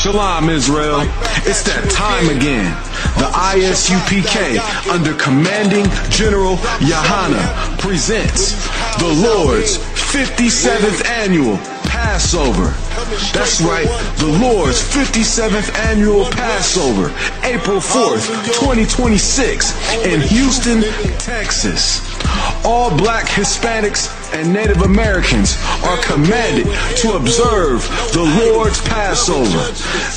Shalom, Israel. It's that time again. The ISUPK, under Commanding General Yahana, presents the Lord's 57th Annual Passover. That's right, the Lord's 57th Annual Passover, April 4th, 2026, in Houston, Texas. All black Hispanics and Native Americans are commanded to observe the Lord's Passover.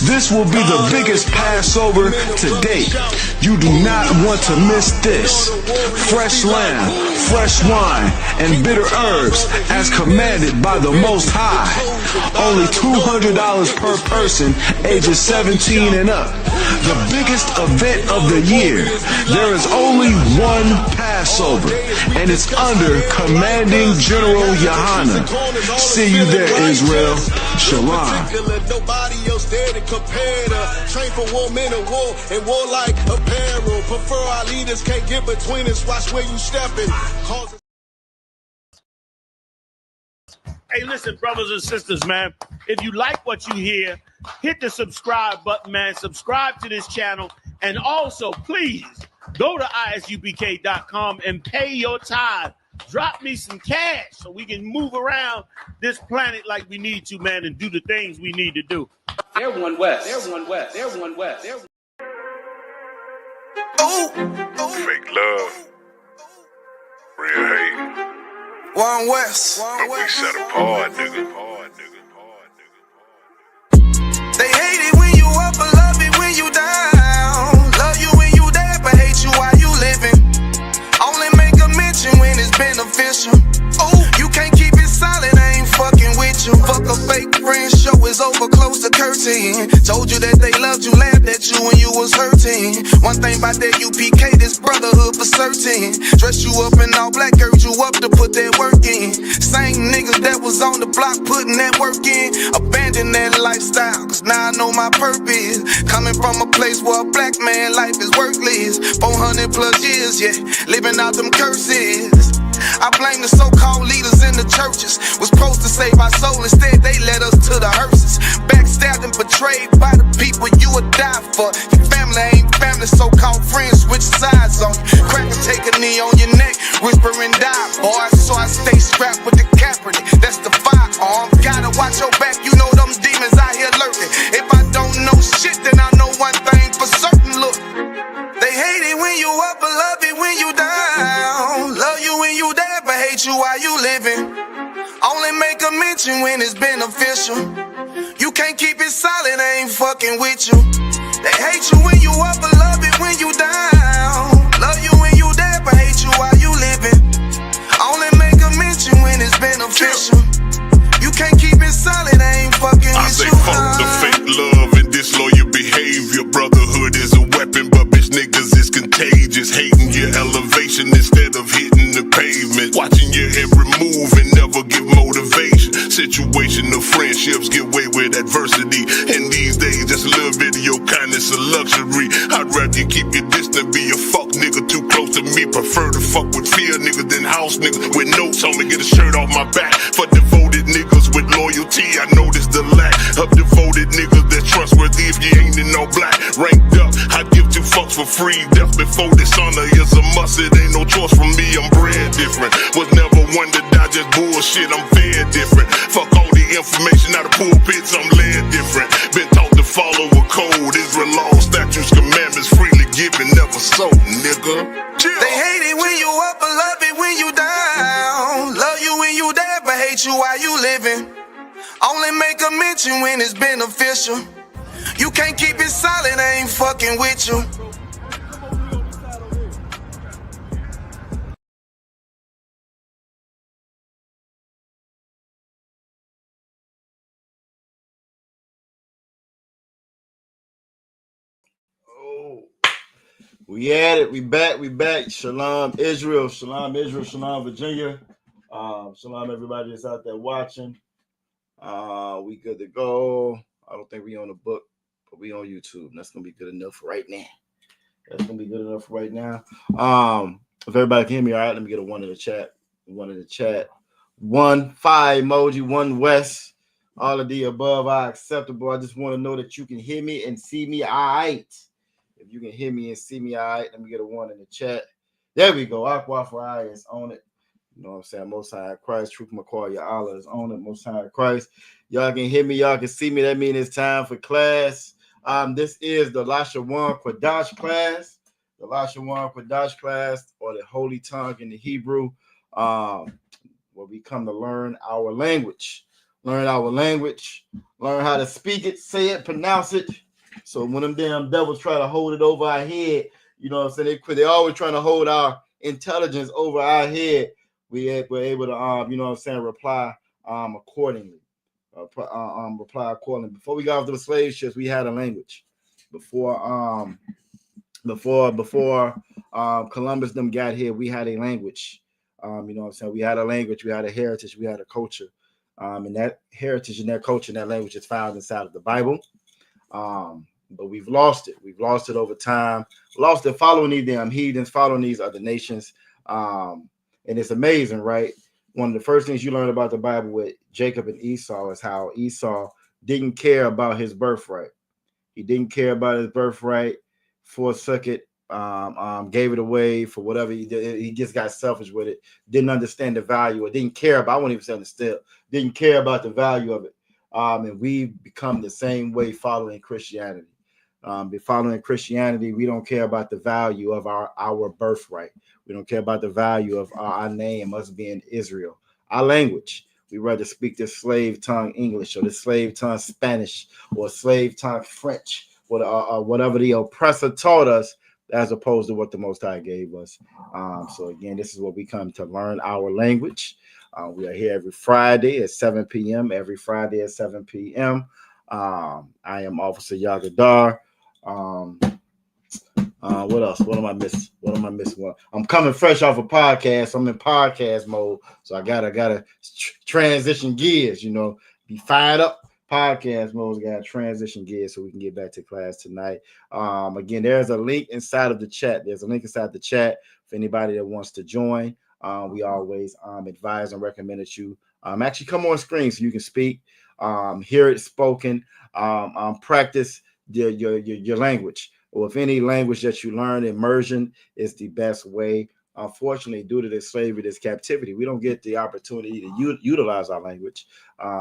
This will be the biggest Passover to date. You do not want to miss this. Fresh lamb, fresh wine, and bitter herbs as commanded by the Most High. Only $200 per person ages 17 and up. The biggest event of the year. There is only one Passover, and it's under Commanding General Yahana. See you there, Israel. Shalom. Train for war, men of war, and warlike apparel. Prefer our leaders, can't get between us. Watch where you stepping. Hey, listen, brothers and sisters, man. If you like what you hear, hit the subscribe button, man. Subscribe to this channel. And also, please, go to ISUPK.com and pay your tithe. Drop me some cash so we can move around this planet like we need to, man, and do the things we need to do. They're one West. They're one West. They're one West. They're... Fake love. Real hate. One West. But we set apart, nigga. They hate it when you up, but love it when you down. Love you when you dead, but hate you while you living. Only make a mention when it's beneficial. Oh, you can't keep it solid, I ain't fucking with you. Fuck a fake friend, show is over, close the curtain. Told you that they loved you, laughed at you when you was hurting. One thing about that UPK, this brotherhood for certain. Dress you up in all black, urge you up to put that work in. Same niggas that was on the block putting that work in. Abandon that lifestyle, cause now I know my purpose. Coming from a place where a black man life is worthless. 400 plus years, yeah, living out them curses. I blame the so-called leaders in the churches. Was supposed to save our soul, instead they led us to the hearses. Backstabbed and betrayed by the people you would die for. Your family ain't family, so-called friends switch sides on you. Cracker take a knee on your neck, whisper and die, boy. So I stay strapped with the Kaepernick, that's the firearm. Gotta watch your back, you know them demons out here lurking. If I don't know shit, then I know one thing for certain, look. They hate it when you up, but love it when you down. Love you when you dead, but hate you while you living. Only make a mention when it's beneficial. You can't keep it solid, I ain't fucking with you. They hate you when you up, but love it when you down. Love you when you dead, but hate you while you living. Only make a mention when it's beneficial. You can't keep it solid, I ain't fucking with you. I say fuck the fake love and disloyal behavior. Brotherhood is a weapon, but bitch niggas is contagious. Hating your elevation instead of hitting the pavement. Watching your every move and never give motivation. Situational friendships give way with adversity. And these days, just a little bit of your kindness a luxury. I'd rather you keep your distance, be a fuck nigga too close to me. Prefer to fuck with fear niggas than house niggas with notes on me. Get a shirt off my back for devoted niggas with loyalty. I notice the lack of devoted niggas that's trustworthy if you ain't in no black. Ranked up, I'd give two fucks for free. Death before dishonor is a must. It ain't no choice for me, I'm bred different. Was never one to die, just bullshit, I'm fed different. Fuck all the information out of pulpits, I'm led different. Been taught to follow a code. Israel law, statutes, commandments, freely given, never sold, nigga. They hate it when you up, but love it when you down. Love you when you dead, but hate you while you living. Only make a mention when it's beneficial. You can't keep it solid, I ain't fucking with you. We at it. We back. Shalom, Israel. Shalom, Virginia. Shalom, everybody that's out there watching. We good to go. I don't think we on the book, but we on YouTube. That's gonna be good enough right now. If everybody can hear me, all right, let me get a one in the chat. 1 5 emoji, 1 West. All of the above are acceptable. I just want to know that you can hear me and see me all right. If you can hear me and see me all right, let me get a one in the chat. There we go. Aqua for I is on it. You know what I'm saying? Most High Christ, Truth McCoy, Allah is on it. Most High Christ. Y'all can hear me. Y'all can see me. That means it's time for class. This is the Lashawan Qadash class. The Lashawan Qadash class, or the Holy Tongue in the Hebrew, where we come to learn our language. Learn our language. Learn how to speak it, say it, pronounce it. So when them damn devils try to hold it over our head, you know what I'm saying? They always trying to hold our intelligence over our head. We're able to, you know what I'm saying, reply accordingly. Reply accordingly. Before we got off the slave ships, we had a language. Before Columbus them got here, we had a language. You know what I'm saying? We had a language, we had a heritage, we had a culture. And that heritage and that culture and that language is found inside of the Bible. But we've lost it. We've lost it over time. Lost it following these damn heathens, following these other nations. And it's amazing, right? One of the first things you learn about the Bible with Jacob and Esau is how Esau didn't care about his birthright. He didn't care about his birthright, forsook it, gave it away for whatever he did. He just got selfish with it. Didn't understand the value, or didn't care about. I won't even say understand. Didn't care about the value of it. And we've become the same way following Christianity. Following Christianity, we don't care about the value of our birthright. We don't care about the value of our name, us being Israel, our language. We rather speak this slave tongue English, or the slave tongue Spanish, or slave tongue French, or whatever the oppressor taught us, as opposed to what the Most High gave us. So again, this is what we come to learn our language. We are here every Friday at 7 p.m. Every Friday at 7 p.m. I am Officer Yagadar. What else? What am I missing? I'm coming fresh off a podcast. I'm in podcast mode, so I gotta transition gears. You know, be fired up. Podcast mode. Got to transition gears so we can get back to class tonight. Again, there's a link inside of the chat. There's a link inside the chat for anybody that wants to join. We always advise and recommend that you actually come on screen so you can speak, hear it spoken, practice your language. Or if any language that you learn, immersion is the best way. Unfortunately, due to this slavery, this captivity, we don't get the opportunity to utilize our language.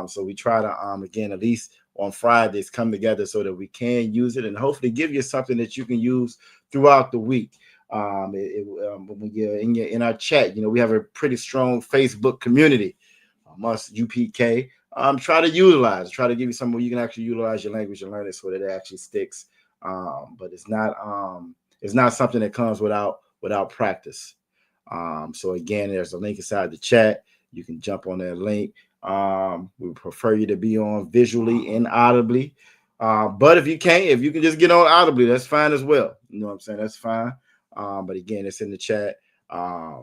So we try to, again, at least on Fridays, come together so that we can use it and hopefully give you something that you can use throughout the week. When you're in our chat, you know, we have a pretty strong Facebook community, ISUPK. Try to give you something where you can actually utilize your language and learn it so that it actually sticks. But it's not something that comes without practice. So again, there's a link inside the chat. You can jump on that link. We prefer you to be on visually and audibly. But if you can just get on audibly, that's fine as well. You know what I'm saying? That's fine. But again, it's in the chat. I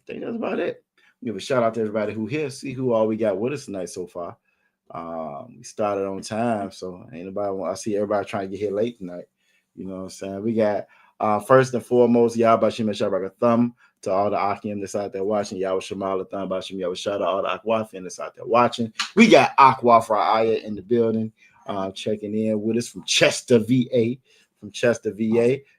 think that's about it. Give a shout out to everybody who here. See who all we got with us tonight so far. We started on time, so ain't nobody. I see everybody trying to get here late tonight. You know what I'm saying? We got first and foremost, Yahbashim and Shabaka Thumb to all the Akim that's out there watching. Yahweh Shemal Thumb Bashim Yahweh shout out all the Akwafin that's out there watching. We got Aqua for Aya in the building, checking in with us from Chester, VA.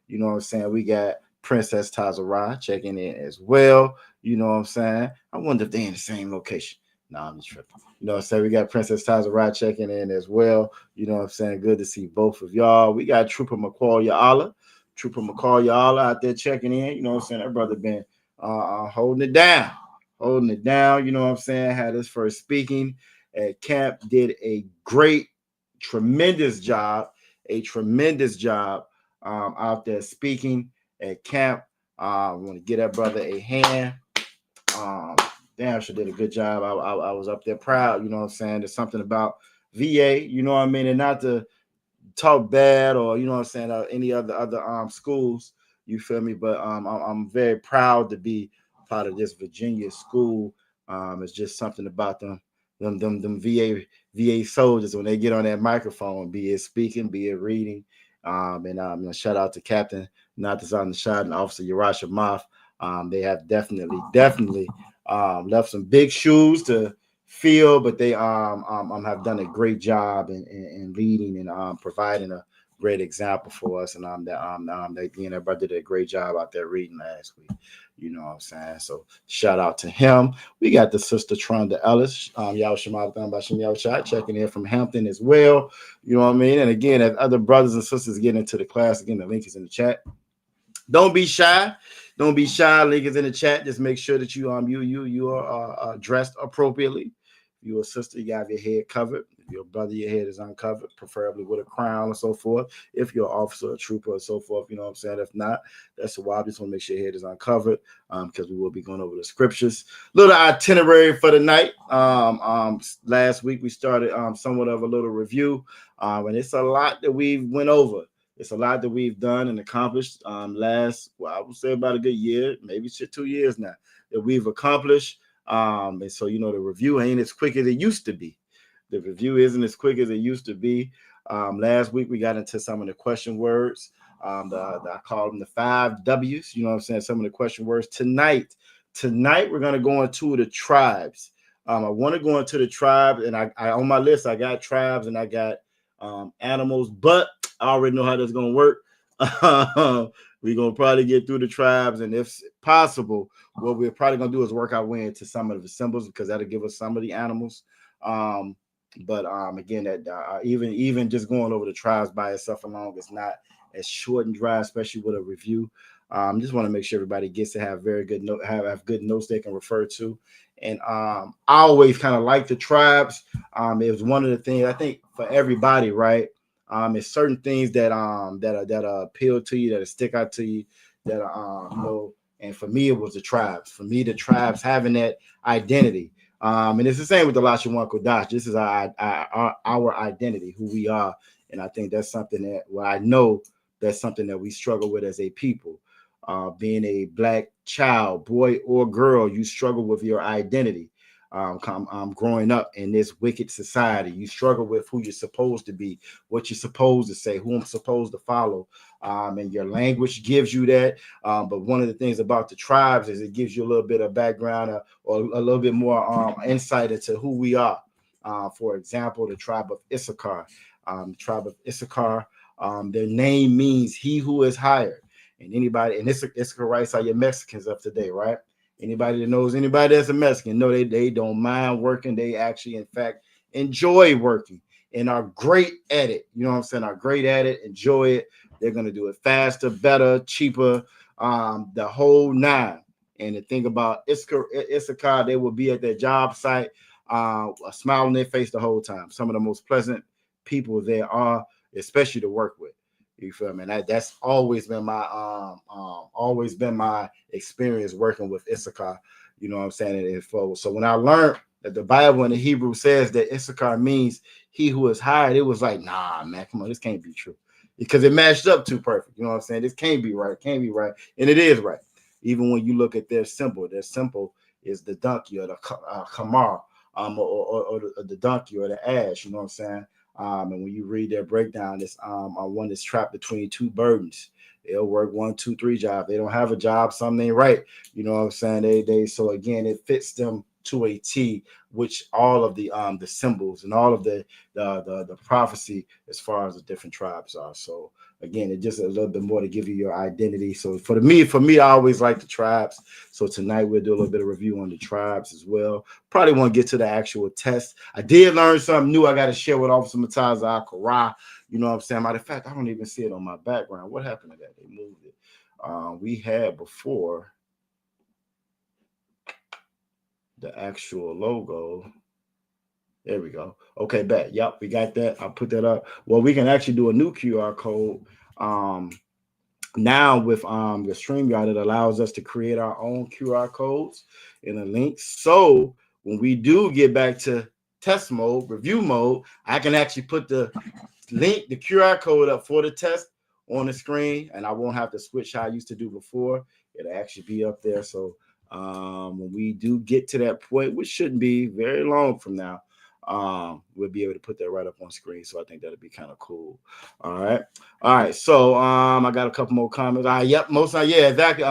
You know what I'm saying? We got Princess Tazara checking in as well. You know what I'm saying? I wonder if they're in the same location. No, I'm just tripping. You know what I'm saying? We got Princess Tazara checking in as well. You know what I'm saying? Good to see both of y'all. We got Trooper McCall Ya'ala out there checking in. You know what I'm saying? That brother been holding it down. You know what I'm saying? Had his first speaking at camp. Did a tremendous job out there speaking at camp. I want to give that brother a hand. Damn, she did a good job. I was up there proud, you know what I'm saying? There's something about VA, you know what I mean? And not to talk bad or, you know what I'm saying, any other schools, you feel me? But I'm very proud to be part of this Virginia school. It's just something about them VA soldiers when they get on that microphone, be it speaking, be it reading. And shout out to Captain Natazan Nashad and Officer Yarasha Moff. They have definitely left some big shoes to field, but they have done a great job in leading and providing a great example for us. And their brother did a great job out there reading last week. You know what I'm saying? So shout out to him. We got the sister Tronda Ellis, checking in from Hampton as well. You know what I mean? And again, as other brothers and sisters get into the class, again, the link is in the chat. Don't be shy. Don't be shy. Link is in the chat. Just make sure that you are dressed appropriately. If you're a sister, you got your head covered. If you're a brother, your head is uncovered, preferably with a crown and so forth. If you're an officer, a trooper, and so forth, you know what I'm saying? If not, that's why I just want to make sure your head is uncovered, because we will be going over the scriptures. Little itinerary for the night. Last week we started somewhat of a little review, and it's a lot that we went over. It's a lot that we've done and accomplished I would say about a good year, maybe 2 years now, that we've accomplished. And so, the review ain't as quick as it used to be. The review isn't as quick as it used to be. Last week, we got into some of the question words. I call them the 5 W's, you know what I'm saying? Some of the question words. Tonight, we're going to go into the tribes. I want to go into the tribes, and I on my list, I got tribes and I got animals, but I already know how that's going to work. We're going to probably get through the tribes, and if possible, what we're probably going to do is work our way into some of the symbols, because that'll give us some of the animals. But again, that even just going over the tribes by itself alone is not as short and dry, especially with a review. Just want to make sure everybody gets to have very good have good notes they can refer to. And I always kind of like the tribes. It was one of the things I think for everybody, right? It's certain things that appeal to you, that stick out to you, that and for me it was the tribes. For me, the tribes having that identity. And it's the same with the Lashawan Qadash. This is our identity, who we are. And I think that's something that, I know that's something that we struggle with as a people. Being a black child, boy or girl, you struggle with your identity. Growing up in this wicked society, you struggle with who you're supposed to be, what you're supposed to say, who I'm supposed to follow. And your language gives you that. But one of the things about the tribes is it gives you a little bit of background or a little bit more insight into who we are. For example, the tribe of Issachar. Their name means he who is hired. And anybody, and Issacharites are your Mexicans of today, right? Anybody that knows anybody that's a Mexican, know they don't mind working. They actually, in fact, enjoy working and are great at it. You know what I'm saying? Are great at it, enjoy it. They're going to do it faster, better, cheaper, the whole nine. And the thing about Issachar, they will be at their job site, a smile on their face the whole time. Some of the most pleasant people there are, especially to work with. You feel me? And that's always been my experience working with Issachar. You know what I'm saying? So when I learned that the Bible in the Hebrew says that Issachar means he who is hired, it was like, nah, man, come on, this can't be true, because it matched up too perfect. You know what I'm saying? This can't be right. Can't be right, and it is right. Even when you look at their symbol is the donkey or the kamar, or the donkey or the ass. You know what I'm saying? And when you read their breakdown, it's one that's trapped between two burdens. They'll work 1, 2, 3 jobs. They don't have a job, something ain't right. You know what I'm saying? So again, it fits them to a T, which all of the symbols and all of the prophecy as far as the different tribes are. So again, it just a little bit more to give you your identity. So for me, I always like the tribes. So tonight we'll do a little bit of review on the tribes as well. Probably want to get to the actual test. I did learn something new. I got to share with Officer Mataza Al-Qara. You know what I'm saying? Matter of fact, I don't even see it on my background. What happened to that? They moved it. We had before the actual logo. There we go. Okay, back. Yep, we got that. I'll put that up. Well, we can actually do a new QR code. Now with the StreamYard, it allows us to create our own QR codes and a link. So when we do get back to test mode, review mode, I can actually put the link, the QR code up for the test on the screen, and I won't have to switch how I used to do before. It'll actually be up there. So when we do get to that point, which shouldn't be very long from now, we'll be able to put that right up on screen. So I think that'll be kind of cool. All right. So I got a couple more comments. Yep, exactly.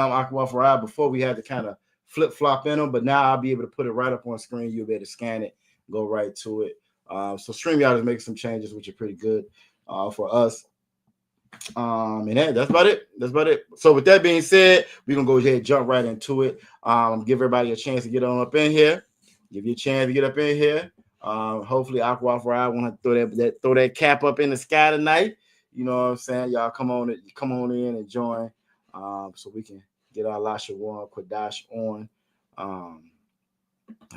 Before we had to kind of flip-flop in them, but now I'll be able to put it right up on screen. You'll be able to scan it go right to it. So StreamYard is making some changes, which are pretty good for us. And that's about it. That's about it. So with that being said, we're gonna go ahead and jump right into it. Give everybody a chance to get on up in here. Give you a chance to get up in here. Hopefully Aqua Ride want to throw that cap up in the sky tonight. You know what I'm saying? Y'all come on in and join. So we can get our Lashawan Qadash on.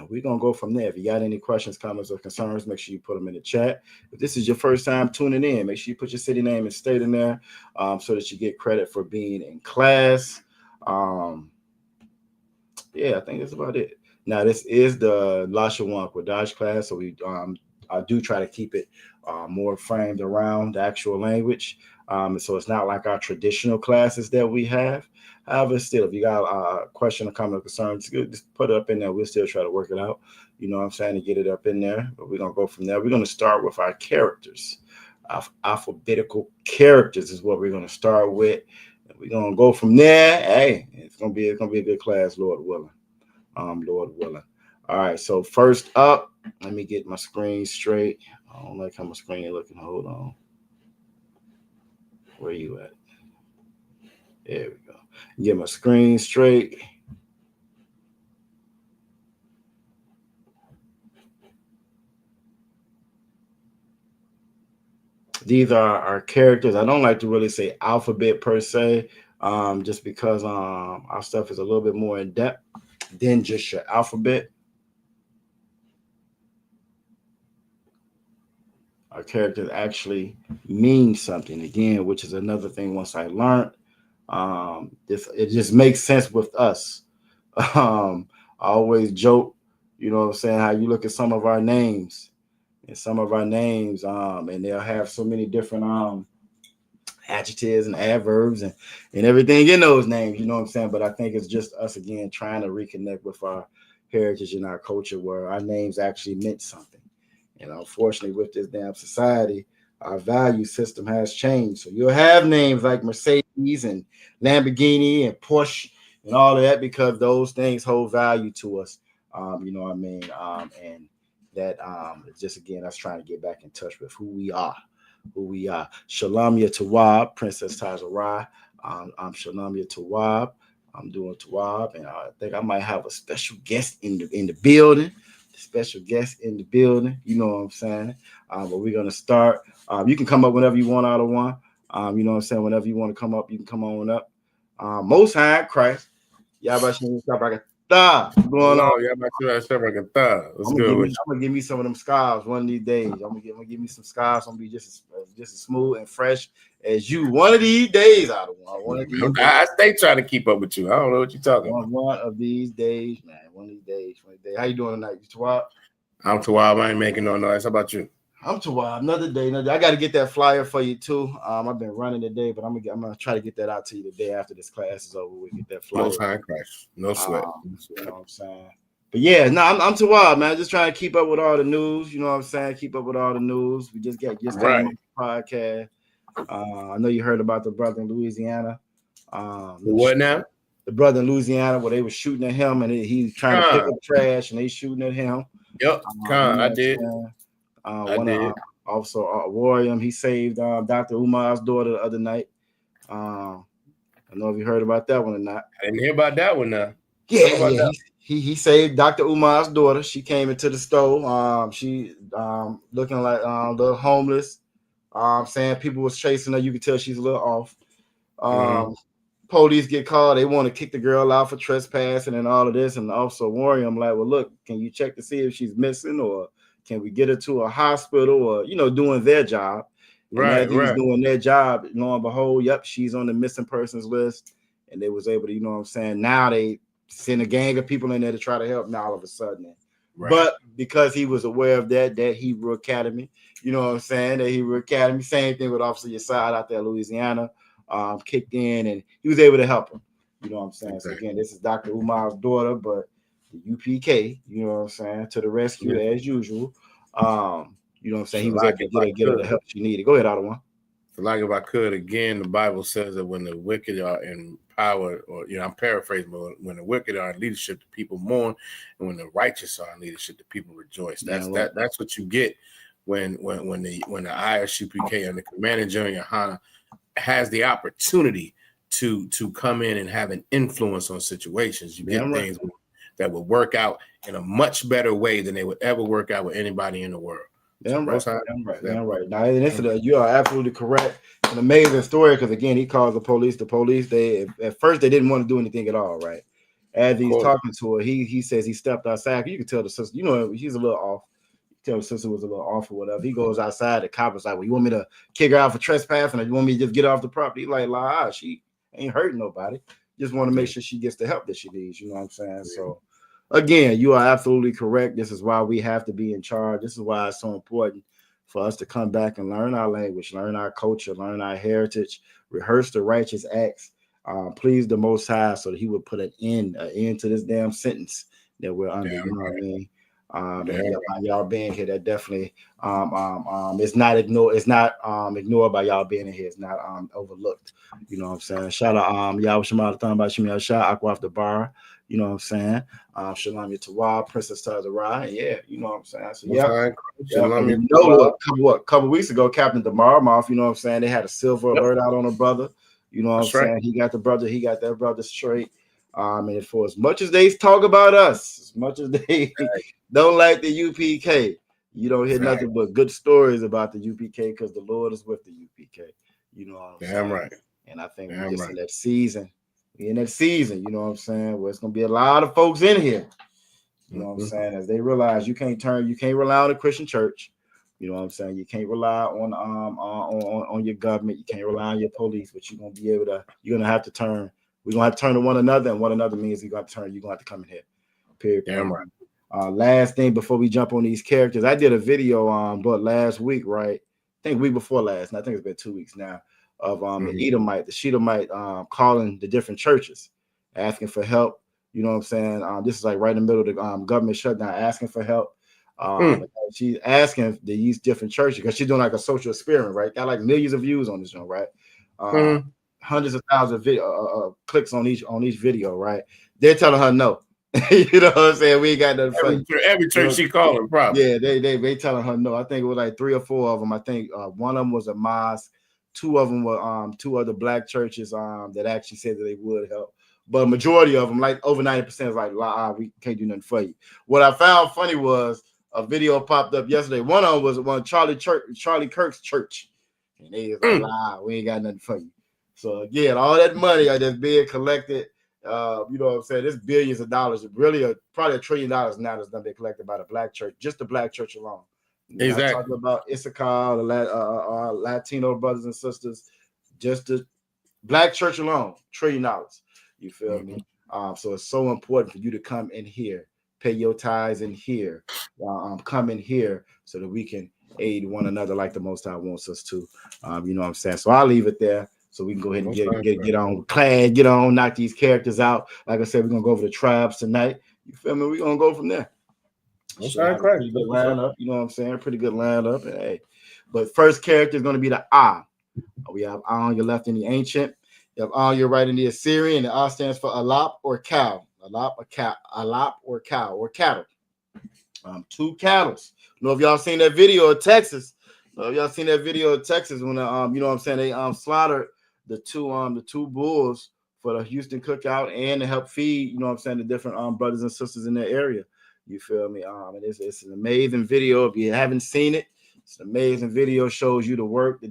We're going to go from there. If you got any questions, comments, or concerns, make sure you put them in the chat. If this is your first time tuning in, make sure you put your city name and state in there so that you get credit for being in class. Yeah, I think that's about it. Now, this is the Lashawan Qadash class, so I do try to keep it more framed around the actual language. So it's not like our traditional classes that we have. However, still, if you got a question or comment or concern, just put it up in there. We'll still try to work it out. You know what I'm saying? To get it up in there. But we're going to go from there. We're going to start with our characters. Alphabetical characters is what we're going to start with. We're going to go from there. Hey, it's going to be a good class, Lord willing. Lord willing. All right, so first up, let me get my screen straight. I don't like how my screen is looking. Hold on. Where you at? There we go. Get my screen straight. These are our characters. I don't like to really say alphabet per se, just because our stuff is a little bit more in depth than just your alphabet. Our characters actually mean something again, which is another thing. Once I learned, it just makes sense with us. I always joke, you know what I'm saying, how you look at some of our names, and they'll have so many different adjectives and adverbs and everything in those names, you know what I'm saying? But I think it's just us again trying to reconnect with our heritage and our culture where our names actually meant something. And unfortunately, with this damn society, our value system has changed. So you'll have names like Mercedes and Lamborghini and Porsche and all of that because those things hold value to us. You know what I mean? And that it's just, again, us trying to get back in touch with who we are. Shalom Tawab, Princess Tazarai. I'm Shalom Tawab. I'm doing Tawab, and I think I might have a special guest in the building. Special guest in the building, you know what I'm saying? But we're gonna start. You can come up whenever you want out of one. You know what I'm saying? Whenever you want to come up, you can come on up. Most High Christ. Yabashim Shabakatah. Going on? What's good? I'm gonna give me some of them scarves one of these days. I'm gonna give me some scarves. I'm gonna be just as smooth and fresh as you. One of these days out of one. I stay trying to keep up with you. I don't know what you're talking about. One of these days, man. One of these days. How you doing tonight? You Tawab? I'm Tawab. I ain't making no noise. How about you? I'm Tawab. Another day. I got to get that flyer for you too. I've been running today, but I'm gonna try to get that out to you the day after this class is over. We get that flyer. Most High Christ. No sweat. You know what I'm saying? But yeah, no, I'm Tawab, man. Just trying to keep up with all the news. You know what I'm saying? Keep up with all the news. We just got right. the podcast. I know you heard about the brother in Louisiana. What now? The brother in Louisiana where they were shooting at him and he's trying to pick up trash and they shooting at him. Yep, I did. Also, Warrior, he saved Dr. Umar's daughter the other night. I don't know if you heard about that one or not. I didn't hear about that one now. Yeah. He saved Dr. Umar's daughter. She came into the store. She looking like a little homeless. Saying people was chasing her. You could tell she's a little off. Police get called. They want to kick the girl out for trespassing and all of this. And also Warrior, I'm like, well, look, can you check to see if she's missing or can we get her to a hospital or, doing their job. Right. Doing their job. Lo and behold, yep, she's on the missing persons list. And they was able to, you know what I'm saying? Now they send a gang of people in there to try to help now all of a sudden. Right. But because he was aware of that Hebrew Academy, you know what I'm saying? That Hebrew Academy, same thing with Officer Yasad out there in Louisiana. Kicked in and he was able to help him. You know what I'm saying? Okay. So again, this is Dr. Umar's daughter, but the UPK, you know what I'm saying, to the rescue as usual. You know what I'm saying? He was able to get her the help she needed. Go ahead, Ottawa. Like if I could again, the Bible says that when the wicked are in power, or I'm paraphrasing, but when the wicked are in leadership, the people mourn, and when the righteous are in leadership, the people rejoice. That's that's what you get when the ISUPK and the Commander General Yohana has the opportunity to come in and have an influence on situations. You get things that will work out in a much better way than they would ever work out with anybody in the world. Damn right. Now, you are absolutely correct. An amazing story because again, he calls the police. The police, at first they didn't want to do anything at all, right? As he's talking to her, he says he stepped outside. You can tell the sister, she's a little off. Tell the sister was a little off or whatever. He goes outside. The cop was like, "Well, you want me to kick her out for trespassing, or you want me to just get off the property?" He's like, "La, she ain't hurting nobody. Just want to make sure she gets the help that she needs." You know what I'm saying? So. Again, you are absolutely correct. This is why we have to be in charge. This is why it's so important for us to come back and learn our language, learn our culture, learn our heritage, rehearse the righteous acts, please the Most High so that he would put an end to this damn sentence that we're under. You know what I mean? And y'all being here, that definitely it's not ignored. It's not ignored by y'all being in here. It's not overlooked. You know what I'm saying? Shout out y'all Shema Thon by Shemi Shah Aqua off the bar. You know what I'm saying? Shalom Yatawah, Princess Tazarai. Yeah, you know what I'm saying? So a couple weeks ago, Captain Damarmoff, you know what I'm saying? They had a silver alert out on a brother. You know what I'm saying? He got that brother straight. And for as much as they talk about us, as much as they don't like the UPK, you don't hear nothing but good stories about the UPK because the Lord is with the UPK. You know what I'm saying? Damn right. And I think we're just in that season. You know what I'm saying? Where it's gonna be a lot of folks in here. You know what I'm saying? As they realize you can't rely on the Christian church. You know what I'm saying? You can't rely on your government. You can't rely on your police, but you're gonna have to turn. We're gonna have to turn to one another, and one another means you're gonna have to come in here. Period. Damn right. Last thing before we jump on these characters, I did a video but last week, right? I think week before last, and I think it's been 2 weeks now. Of the Edomite, the Shedemite calling the different churches, asking for help. You know what I'm saying? This is like right in the middle of the government shutdown, asking for help. She's asking these different churches because she's doing like a social experiment, right? Got like millions of views on this one, right? Hundreds of thousands of clicks on each video, right? They're telling her no. You know what I'm saying? We ain't got nothing for you. Every church she calling, probably. Yeah, they telling her no. I think it was like 3 or 4 of them. I think one of them was a mosque. 2 of them were 2 other black churches that actually said that they would help, but a majority of them, like over 90%, is like, we can't do nothing for you. What I found funny was a video popped up yesterday. One of them was one Charlie Kirk's church, and they was like, we ain't got nothing for you. So again, all that money that's being collected, you know what I'm saying? There's billions of dollars, really probably $1 trillion now that's done been collected by the black church, just the black church alone. Exactly. I'm talking about ISUPK, the Latino brothers and sisters, just the black church alone, $1 trillion. You feel me? So it's so important for you to come in here, pay your tithes in here, come in here so that we can aid one another like the Most High wants us to. You know what I'm saying? So I'll leave it there so we can go ahead and get on clad, knock these characters out. Like I said, we're gonna go over the tribes tonight. You feel me? We're gonna go from there. Pretty good lineup, you know what I'm saying? Pretty good lineup. And, hey, but first character is going to be the Ah. We have Ah on your left in the ancient. You have Ah on your right in the Assyrian. The Ah stands for Alap or cow. Alap or cow or cattle. 2 cattle. Know if y'all seen that video of Texas? When you know what I'm saying, they slaughtered the two bulls for the Houston cookout and to help feed, you know what I'm saying, the different brothers and sisters in that area. You feel me? And it's an amazing video. If you haven't seen it, it's an amazing video. Shows you the work, the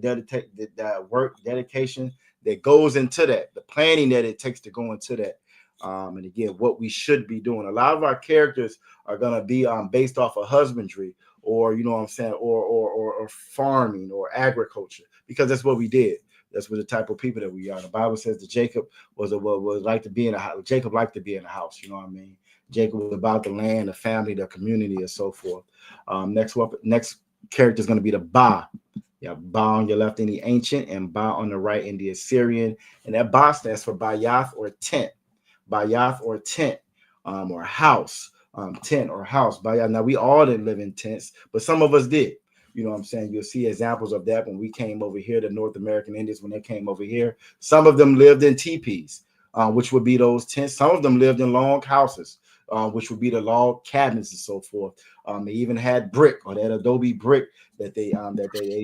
dedication that goes into that, the planning that it takes to go into that. And again, what we should be doing. A lot of our characters are gonna be based off of husbandry, or you know what I'm saying, or farming or agriculture, because that's what we did. That's what the type of people that we are. The Bible says that Jacob was like to be in a house. Jacob liked to be in a house. You know what I mean? Jacob was about the land, the family, the community, and so forth. Next character is going to be the Ba. Yeah, Ba on your left in the ancient, and Ba on the right in the Assyrian. And that Ba stands for Bayath or tent. Bayath or tent, or house. Tent or house. Bayath. Now we all didn't live in tents, but some of us did. You know what I'm saying? You'll see examples of that when we came over here, the North American Indians, when they came over here. Some of them lived in teepees, which would be those tents. Some of them lived in log houses, which would be the log cabins and so forth. They even had brick, or that adobe brick that they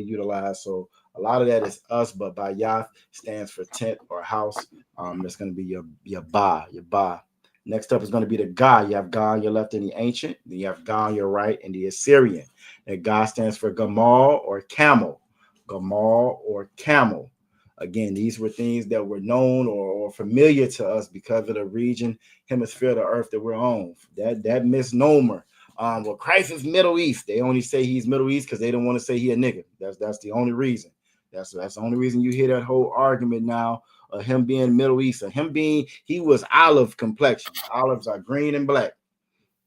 utilize. So a lot of that is us, but Bayath stands for tent or house. That's going to be your ba. Next up is going to be the Ga. You have Ga on your left in the ancient. Then you have Ga on your right in the Assyrian. And Ga stands for Gamal or camel. Gamal or camel. Again, these were things that were known or familiar to us because of the region, hemisphere of the earth that we're on. That misnomer. Well, Christ is Middle East. They only say he's Middle East because they don't want to say he a nigga. That's the only reason. That's the only reason you hear that whole argument now of him being Middle East, of him being, he was olive complexion. Olives are green and black.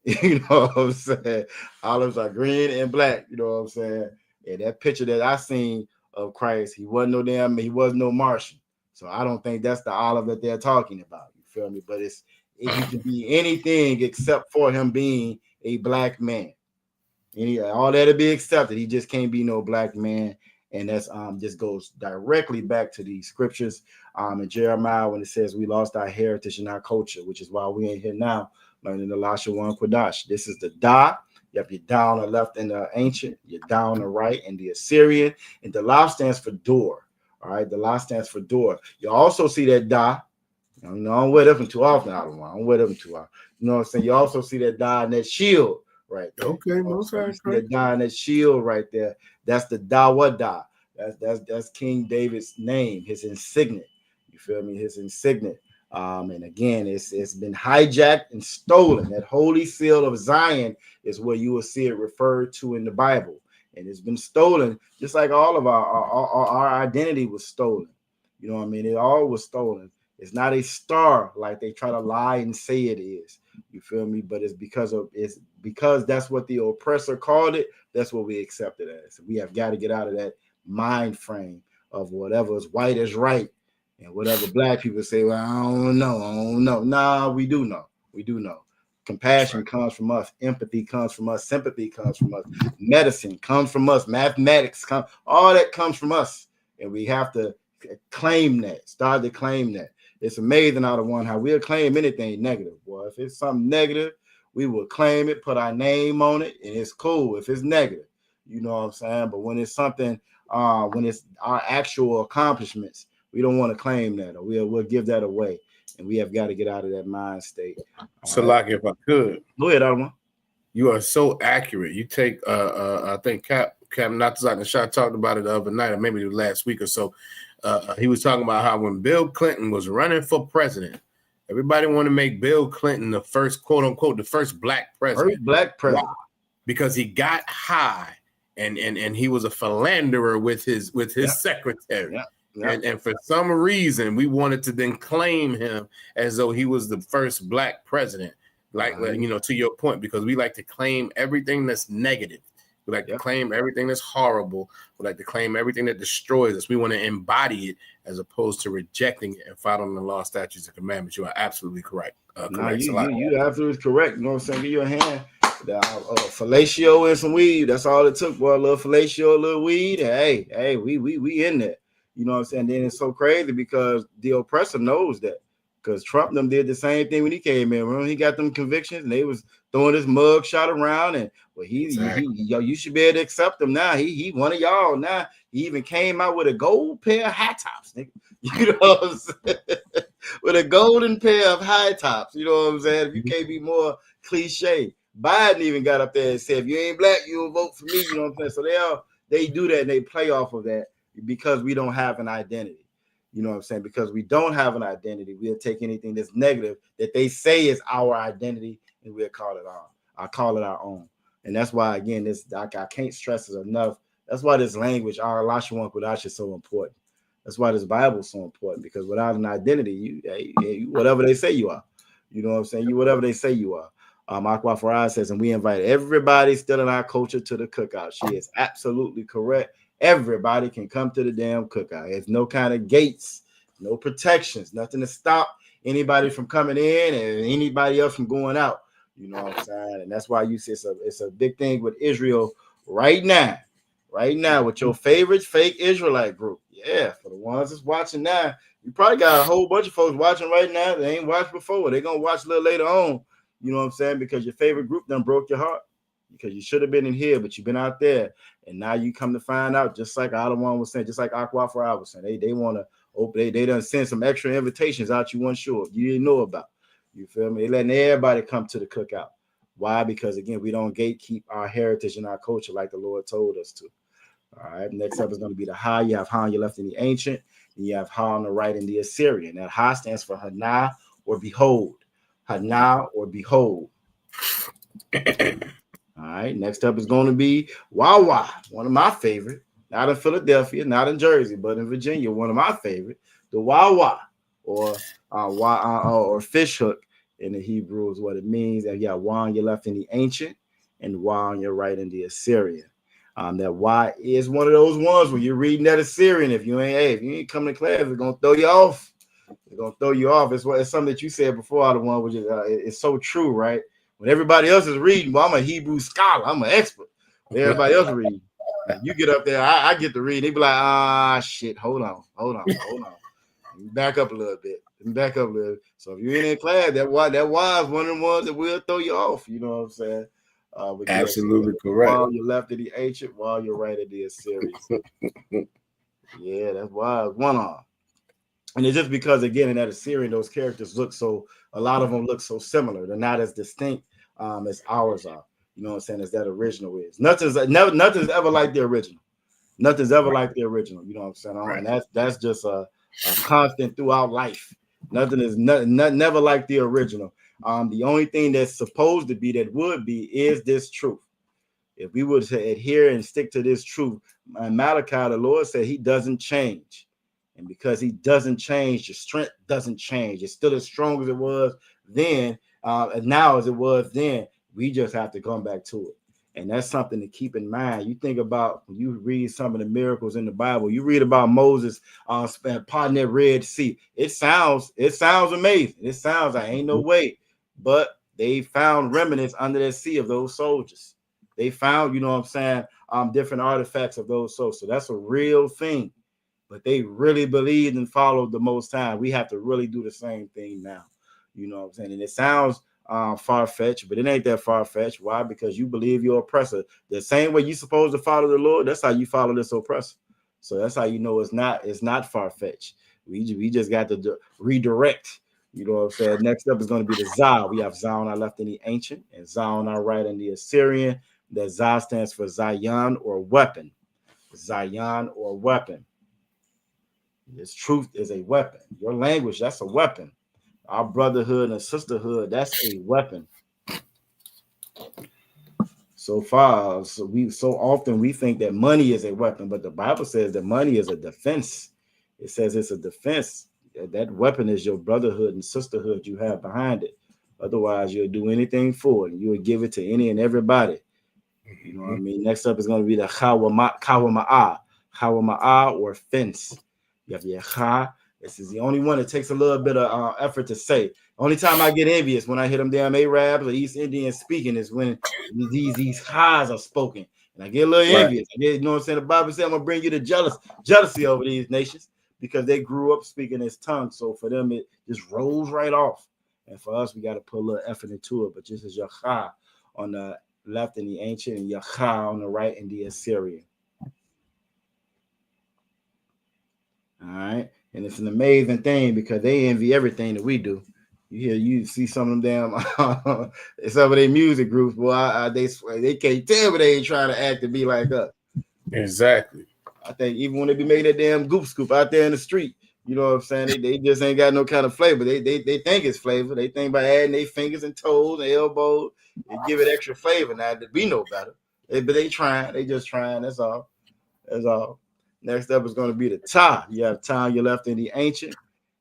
You know what I'm saying? Olives are green and black. You know what I'm saying? And that picture that I seen of Christ, he wasn't no Martian. So I don't think that's the olive that they're talking about. You feel me? But he can be anything except for him being a black man. All that'll be accepted. He just can't be no black man. And that's just goes directly back to the scriptures in Jeremiah when it says we lost our heritage and our culture, which is why we ain't here now learning the Lashawan Qadash. This is the Da. You have your Da on the left in the ancient, your Da on the right in the Assyrian, and the La stands for door. All right, the La stands for door. You also see that Da. You know, I don't wear them too often. I don't wear them too often. You know what I'm saying? You also see that Da and that shield right there. Okay, most right. That Da and that shield right there. That's the Dawada. That's King David's name, his insignia. You feel me? His insignia. And again, it's been hijacked and stolen. That holy seal of Zion is where you will see it referred to in the Bible, and it's been stolen, just like all of our identity was stolen. You know what I mean? It all was stolen. It's not a star like they try to lie and say it is. You feel me? But it's because that's what the oppressor called it. That's what we accept it as. We have got to get out of that mind frame of whatever is white is right. And whatever black people say, well, I don't know. Nah, we do know. Compassion comes from us. Empathy comes from us. Sympathy comes from us. Medicine comes from us. Mathematics all that comes from us. And we have to claim that. Start to claim that. It's amazing out of one how we'll claim anything negative. Well, if it's something negative, we will claim it, put our name on it, and it's cool if it's negative. You know what I'm saying? But when it's something, when it's our actual accomplishments, we don't want to claim that, or we'll give that away, and we have got to get out of that mind state. So, like, if I could, go ahead, Alma. You are so accurate. You take, I think Cap Natazak and Shah talked about it the other night, or maybe last week or so. He was talking about how when Bill Clinton was running for president, everybody wanted to make Bill Clinton the first, quote unquote, the first black president. First black president. Why? Because he got high and he was a philanderer with his secretary. Yeah. And for some reason, we wanted to then claim him as though he was the first black president. Like, you know, to your point, because we like to claim everything that's negative. We like to claim everything that's horrible. We like to claim everything that destroys us. We want to embody it as opposed to rejecting it and following the law, statutes, and commandments. You are absolutely correct. You absolutely correct. You know what I'm saying? Give you a hand. Fellatio and some weed. That's all it took, boy. A little fellatio, a little weed. And hey, we in there. You know what I'm saying? Then it's so crazy because the oppressor knows that. Because Trump them did the same thing when he came in. Remember, he got them convictions and they was throwing his mug shot around. And well, you should be able to accept him now. He one of y'all now. He even came out with a gold pair of high tops, nigga. You know what I'm saying? With a golden pair of high tops. You know what I'm saying? If you can't be more cliche. Biden even got up there and said, if you ain't black, you don't vote for me. You know what I'm saying? So they do that and they play off of that because we don't have an identity. You know what I'm saying? Because we don't have an identity, we'll take anything that's negative that they say is our identity and we'll call it our own. And that's why, again, I can't stress it enough. That's why this language, our Lashawan Qadash, is so important. That's why this Bible is so important, because without an identity, you whatever they say you are. You know what I'm saying? You whatever they say you are. Aqua Farad says, and we invite everybody still in our culture to the cookout. She is absolutely correct. Everybody can come to the damn cookout. There's no kind of gates, no protections, nothing to stop anybody from coming in and anybody else from going out. You know what I'm saying? And that's why you see it's a big thing with Israel right now. right now with your favorite fake Israelite group. Yeah, for the ones that's watching now, you probably got a whole bunch of folks watching right now they ain't watched before. They're gonna watch a little later on. You know what I'm saying? Because your favorite group done broke your heart. Because you should have been in here, but you've been out there, and now you come to find out, just like Other One was saying, just like Aqua for I was saying, they want to open. They done send some extra invitations out you weren't sure you didn't know about. You feel me? They letting everybody come to the cookout. Why? Because again, we don't gatekeep our heritage and our culture like the Lord told us to. All right. Next up is going to be the Ha. You have Ha on your left in the ancient, and you have Ha on the right in the Assyrian. That Ha stands for Hana or behold. Hana or behold. All right. Next up is going to be Wawa, one of my favorite. Not in Philadelphia, not in Jersey, but in Virginia, one of my favorite. The Wawa or fish hook in the Hebrew is what it means. And you got Wa on your left in the ancient and Wa on your right in the Assyrian. That Y is one of those ones where you're reading that Assyrian. If you ain't coming to class, it's gonna throw you off. It's gonna throw you off. It's something that you said before, the one which is it's so true, right? When everybody else is reading, well, I'm a Hebrew scholar, I'm an expert. When everybody else reading, you get up there, I get to read. They be like, shit, hold on. Back up a little bit. So if you're in class, that Y is one of the ones that will throw you off. You know what I'm saying? Absolutely correct. While you're left of the ancient, while you're right of the Assyrian. Yeah, that's why one on. And it's just because, again, in that Assyrian, those characters a lot of them look so similar. They're not as distinct as ours are. You know what I'm saying? As that original is. Nothing's ever like the original. Nothing's ever like the original. You know what I'm saying? Right. And that's just a constant throughout life. Nothing is never like the original. The only thing that's supposed to be that would be is this truth. If we were to adhere and stick to this truth, Malachi, the Lord said he doesn't change. And because he doesn't change, your strength doesn't change. It's still as strong as it was then, and now as it was then. We just have to come back to it. And that's something to keep in mind. You think about when you read some of the miracles in the Bible, you read about Moses parting that Red Sea. It sounds amazing. It sounds like ain't no way. But they found remnants under that sea of those soldiers. They found, you know what I'm saying, different artifacts of those soldiers. So that's a real thing. But they really believed and followed the Most High. We have to really do the same thing now. You know what I'm saying? And it sounds far-fetched, but it ain't that far-fetched. Why? Because you believe your oppressor. The same way you're supposed to follow the Lord, that's how you follow this oppressor. So that's how you know it's not far-fetched. We just got to redirect. You know what I'm saying? Next up is going to be the Zah. We have Zah on our left in the ancient and Zah on our right in the Assyrian. That Zah stands for Zion or weapon. Zion or weapon. This truth is a weapon. Your language, that's a weapon. Our brotherhood and sisterhood, that's a weapon. So often we think that money is a weapon, but the Bible says that money is a defense. It says it's a defense. That weapon is your brotherhood and sisterhood you have behind it. Otherwise, you'll do anything for it. And you will give it to any and everybody. You know what I mean? Next up is going to be the Kawama'ah or fence. You have your Ha. This is the only one that takes a little bit of effort to say. Only time I get envious when I hear them damn Arabs or East Indians speaking is when these Ha's are spoken. And I get a little envious. You know what I'm saying? The Bible says I'm going to bring you to jealousy over these nations because they grew up speaking this tongue. So for them, it just rolls right off. And for us, we got to put a little effort into it. But just as your Ha on the left in the ancient and your Ha on the right in the Assyrian. All right. And it's an amazing thing because they envy everything that we do. You see some of them damn some of their music groups, boy. They can't tell me they ain't trying to act to be like us. Exactly. I think even when they be making that damn goop scoop out there in the street, you know what I'm saying? They just ain't got no kind of flavor. They think it's flavor. They think by adding their fingers and toes and elbows and give it extra flavor. Now that we know better, but they trying. They just trying. That's all. That's all. Next up is going to be the Ta. You have Ta on your left in the ancient,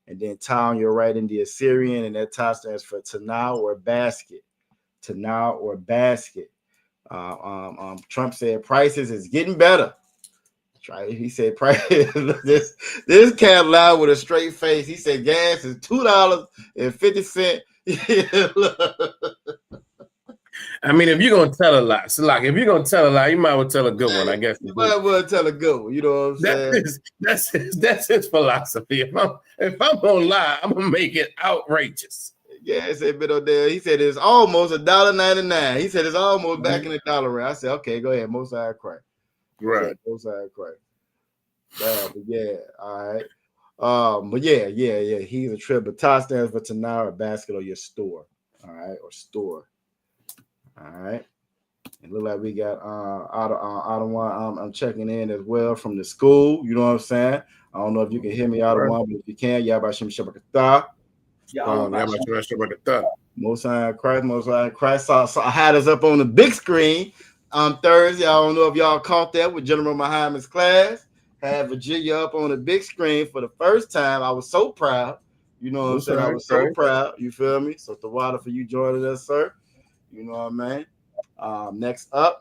and then Ta on your right in the Assyrian, and that Ta stands for Tanah or basket. Tanah or basket. Trump said prices is getting better. He said prices. this cat lied with a straight face. He said gas is $2.50. I mean, if you're gonna tell a lie, so like if you're gonna tell a lie, you might as well tell a good one. I guess you might as well tell a good one. You know what I'm saying? That's his philosophy. If I'm gonna lie, I'm gonna make it outrageous. Yeah, he said, he said it's almost $1.99. He said it's almost back in the dollar range. I said, okay, go ahead, Most High Christ. Right. Most High Christ. But yeah, all right. But yeah. He's a trip. But Ta stands for Tanara Basket or your store. All right, or store. All right. It look like we got Ottawa. I'm checking in as well from the school. You know what I'm saying? I don't know if you can hear me, Ottawa, but if you can, Yabashim Shabakata. Most High Christ. So I had us up on the big screen on Thursday. I don't know if y'all caught that with General Muhammad's class. Had Virginia up on the big screen for the first time. I was so proud. You know what I'm saying? I was so proud. You feel me? So the water for you joining us, sir. You know what I mean? Next up.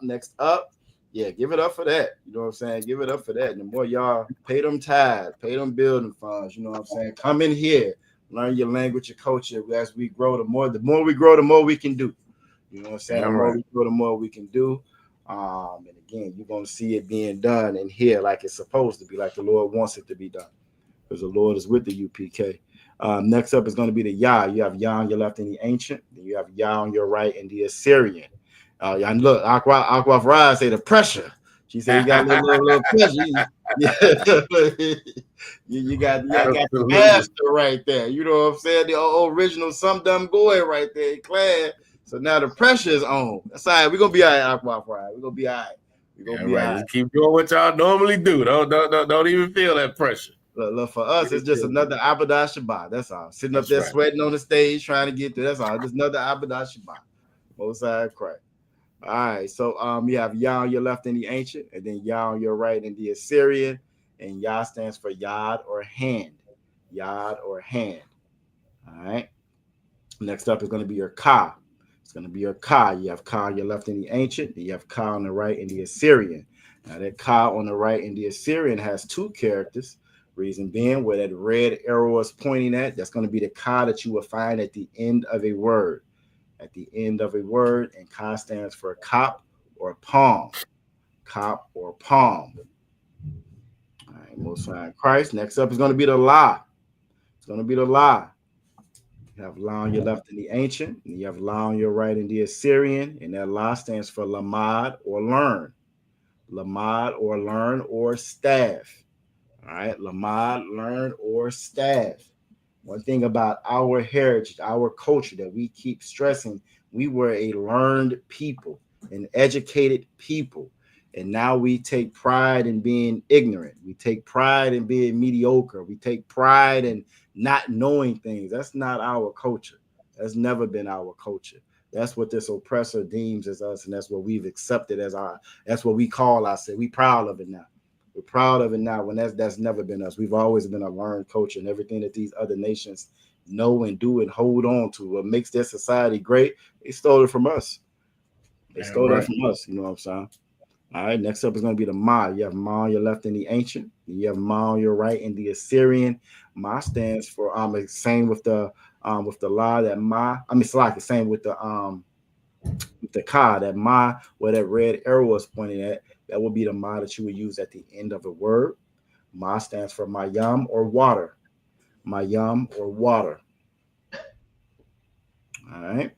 Yeah, give it up for that. You know what I'm saying? Give it up for that. And the more y'all pay them tithes, pay them building funds, you know what I'm saying? Come in here. Learn your language, your culture. As we grow, the more we grow, the more we can do. You know what I'm saying? The more we grow, the more we can do. And again, you're going to see it being done in here like it's supposed to be, like the Lord wants it to be done. Because the Lord is with the UPK. Next up is going to be the Yah. You have Yah on your left in the ancient. Then you have Yah on your right in the Assyrian. And look, Aqua Farad say the pressure. She said you got a little pressure. You got the master right there. You know what I'm saying? The original some dumb boy right there in class. So now the pressure is on. That's all right. We're gonna be all right, Aqua Farad. We're gonna be all right. We're gonna be all right. Just keep doing what y'all normally do. Don't even feel that pressure. Look, for us, it's just another Abadah Shabbat. That's all. Sitting up there sweating on the stage trying to get through. That's all. Just another Abadah Shabbat. Most High Christ. All right, so you have Yah on your left in the ancient, and then Yah on your right in the Assyrian, and Yah stands for Yad or hand. Yad or hand. All right. Next up is going to be your Ka. It's going to be your Ka. You have Ka on your left in the ancient, and you have Ka on the right in the Assyrian. Now that Ka on the right in the Assyrian has two characters. Reason being, where that red arrow is pointing at, that's going to be the Ka that you will find at the end of a word. At the end of a word, and Ka stands for cop or palm. Cop or palm. All right, Most High Christ. Next up is going to be the La. It's going to be the La. You have La on your left in the ancient, and you have La on your right in the Assyrian, and that La stands for Lamad or learn. Lamad or learn or staff. All right, Lamad, learn or staff. One thing about our heritage, our culture that we keep stressing, we were a learned people, an educated people. And now we take pride in being ignorant. We take pride in being mediocre. We take pride in not knowing things. That's not our culture. That's never been our culture. That's what this oppressor deems as us. And that's what we've accepted as that's what we call ourselves. We proud of it now. We're proud of it now when that's never been us. We've always been a learned culture, and everything that these other nations know and do and hold on to, what makes their society great, they stole it from us. They stole that from us. You know what I'm saying? All right. Next up is going to be the Ma. You have Ma on your left in the ancient. You have Ma on your right in the Assyrian. Ma stands for same with the La that Ma. I mean, it's like the same with the Ka, that Ma, where that red arrow is pointing at. That would be the Ma that you would use at the end of a word. Ma stands for Mayam or water. Mayam or water. All right.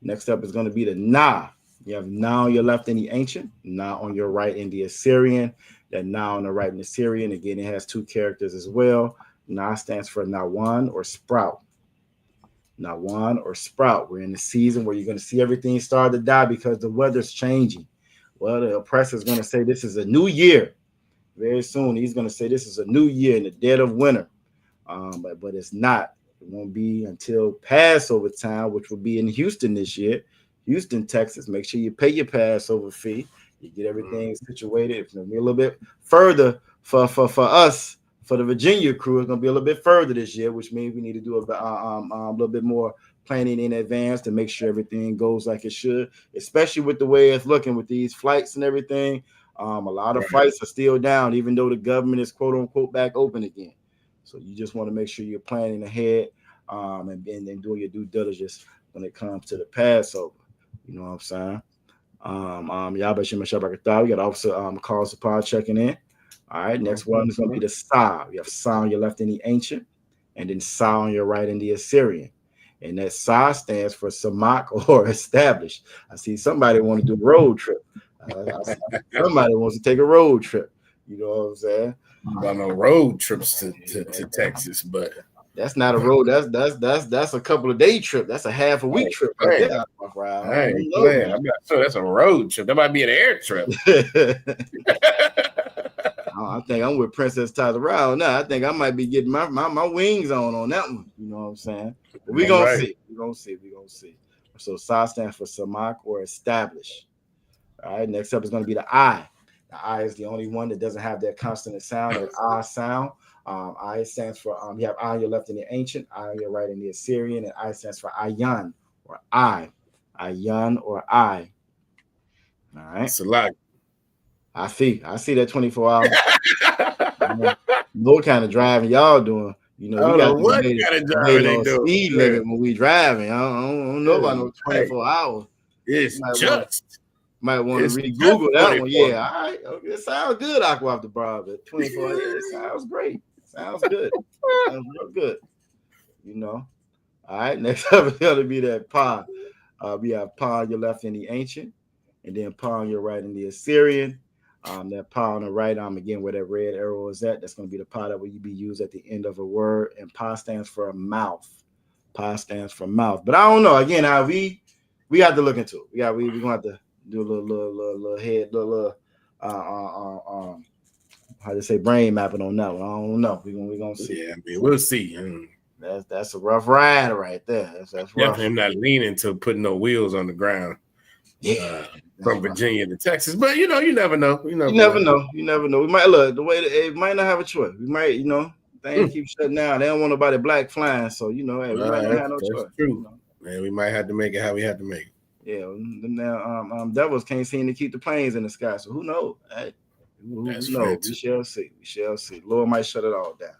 Next up is going to be the Na. You have Na on your left in the ancient, Na on your right in the Assyrian. That Na on the right in the Assyrian, again, it has two characters as well. Na stands for Nawan or sprout. Nawan or sprout. We're in the season where you're going to see everything start to die because the weather's changing. Well, the oppressor is going to say this is a new year. Very soon, he's going to say this is a new year in the dead of winter. But it's not. It won't be until Passover time, which will be in Houston this year. Houston, Texas. Make sure you pay your Passover fee. You get everything situated. It's going to be a little bit further for us. For the Virginia crew, it's going to be a little bit further this year, which means we need to do a little bit more planning in advance to make sure everything goes like it should, especially with the way it's looking with these flights and everything. A lot of flights are still down, even though the government is quote unquote back open again. So you just want to make sure you're planning ahead and doing your due diligence when it comes to the Passover. You know what I'm saying? Yabashim Shabakatah. We got Officer Carl Sapar checking in. All right, next one is going to be the Sa. You have Sa on your left in the ancient, and then Sa on your right in the Assyrian. And that Sa stands for Samak or established. I see somebody want to do a road trip. Somebody wants to take a road trip. You know what I'm saying? About no road trips to Texas, but that's not a road. That's a couple of day trip. That's a half a week trip right there. I'm not sure that's a road trip. That might be an air trip. I think I'm with Princess Tazarao now. I think I might be getting my wings on that one. You know what I'm saying? But we're going to see. We're going to see. So Sa stands for Samak or established. All right. Next up is going to be the I. The I is the only one that doesn't have that consonant sound, that I sound. I stands for, you have I on your left in the ancient, I on your right in the Assyrian, and I stands for Ayan or I. Ayan or I. All right. It's a lot. I see that 24 hours. What kind of driving y'all doing? You know, we got what kind of driving they doing? Speed limit when we driving. I don't know about no 24 hours. It's might want to re-Google that one. Yeah, all right. Okay. It sounds good, Aqua off the broad, but 24 hours. It sounds great. Sounds good. Sounds real good. You know. All right. Next up is going to be that Pa. We have Pa on your left in the ancient, and then Pa on your right in the Assyrian. That Pa on the right, again, where that red arrow is at, that's going to be the Pa that will be used at the end of a word. And Pa stands for mouth. Pa stands for mouth. But I don't know. Again, we have to look into it. We're going to have to do a little head, how to say brain mapping on that one. I don't know. We're gonna see. Yeah, I mean, we'll see. That's a rough ride right there. That's rough. Definitely I'm not leaning to putting no wheels on the ground. Yeah. From Virginia to Texas. But you never know. You never know. We might look the way it might not have a choice. We might, things keep shutting down. They don't want nobody black flying. So we might not have no choice. True. Man, we might have to make it how we have to make it. Yeah, now devils can't seem to keep the planes in the sky. So who knows? Hey, who knows? We shall see. Lord might shut it all down.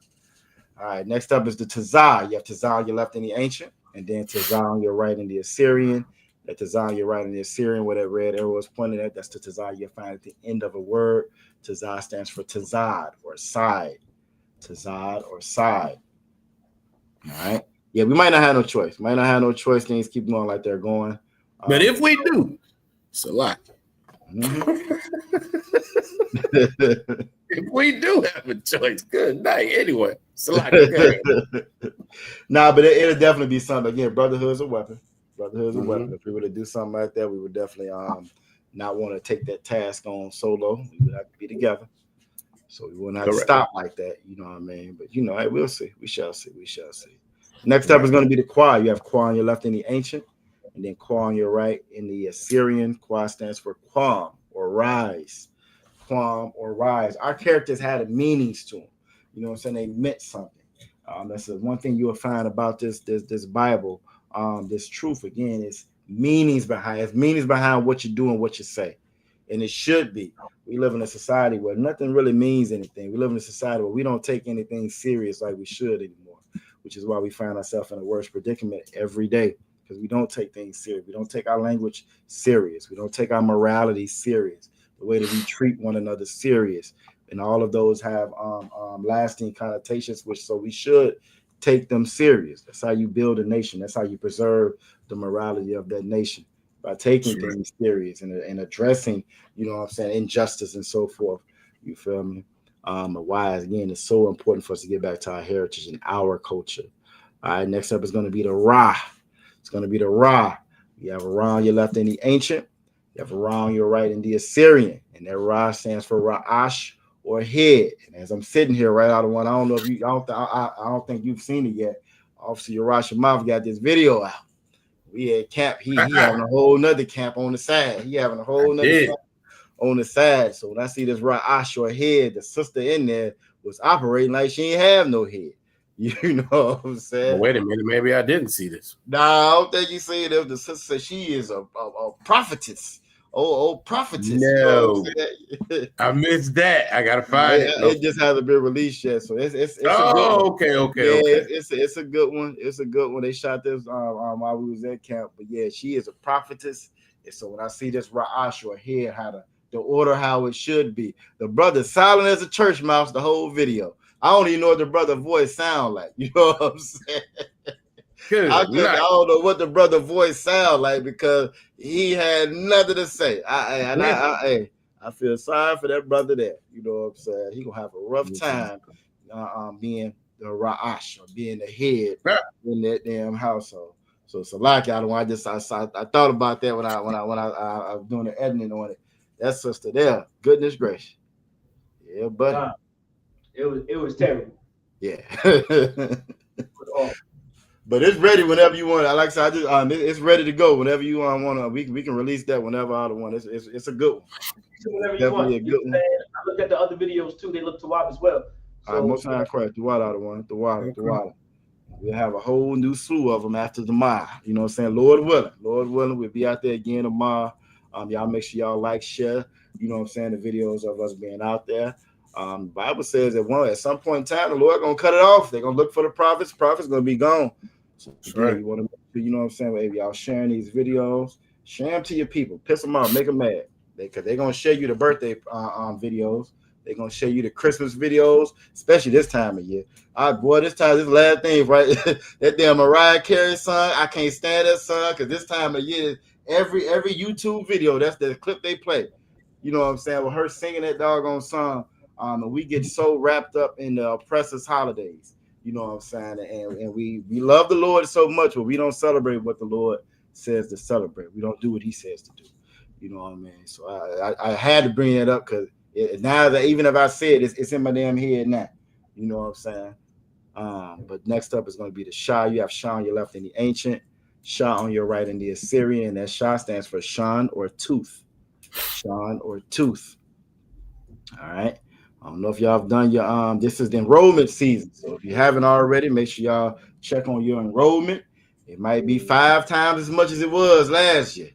All right, next up is the Tazah. You have Tazah on your left in the ancient, and then Tazah on your right in the Assyrian. That Tazah on your right in the Assyrian, where that red arrow is pointed at, that's the Tazah you find at the end of a word. Tazah stands for Tazad or side. Tazad or side. All right. Yeah, we might not have no choice. Things keep going like they're going. But if we do, it's a lot. If we do have a choice, good night. Anyway, it's a lot. Nah, but it'll definitely be something. Again, brotherhood is a weapon. If we were to do something like that, we would definitely not want to take that task on solo. We would have to be together. So we wouldn't have to stop like that. You know what I mean? But hey, we'll see. We shall see. Next up is going to be the Qua. You have Qua on your left in the ancient, and then Qua on your right in the Assyrian. Qua stands for Quam or rise. Quam or rise. Our characters had meanings to them. You know what I'm saying? They meant something. That's the one thing you'll find about this Bible. This truth again is meanings behind what you do and what you say. And it should be. We live in a society where nothing really means anything. We live in a society where we don't take anything serious like we should anymore, which is why we find ourselves in a worse predicament every day, because we don't take things serious. We don't take our language serious. We don't take our morality serious. The way that we treat one another serious. And all of those have lasting connotations, so we should take them serious. That's how you build a nation. That's how you preserve the morality of that nation, by taking things serious and addressing, injustice and so forth. You feel me? Why, again, it's so important for us to get back to our heritage and our culture. All right, next up is going to be the Ra. It's going to be the Ra. You have a Ra on your left in the ancient. You have a Ra on your right in the Assyrian. And that Ra stands for Ra'ash or head. And as I'm sitting here right out of one, I don't know if you, I don't think you've seen it yet. Officer Urash Mouth got this video out. We had camp. He having a whole nother camp on the side. He having a whole nother camp on the side. So when I see this Ra'ash or head, the sister in there was operating like she ain't have no head. You know what I'm saying? Well, wait a minute, maybe I didn't see this. No, I don't think you see it. The sister said she is a prophetess. Oh, prophetess. No, I missed that. I gotta find it. It just hasn't been released yet, so it's okay. It's a good one. It's a good one. They shot this while we was at camp, but yeah, she is a prophetess And so when I see this Ra'ash or head, how the order, how it should be. The brother silent as a church mouse the whole video. I don't even know what the brother voice sound like. You know what I'm saying? I don't know what the brother voice sound like because he had nothing to say. I feel sorry for that brother there. You know what I'm saying? He gonna have a rough time being the Ra'ash or being the head in that damn household. So Salaki, I thought about that when I was doing the editing on it. That sister there, goodness gracious. Yeah, buddy. It was terrible. Yeah. But it's ready whenever you want. Like I said, it's ready to go whenever you want to. We can release that whenever I want. It's a good one. Whenever you want. A good one. I looked at the other videos too. They look Tawab as well. So, all right, most time correct. The water, the water. We'll have a whole new slew of them after the Mah. You know what I'm saying? Lord willing, we'll be out there again tomorrow. Y'all make sure y'all like, share. You know what I'm saying? The videos of us being out there. The Bible says that at some point in time, the Lord gonna cut it off. They're gonna look for the prophets. Prophets gonna be gone. So again, you want to, you know what I'm saying? Maybe y'all sharing these videos, share them to your people, piss them off, make them mad. Because they're gonna share you the birthday videos. They're gonna show you the Christmas videos, especially this time of year. This last thing, right? That damn Mariah Carey song, I can't stand that song because this time of year, every YouTube video, that's the clip they play. You know what I'm saying? With her singing that doggone song, and we get so wrapped up in the oppressors' holidays. You know what I'm saying? And we love the Lord so much, but we don't celebrate what the Lord says to celebrate. We don't do what He says to do. You know what I mean? So I had to bring that up because now that even if I said it, it's in my damn head now. You know what I'm saying? But next up is going to be the Shah. You have Shah on your left in the ancient, Shah on your right in the Assyrian. That Shah stands for Shan or tooth. Shan or tooth. All right. I don't know if y'all have done your this is the enrollment season. So if you haven't already, make sure y'all check on your enrollment. It might be 5 times as much as it was last year.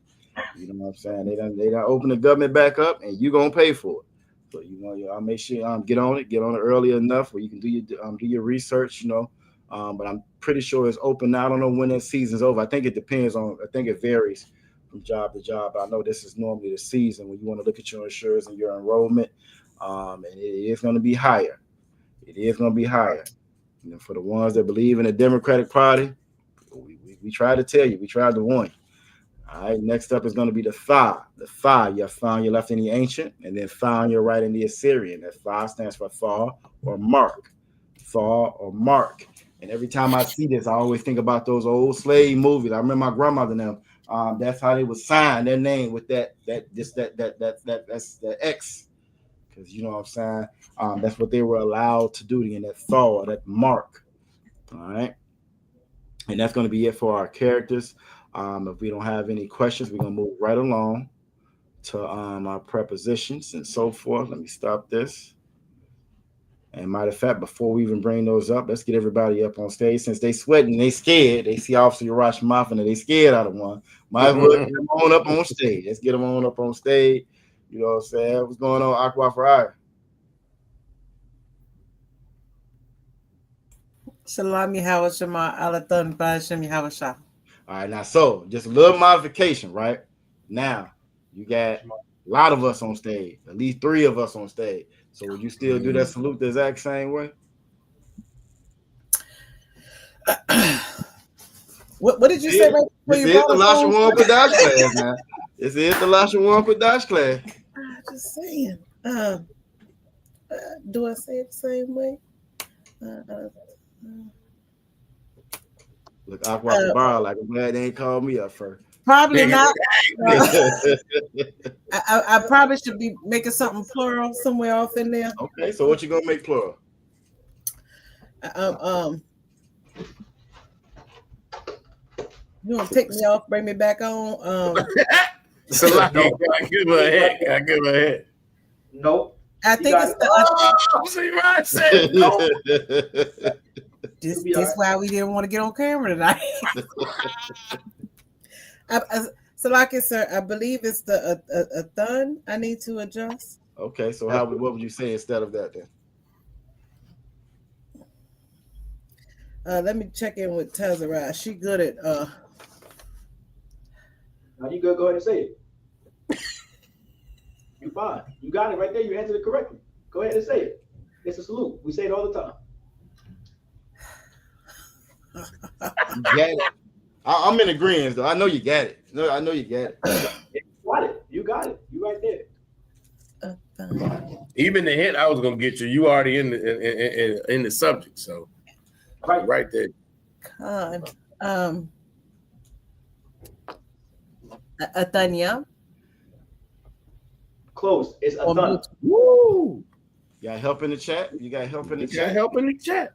You know what I'm saying? They done open the government back up, and you're gonna pay for it. So I'll make sure get on it early enough where you can do your research. You know, but I'm pretty sure it's open now. I don't know when that season's over. I think it depends on. I think it varies from job to job. I know this is normally the season when you want to look at your insurance and your enrollment, and it is going to be higher. It is going to be higher. You know, for the ones that believe in the Democratic Party, we try to tell you. We tried to warn you. All right, next up is going to be the Tha. The Tha, you have Tha on your left in the ancient, and then Tha on your right in the Assyrian. That Tha stands for Tha or Mark. Tha or Mark. And every time I see this, I always think about those old slave movies. I remember my grandmother and them. That's how they would sign their name with that's the X. Because you know what I'm saying? That's what they were allowed to do in that Tha or that Mark. All right. And that's going to be it for our characters. If we don't have any questions, we're going to move right along to our prepositions and so forth. Let me stop this. And matter of fact, before we even bring those up, let's get everybody up on stage. Since they sweating, they scared. They see Officer Urash Moffin and they scared out of one. Might as well get them on up on stage. Let's get them on up on stage. You know what I'm saying? What's going on, Aqua Ferrari? Shalom Yahweh Shema Alathan Ba'ashem Yahweh Shah. All right, now so just a little modification, right? Now you got a lot of us on stage, at least 3 of us on stage. So would you still do that salute the exact same way? What did you say? Right this is the Lashawan Qadash class now. This is the Lashawan Qadash class. I'm just saying. Do I say it the same way? Look, Aqua Bar, like I'm glad they ain't called me up first. Probably not. I probably should be making something plural somewhere off in there. Okay, so what you gonna make plural? You gonna take me off, bring me back on? So I give her a head. Nope. I think it's the. This why we didn't want to get on camera tonight. So like I said, I believe it's the a thun I need to adjust. Okay, so what would you say instead of that then? Let me check in with Tazara. She good at Now you go ahead and say it. You fine. You got it right there. You answered it correctly. Go ahead and say it. It's a salute. We say it all the time. You got it. I'm in agreement though. I know you got it. No, I know you got it. You got it. You got it. You right there. Even the hint I was gonna get you, you already in the subject, so right there. God. Atanya. Close. It's a thun. Woo! You got help in the chat? You got help in the chat? Help in the chat.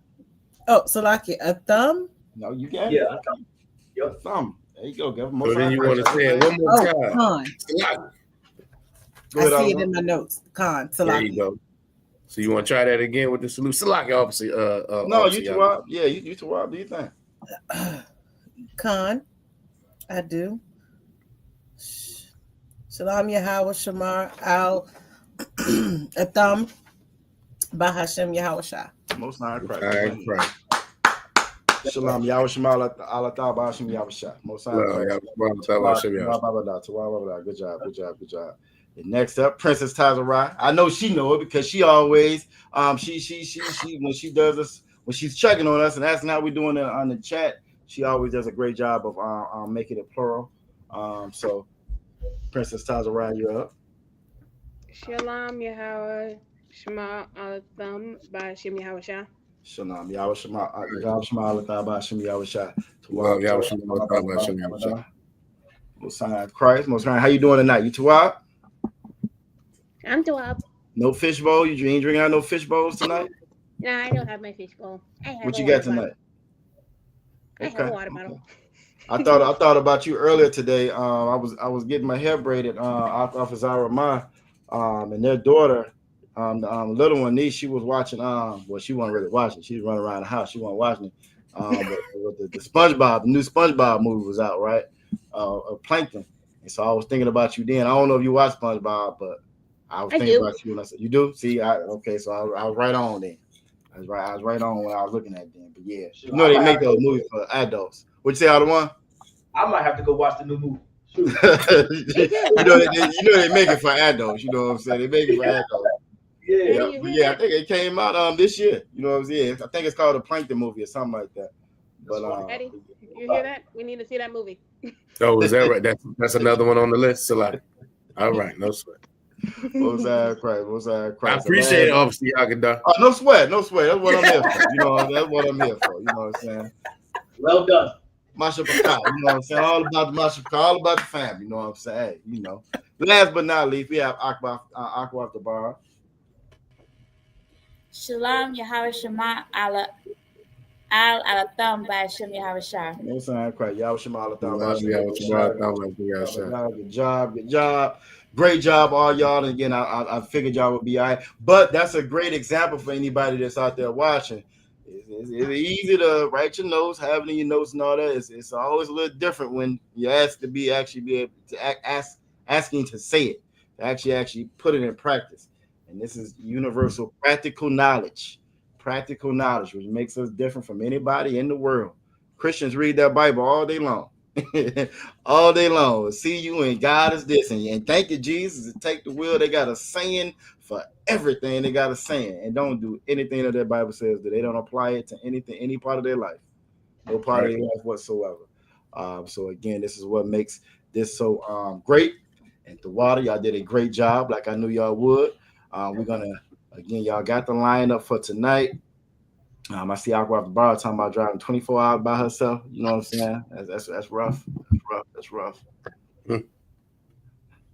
Oh, so like a thumb? No, you got it. Your thumb. There you go. So then you want to say it one more time. Con. I see it in my notes. Con. There you go. So you want to try that again with the salute? Salaki, obviously. No, you Tawab. Yeah, you Tawab. Do you think? Con. I do. Shalom Yahweh Shamar Al Atham Bahashem Yahweh Shah. Most high Christ. Shalom Yahweh Shamar Al Atham Bahashem Yahweh Shah. Most high Christ. Good job. And next up, Princess Tazarai. I know she know it because she always she when she does this, when she's checking on us and asking how we're doing it on the chat, she always does a great job of making it plural. So Princess Tazarai, you're up. Shalom Yahweh Shema Alatham by Shem Yahweh Shah. Shalom Yahweh Shema Alatham by Shem Yahweh Shah. Yahweh Shema Alatham by Shem Yahweh Shah. Most high Christ, most high. How you doing tonight? You Tawab? I'm Tawab. No fish bowl? You ain't drinking out no fish bowls tonight? No, I don't have my fish bowl. What you got tonight? I have a water bottle. I thought about you earlier today. I was getting my hair braided off of Zara Ma, and their daughter, the little one niece, she was watching. Well, she wasn't really watching. She was running around the house. She wasn't watching it. But the SpongeBob, the new SpongeBob movie was out, right? Plankton. And so I was thinking about you then. I don't know if you watch SpongeBob, but I was thinking about you, and I said, "You do?" See, okay. So I was right on then. I was right on when I was looking at them. But yeah, you know they make those movies for adults. What'd you say, other one? I might have to go watch the new movie. you know they make it for adults. You know what I'm saying? They make it for adults. Yeah. I think it came out this year. You know what I'm saying? I think it's called a Plankton movie or something like that. But Eddie, you hear that? We need to see that movie. Oh, is that right? That's another one on the list. So like, all right, no sweat. Most high Christ. I appreciate it, obviously, Yagada. Oh, no sweat. That's what I'm here for. You know, that's what I'm here for. You know what I'm saying? Well done. Masha Paka, you know what I'm saying? All about the Masha Paka, all about the family, you know what I'm saying? Hey, you know. Last but not least, we have Aqua off the bar. Shalom Yahweh Shema Alatham by Shem Yahweh Shah. Most high Christ. Yahweh Shema Alatham by Shem Yahweh Shah. Good job. Great job, all y'all. And again, I figured y'all would be all right. But that's a great example for anybody that's out there watching. It's easy to write your notes, have it in your notes and all that. It's always a little different when you're asked to be able to asking to say it, to actually put it in practice. And this is universal practical knowledge, which makes us different from anybody in the world. Christians read their Bible all day long. All day long. See you and God is this, and thank you, Jesus, and take the wheel. They got a saying for everything. They got a saying and don't do anything that their Bible says that they don't apply it to any part of their life, no part of their life whatsoever. So again, this is what makes this so great. And the water, y'all did a great job, like I knew y'all would. We're gonna again, y'all got the lineup for tonight. I see Aqua off the bar talking about driving 24 hours by herself. You know what I'm saying? That's rough. That's rough.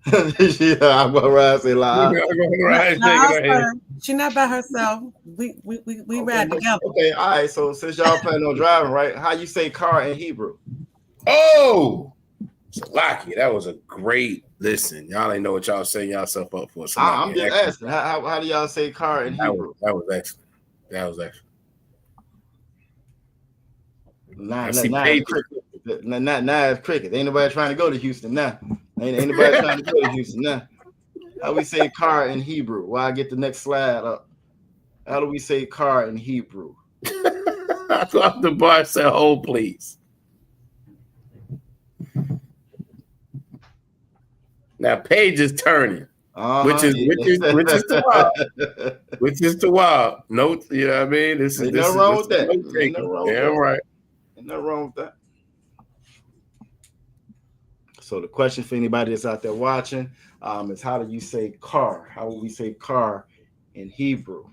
Aqua ride say live. She's not by herself. We ride together. Okay, all right. So since y'all planning on driving, right? How you say car in Hebrew? Oh, Salaki, that was a great listen. Y'all ain't know what y'all setting yourself up for. I'm just asking. How do y'all say car in Hebrew? That was excellent. Now it's cricket. Ain't nobody trying to go to Houston now. Ain't nobody trying to go to Houston now. How we say car in Hebrew? While I get the next slide up. How do we say car in Hebrew? I thought the bar said hold, please. Now page is turning, which is the wild. Which is the wild. Note, you know what I mean? This is nothing wrong with that. Damn right. Ain't nothing wrong with that. So the question for anybody that's out there watching is, how do you say car? How would we say car in Hebrew?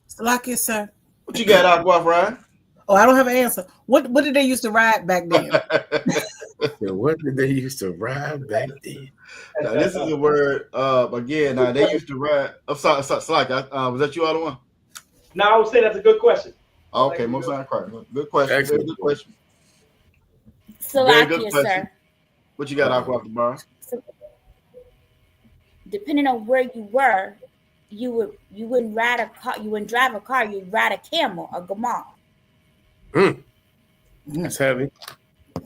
Salakia, sir. What you got, Aqua, Ryan? Oh, I don't have an answer. What did they used to ride back then? What did they used to ride back then? Now, this is a word. Again, they used to ride. I'm sorry, Salakia. Was that you, all the one? No, I would say that's a good question. Okay, most of the good question. Very good question. Salakia, sir. What you got, Aqua, off the bar? Depending on where you were, you wouldn't ride a car. You wouldn't drive a car. You'd ride a camel, a gamal. That's heavy.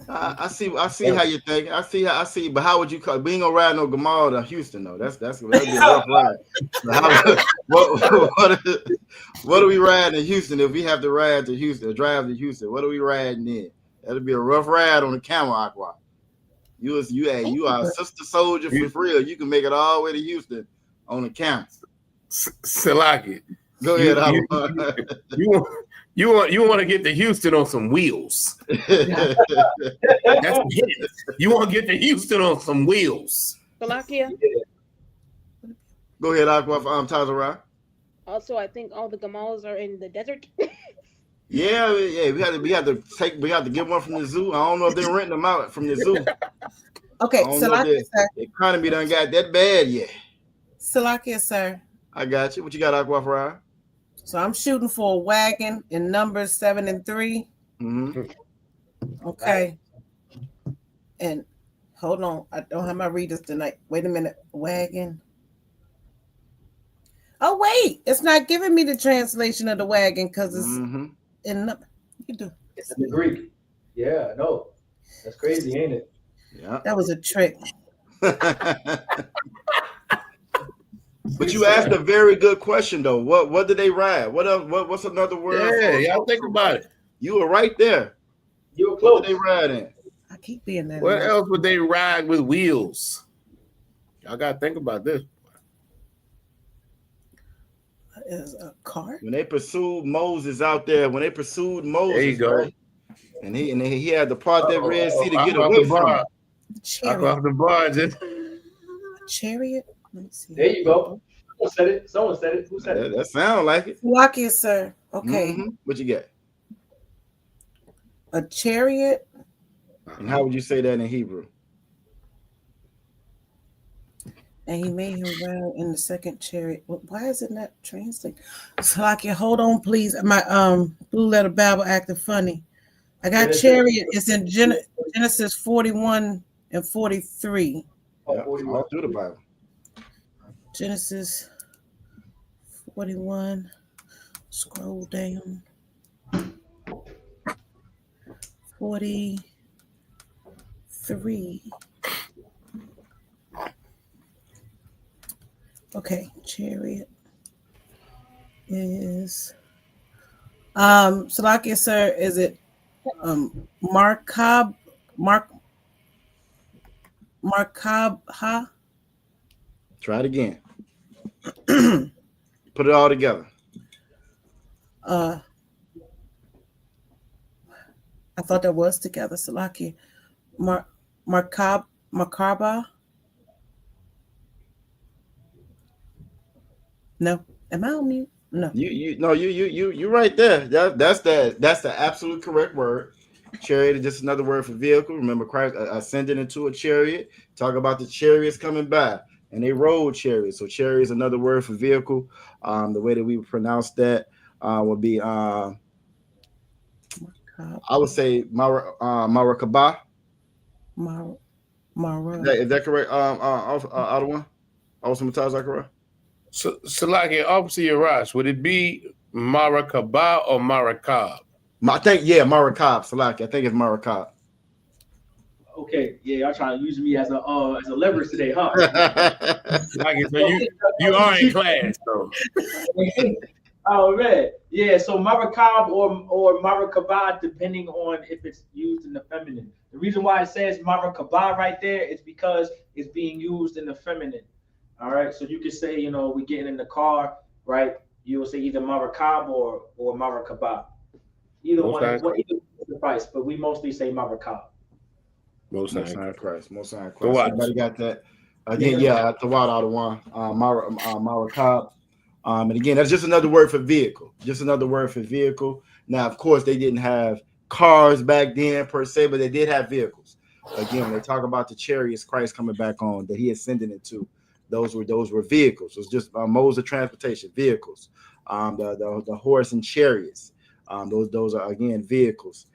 I see how you think. I see. But how would you call? We ain't gonna ride no gamal to Houston though. That'd be a rough ride. What do we ride in Houston if we have to ride to Houston or drive to Houston? What are we riding in? That'll be a rough ride on the camel, Aqua. You are a sister soldier for real. You can make it all the way to Houston on the camel. Salaki. Go ahead, you want to get to Houston on some wheels. That's it. You want to get to Houston on some wheels. Salakia. Go ahead, Aqua. Tazara. Also, I think all the gamals are in the desert. Yeah. We had to get one from the zoo. I don't know if they're renting them out from the zoo. Okay, Salakia, sir. The economy done got that bad yet. Salakia, sir. I got you. What you got, Aqua Fry? So I'm shooting for a wagon in Numbers 7 and 3. Mm-hmm. Okay. And hold on, I don't have my readers tonight. Wait a minute, wagon. Oh wait, it's not giving me the translation of the wagon because it's in the. You do. It's in the Greek. Yeah, no, that's crazy, ain't it? Yeah, that was a trick. But you asked a very good question though. What did they ride? What's another word? Yeah, y'all think about it. You were right there. You were close. What did they ride in? I keep being that. What else would they ride with wheels? Y'all gotta think about this. Is a car? When they pursued Moses out there, there you go. Right? And he had to part that Red Sea to get away from him. Off the barge. Chariot. Let's see. There you go. Someone said it. Who said it? That sounds like it. Lucky, sir. Okay. Mm-hmm. What you got? A chariot. And how would you say that in Hebrew? And he made him ride in the second chariot. Why is it not translated? Salakia, hold on, please. My Blue Letter Bible acting funny. I got chariot. It's in Genesis 41 and 43. Yeah, all through the Bible. Genesis 41. Scroll down. 43. Okay, chariot is Salakia, sir, is it Markabha? Try it again. Put it all together. I thought that was together. Salakia. Markabha. No, am I on mute? No. You right there. That's the absolute correct word. Chariot is just another word for vehicle. Remember, Christ ascended into a chariot. Talk about the chariots coming by, and they rode chariots. So chariot is another word for vehicle. The way that we pronounce that would be I would say Marakabah. Is that correct? Other one? Also, Mataz Zachariah. So like an officer Yarash, would it be Marakabah or Marakab? I think Marakab. Salaki, I think it's Marakab. Okay, yeah, y'all trying to use me as a leverage today, huh? So you are in class, though. Oh man, Yeah, so marakab or marakabah, depending on if it's used in the feminine. The reason why it says marakabah right there is because it's being used in the feminine. All right, so you can say, you know, we getting in the car, right? You will say either marakab or marakabah. Either one, either suffice, but we mostly say marakab. Most High Christ. Most High Go Christ. watch. Everybody got that? Again, yeah, the water out of one. Marakab. And again, that's just another word for vehicle. Just another word for vehicle. Now, of course, they didn't have cars back then per se, but they did have vehicles. Again, when they talk about the chariots, Christ coming back on that he ascended into, those were vehicles. It was just modes of transportation, vehicles. The horse and chariots. Those are again vehicles.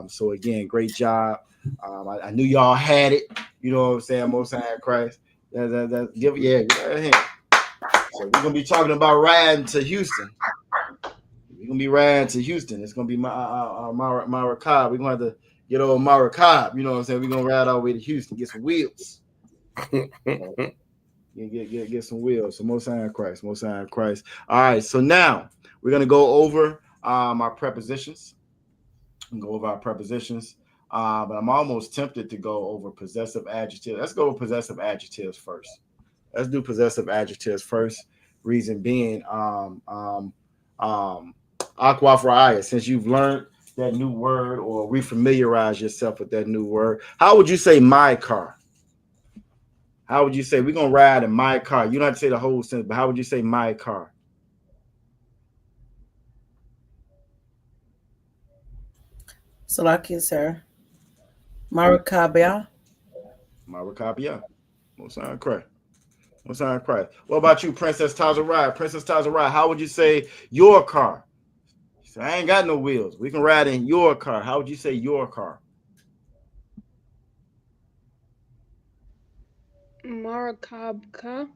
So again, great job. I knew y'all had it. You know what I'm saying? Most High Christ. Give a hand. So we're gonna be talking about riding to Houston. We're gonna be riding to Houston. It's gonna be Marakab. We're gonna have to get over Marakab. You know what I'm saying? We're gonna ride all the way to Houston, get some wheels. Get some wheels. So Most High Christ, Most High Christ. All right. So now we're gonna go over our prepositions. But I'm almost tempted to go over possessive adjectives. Let's go with possessive adjectives first. Let's do possessive adjectives first. Reason being, aqua raya, since you've learned that new word or refamiliarize yourself with that new word, how would you say my car? How would you say we're gonna ride in my car? You don't have to say the whole sentence, but how would you say my car? Salakia, sir. Marakabia. Marakabia. Most High Christ. Most High Christ. What about you, Princess Tazarai? Princess Tazarai, how would you say your car? So I ain't got no wheels. We can ride in your car. How would you say your car? Marakabka.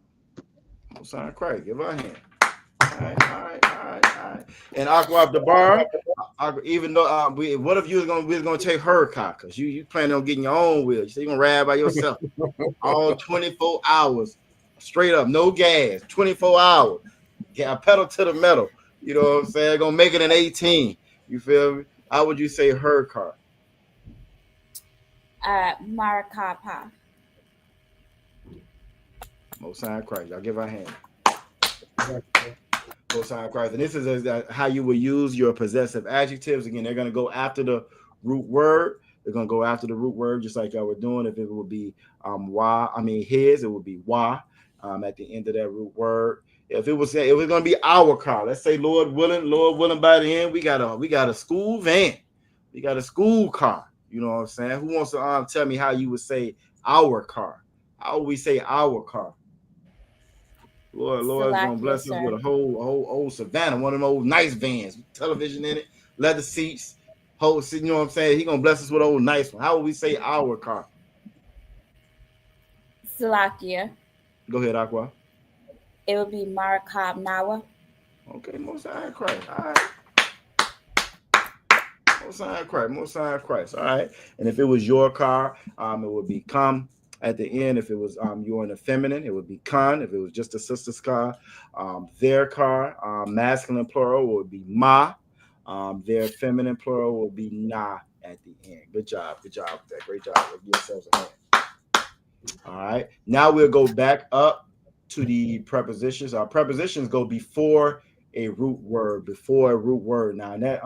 Most High Christ. Give her a hand. All right. And Aqua the bar, even though what if we was gonna take her car? Because you planning on getting your own wheels. You say you're gonna ride by yourself all 24 hours. Straight up, no gas, 24 hours. Yeah, pedal to the metal. You know what I'm saying? Gonna make it an 18. You feel me? How would you say her car? Marakapa. Most High Christ. Y'all give her a hand. Most High Christ. And this is how you will use your possessive adjectives. Again, they're gonna go after the root word. They're gonna go after the root word, just like y'all were doing. If it would be his, it would be why. At the end of that root word. If it was gonna be our car, let's say Lord willing, by the end, we got a school van, we got a school car. You know what I'm saying? Who wants to tell me how you would say our car? How would we say our car? Lord's gonna bless us with a whole old Savannah, one of them old nice vans, television in it, leather seats, whole. You know what I'm saying? He gonna bless us with an old nice one. How would we say our car? Salakia. Go ahead, Aqua. It would be Marakab Nawa. Okay, Most High Christ. All right. Most High Christ. All right. And if it was your car, it would be come at the end. If it was you're in the feminine, it would be con. If it was just a sister's car, their car, masculine plural would be ma. Their feminine plural will be na at the end. Good job with that. Great job. Give yourselves a hand. All right. Now we'll go back up to the prepositions. Our prepositions go before a root word. Now in that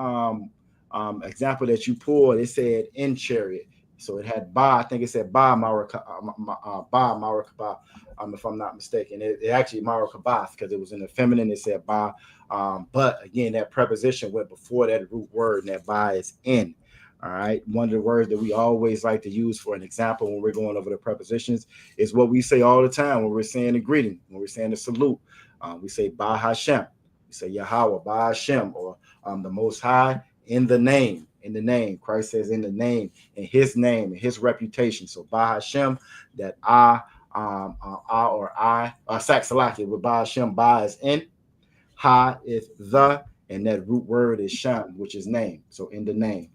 example that you pulled, it said in chariot. So it had ba. I think it said ba marakaba, if I'm not mistaken. It actually marakabath because it was in the feminine. It said ba. But again, that preposition went before that root word, and that ba is in. All right. One of the words that we always like to use for an example when we're going over the prepositions is what we say all the time when we're saying the greeting, when we're saying the salute. We say Ba Hashem. We say Yahweh, Ba Hashem, or the Most High in the name. In the name. Christ says in the name, in his name, in his reputation. So Ba Hashem, that Salaki with Ba Hashem, Ba is in, Ha is the, and that root word is Shem, which is name. So in the name.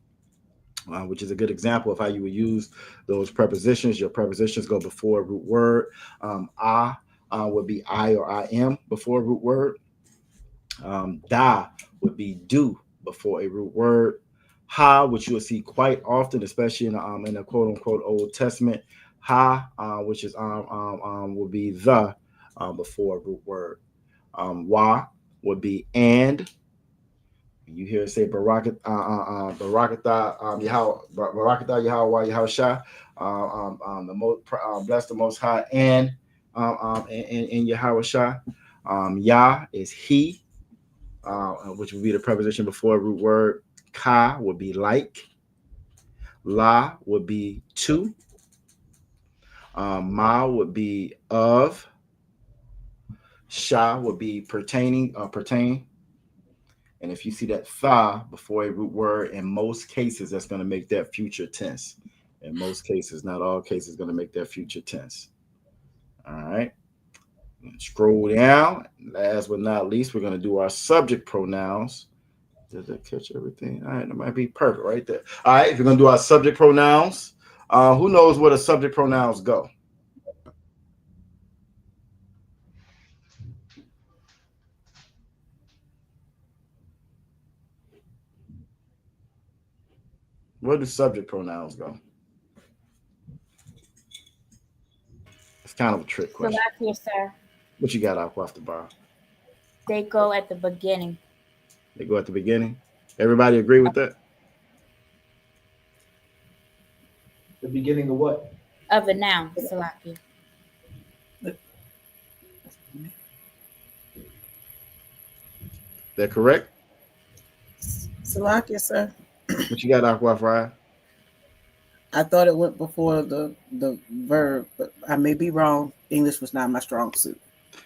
Which is a good example of how you would use those prepositions. Your prepositions go before a root word. Would be I or I am before a root word. Da would be do before a root word. Ha, which you'll see quite often, especially in the quote unquote Old Testament. Ha, which is will be the before a root word. Wa would be and. You hear it say Barakatha Yahweh Yahushua, the most bless the Most High and Yahushua. Yah is he, which would be the preposition before root word. Ka would be like. La would be to. Ma would be of. Sha would be pertaining, pertain. And if you see that tha before a root word, in most cases, that's going to make that future tense. In most cases, not all cases, going to make that future tense. All right. Scroll down. Last but not least, we're going to do our subject pronouns. Did that catch everything? All right, that might be perfect right there. All right, if you're going to do our subject pronouns, who knows where the subject pronouns go? Where do subject pronouns go? It's kind of a trick question. Salakia, sir. What you got off the bar? They go at the beginning. They go at the beginning. Everybody agree with that? The beginning of what? Of a noun, Salakia. That correct? Salakia, sir. What you got, Aqua Fry? I thought it went before the verb, but I may be wrong. English was not my strong suit.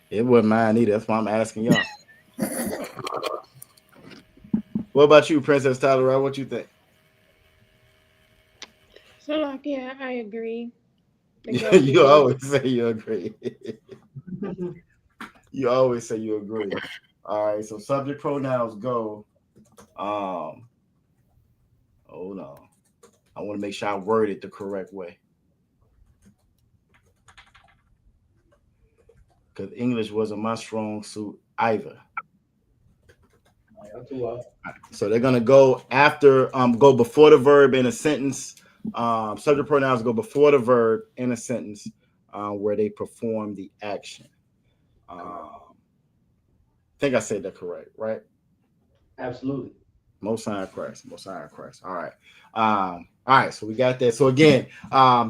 It wasn't mine either. That's why I'm asking y'all. What about you, Princess Tyler? What you think? So, like, yeah, I agree. You always say you agree. You always say you agree. All right, so subject pronouns go. Hold on. I want to make sure I word it the correct way. Because English wasn't my strong suit either. So they're gonna go after, go before the verb in a sentence. Subject pronouns go before the verb in a sentence where they perform the action. I think I said that correct, right? Absolutely. Most High Christ. All right. All right, so we got that. So again,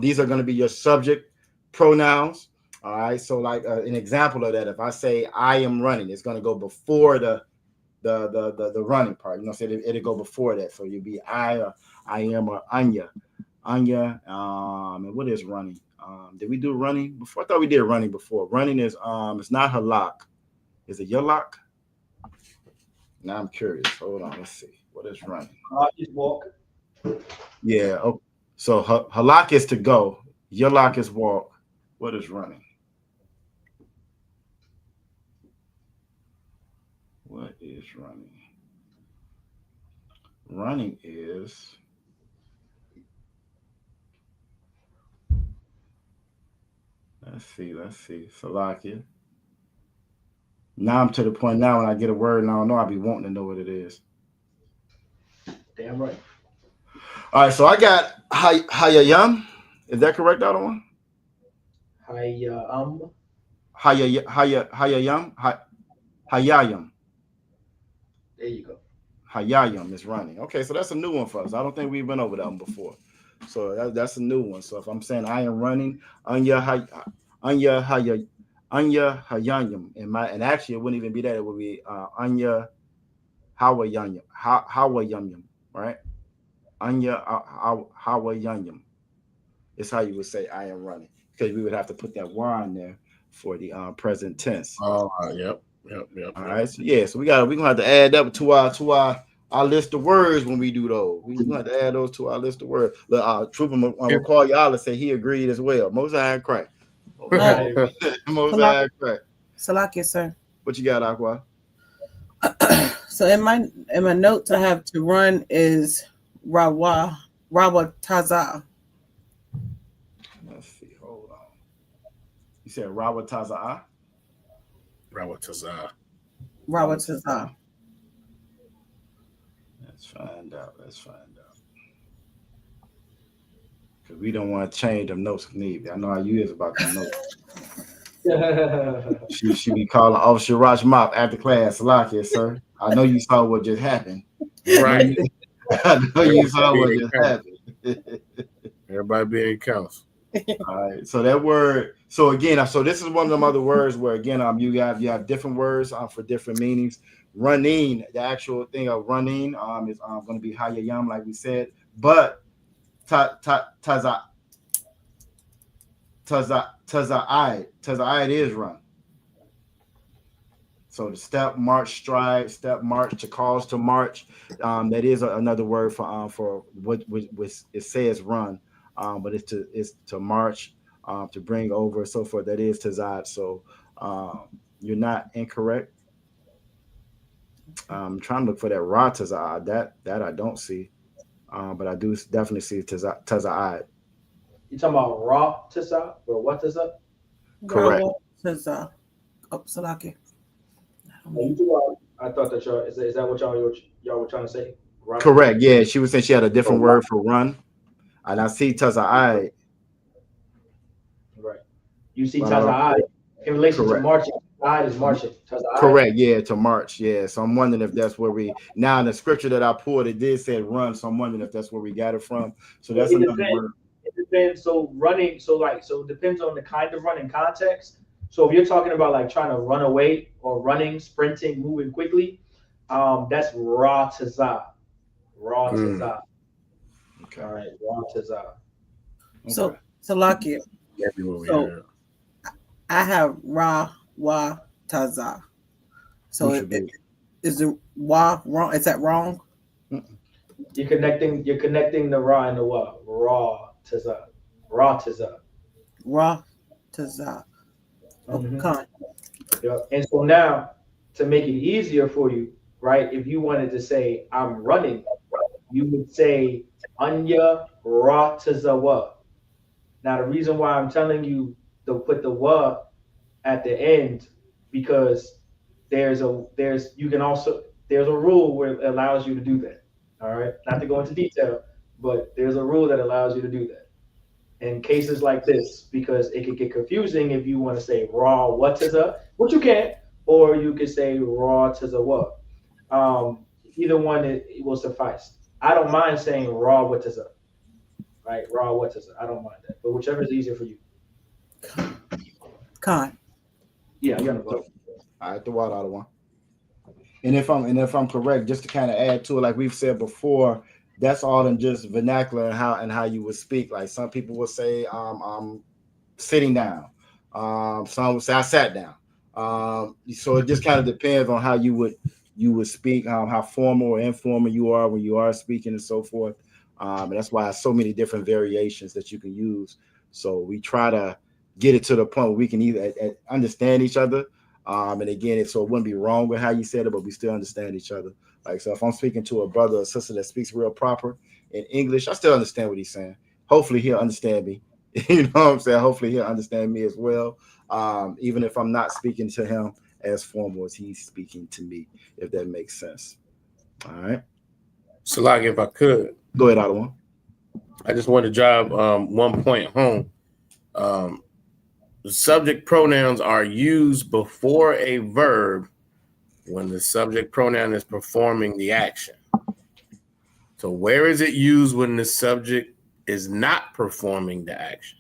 these are going to be your subject pronouns. All right, so like an example of that, if I say I am running, it's going to go before the running part. You know, so it'll go before that. So you'll be I am, or Anya. And what is running? Did we do running before? I thought we did running before. Running is it's not halak. Is it yalak? Now I'm curious. Hold on, let's see. What is running? Just walk. Yeah. Oh, so halak is to go. Yalak is walk. What is running? What is running? Running is let's see. Salakia. Now I'm to the point now when I get a word and I don't know, I'll be wanting to know what it is. Damn right. All right, so I got Hayayam. Is that correct, other one? Hayayam. Hayayam. There you go. Hayayam is running. Okay, so that's a new one for us. I don't think we've been over that one before. So that's a new one. So if I'm saying I am running, Anya Hayayam, and actually it wouldn't even be that. It would be Anya Hawayam, right? Anya Hawayam. It's how you would say I am running, because we would have to put that Y in there for the present tense. Yep. All right, so yeah, so we're gonna have to add that to our list of words when we do those. We're gonna have to add those to our list of words. But Trooper McCall y'all say he agreed as well. Most High Christ. Most High Christ. Salakia, sir. What you got, Aqua? So in my notes, I have to run is Rawa Taza. Let's see. Hold on. You said Rawa Taza. Rawa Taza. Let's find out. Because we don't want to change them notes neither. I know how you is about them notes. she be calling Officer Raj Mop after class. Salakia, sir. I know you saw what just happened. Right. I know you saw what just happened. Everybody being counsel. All right. So that word. So again, so this is one of them other words where again, you have different words for different meanings. Running, the actual thing of running, is going to be hayayam, like we said, but taza'id is run. So the step, march, stride, step, march, to cause to march. That is another word for what it says run, but it's to march, to bring over, so forth. That is taza'id. So you're not incorrect. I'm trying to look for that ra taza'id. That I don't see, but I do definitely see taza'id. You talking about raw taza'id or what taza'id? Correct. Taza'id. Oh, Salaki. I thought that y'all is that what y'all were trying to say? Right? Correct. Yeah, she was saying she had a different word for run, and I see taza'id. Right. You see taza'id in relation to marching. Taza'id is marching. Taza'id. Correct. Yeah, to march. Yeah. So I'm wondering if that's where we now in the scripture that I pulled, it did say run. So I'm wondering if that's where we got it from. So that's another word. It depends. So running. So it depends on the kind of running context. So if you're talking about like trying to run away or running, sprinting, moving quickly, that's raw taza'id. Raw taza'id. Okay. All right. Raw taza'id. So Salakia. So I have ra wa taza. So is the wa wrong? Is that wrong? You're connecting the ra and the wa. Raw taza'id. Raw taza'id. Ra taza. Okay. Yeah. And so now, to make it easier for you, right? If you wanted to say I'm running, you would say anya ra tazawa. Now the reason why I'm telling you to put the wa at the end, because there's a rule where it allows you to do that. All right, not to go into detail, but there's a rule that allows you to do that in cases like this, because it could get confusing if you want to say raw what is a, which you can, or you could say raw to the what. Either one it will suffice. I don't mind saying raw what is a, right? Raw what is a. I don't mind that, but whichever is easier for you. Con. Yeah, you're on the vote. All right, the water out of one. And if I'm correct, just to kind of add to it, like we've said before, that's all in just vernacular and how you would speak. Like some people will say, I'm sitting down. Some would say I sat down. So it just kind of depends on how you would speak, how formal or informal you are when you are speaking and so forth. And that's why so many different variations that you can use. So we try to get it to the point where we can either understand each other. And again, so it wouldn't be wrong with how you said it, but we still understand each other. Like, so if I'm speaking to a brother or sister that speaks real proper in English, I still understand what he's saying. Hopefully he'll understand me. You know what I'm saying? Hopefully he'll understand me as well. Even if I'm not speaking to him as formal as he's speaking to me, if that makes sense. All right. So like, if I could. Go ahead, Ottawa. I just want to drive 1 point home. The subject pronouns are used before a verb when the subject pronoun is performing the action. So where is it used when the subject is not performing the action?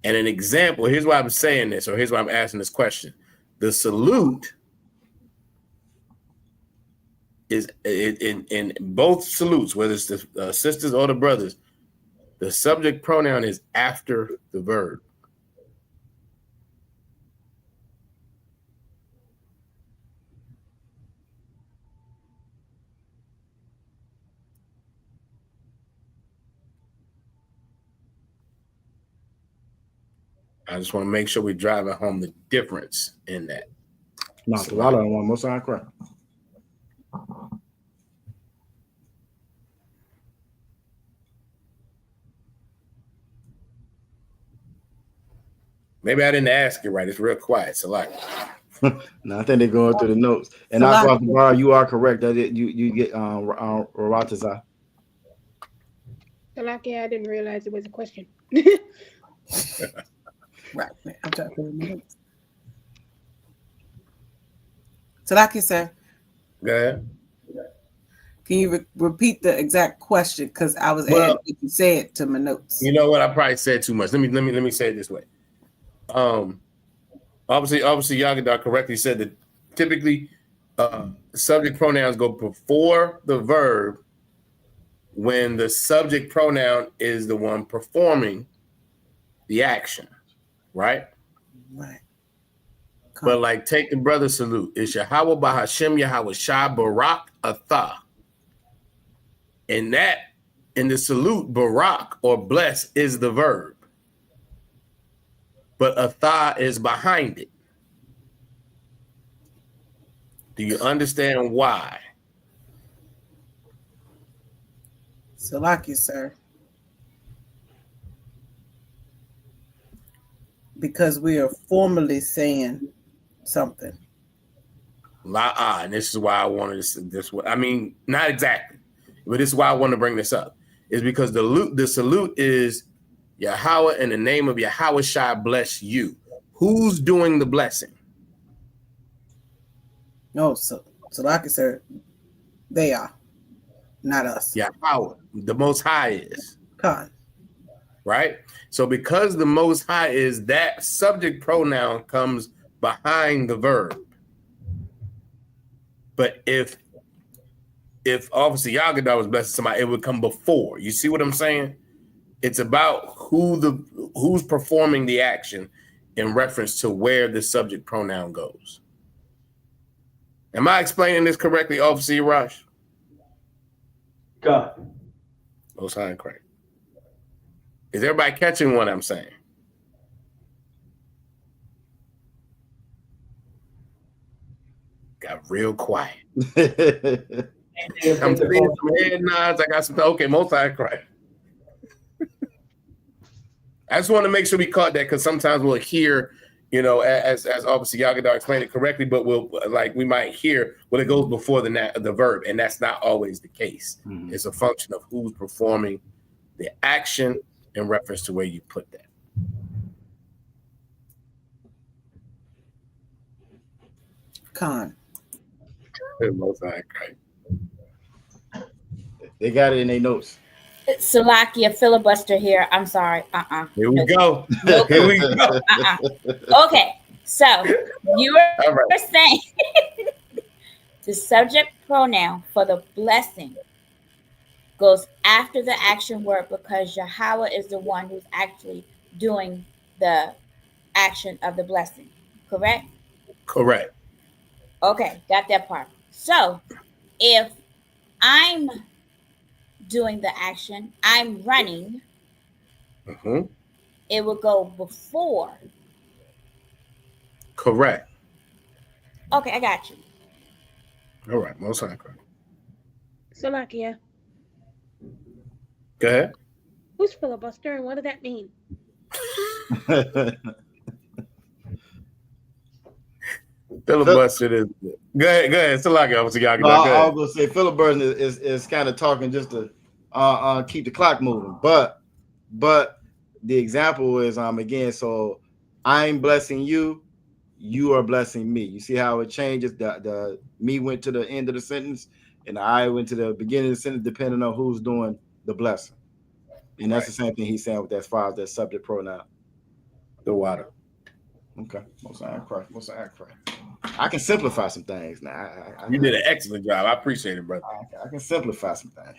And an example, here's why I'm saying this, or here's why I'm asking this question. The salute is in both salutes, whether it's the sisters or the brothers, the subject pronoun is after the verb. I just want to make sure we're driving home the difference in that. No, because I don't want most of correct. Maybe I didn't ask it right. It's real quiet. So like, No, I think they're going through the notes. And Bar, you are correct that you get Rataza. Salakia, I didn't realize it was a question. Right. I'm trying to put in the notes. Salakia, sir. Go ahead. Can you repeat the exact question? Because I was adding what you said to my notes. You know what? I probably said too much. Let me say it this way. Obviously, Yagadar correctly said that typically subject pronouns go before the verb when the subject pronoun is the one performing the action, right? Right. But like, take the brother salute. It's Yahweh Bahashem Yahweh Shah Barak Atha. And that, in the salute, Barak or bless is the verb. But Atha is behind it. Do you understand why? Salakia, sir. Because we are formally saying something. And this is why I wanted to this. I mean, not exactly, but this is why I want to bring this up. Is because the salute is Yahweh, in the name of Yahweh Shai bless you. Who's doing the blessing? No, so like I said, they are, not us. Yahweh, the Most High is. Khan. Right? So because the Most High is, that subject pronoun comes behind the verb. But if obviously Yagadar was blessing somebody, it would come before. You see what I'm saying? It's about who's performing the action in reference to where the subject pronoun goes. Am I explaining this correctly, Officer Rush? God. Most High and correct. Is everybody catching what I'm saying? Got real quiet. I'm seeing some head nods. I got some. Okay, Most High and correct. I just want to make sure we caught that, because sometimes we'll hear, as obviously Yagadar explained it correctly, but we might hear it goes before the verb, and that's not always the case. Mm-hmm. It's a function of who's performing the action in reference to where you put that. Khan. They got it in their notes. Salakia, filibuster here. I'm sorry. Here we go. Here we go. Okay, so you were saying the subject pronoun for the blessing goes after the action word because Yahweh is the one who's actually doing the action of the blessing. Correct? Correct. Okay, got that part. So if I'm doing the action, I'm running, it will go before. Correct. Okay, I got you. All right, Most High. Salakia. Go ahead. Who's filibuster and what does that mean? Filibuster is good. Go ahead. Salakia. I was going to say filibuster is kind of talking just to keep the clock moving. But the example is again, so I'm blessing you, you are blessing me. You see how it changes? The me went to the end of the sentence, and the I went to the beginning of the sentence, depending on who's doing the blessing. And that's the same thing he's saying with as far as that subject pronoun. The water. Okay. Most High Christ. I can simplify some things now. You did an excellent job. I appreciate it, brother. I can simplify some things.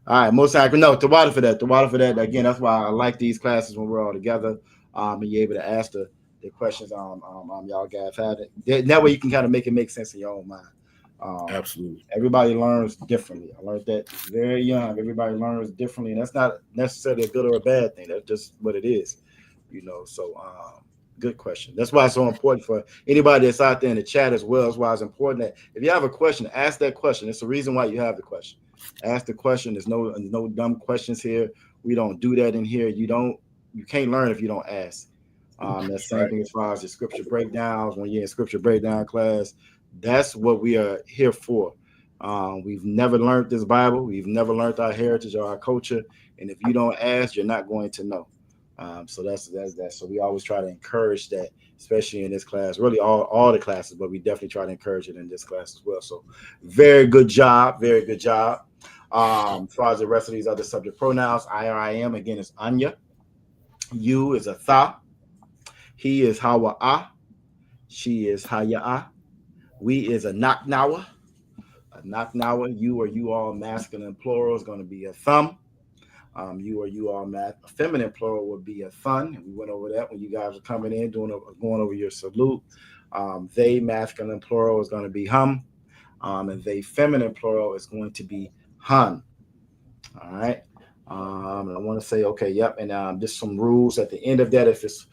All right, Most High. No, the water for that. Again, that's why I like these classes when we're all together. And you're able to ask the questions y'all guys had it. That way you can kind of make it make sense in your own mind. Absolutely. Everybody learns differently. I learned that very young. Everybody learns differently, and that's not necessarily a good or a bad thing. That's just what it is, So, good question. That's why it's so important for anybody that's out there in the chat as well. That's why it's important that if you have a question, ask that question. It's the reason why you have the question. Ask the question. There's no dumb questions here. We don't do that in here. You can't learn if you don't ask. That same thing as far as the scripture breakdowns. When you're in scripture breakdown class, that's what we are here for. We've never learned this Bible. We've never learned our heritage or our culture. And if you don't ask, you're not going to know. So that's that. So we always try to encourage that, especially in this class, really all the classes, but we definitely try to encourage it in this class as well. So very good job. Very good job. As far as the rest of these other subject pronouns, I am, again, is Anya. You is a tha. He is hawa'a. She is haya'a. We is a naknawa. A naknawa. You or you all masculine plural is going to be a thumb. You or you all feminine plural would be a thun. And we went over that when you guys were coming in, going over your salute. They masculine plural is going to be hum. And they feminine plural is going to be hun. All right. I want to say, okay, yep. And just some rules at the end of that. If it's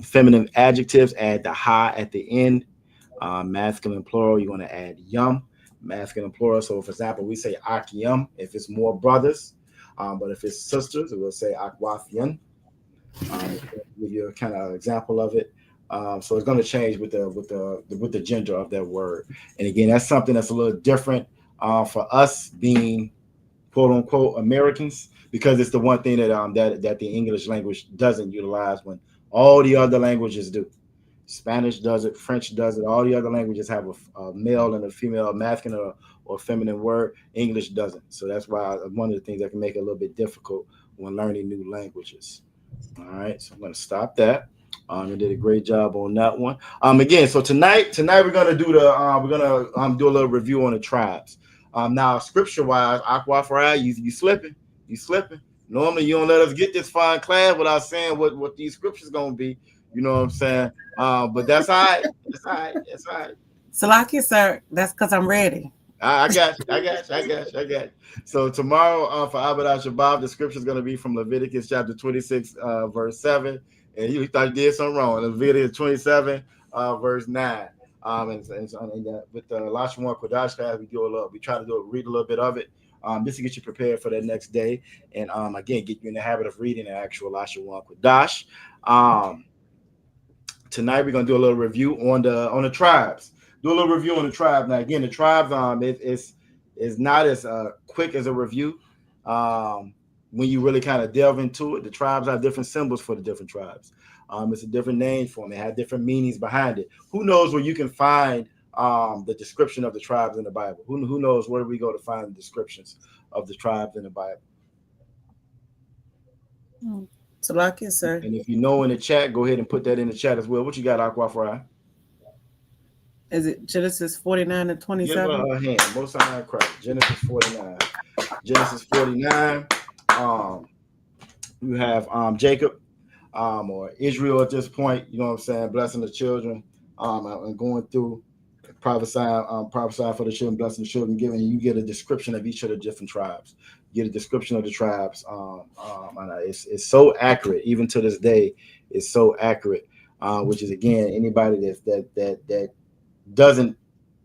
feminine adjectives, add the ha at the end. Masculine plural, you're going to add yum. Masculine plural. So, for example, we say akyum if it's more brothers. But if it's sisters, we'll say akwafyan. Give you a kind of example of it. So it's going to change with the gender of that word. And again, that's something that's a little different for us being quote unquote Americans, because it's the one thing that the English language doesn't utilize when all the other languages do. Spanish does it, French does it. All the other languages have a male and a female, masculine or feminine word. English doesn't. So that's why one of the things that can make it a little bit difficult when learning new languages. All right, so I'm going to stop that. You did a great job on that one. Again, so tonight we're going to do do a little review on the tribes. Now, scripture-wise, Aquafari, you slipping. Normally, you don't let us get this fine class without saying what these scriptures going to be. You know what I'm saying? But that's all right. It's all right. Salaki, sir, that's because I'm ready. I got you. So tomorrow for Abad Shabbat, the scripture is going to be from Leviticus chapter 26, verse 7. And you thought you did something wrong. Leviticus 27, verse 9. With the Lashawan Qadash class, we try to read a little bit of it, just to get you prepared for that next day. And again, get you in the habit of reading the actual Lashawan Qadash. Tonight we're gonna do a little review on the tribes. Do a little review on the tribes. Now again, the tribes is not as quick as a review. When you really kind of delve into it, the tribes have different symbols for the different tribes. It's a different name for them. They have different meanings behind it. Who knows where you can find the description of the tribes in the Bible? Who knows where do we go to find the descriptions of the tribes in the Bible? Salaki, sir. And if you know in the chat, go ahead and put that in the chat as well. What you got, Aquafry? Is it Genesis 49 and 27? Give her a hand. Most High Christ. Genesis 49. Genesis 49. You have Jacob or Israel at this point. You know what I'm saying? Blessing the children and going through prophesying for the children, blessing the children, giving you get a description of each of the different tribes. Get a description of the tribes. It's so accurate, even to this day. It's so accurate, which is again anybody that doesn't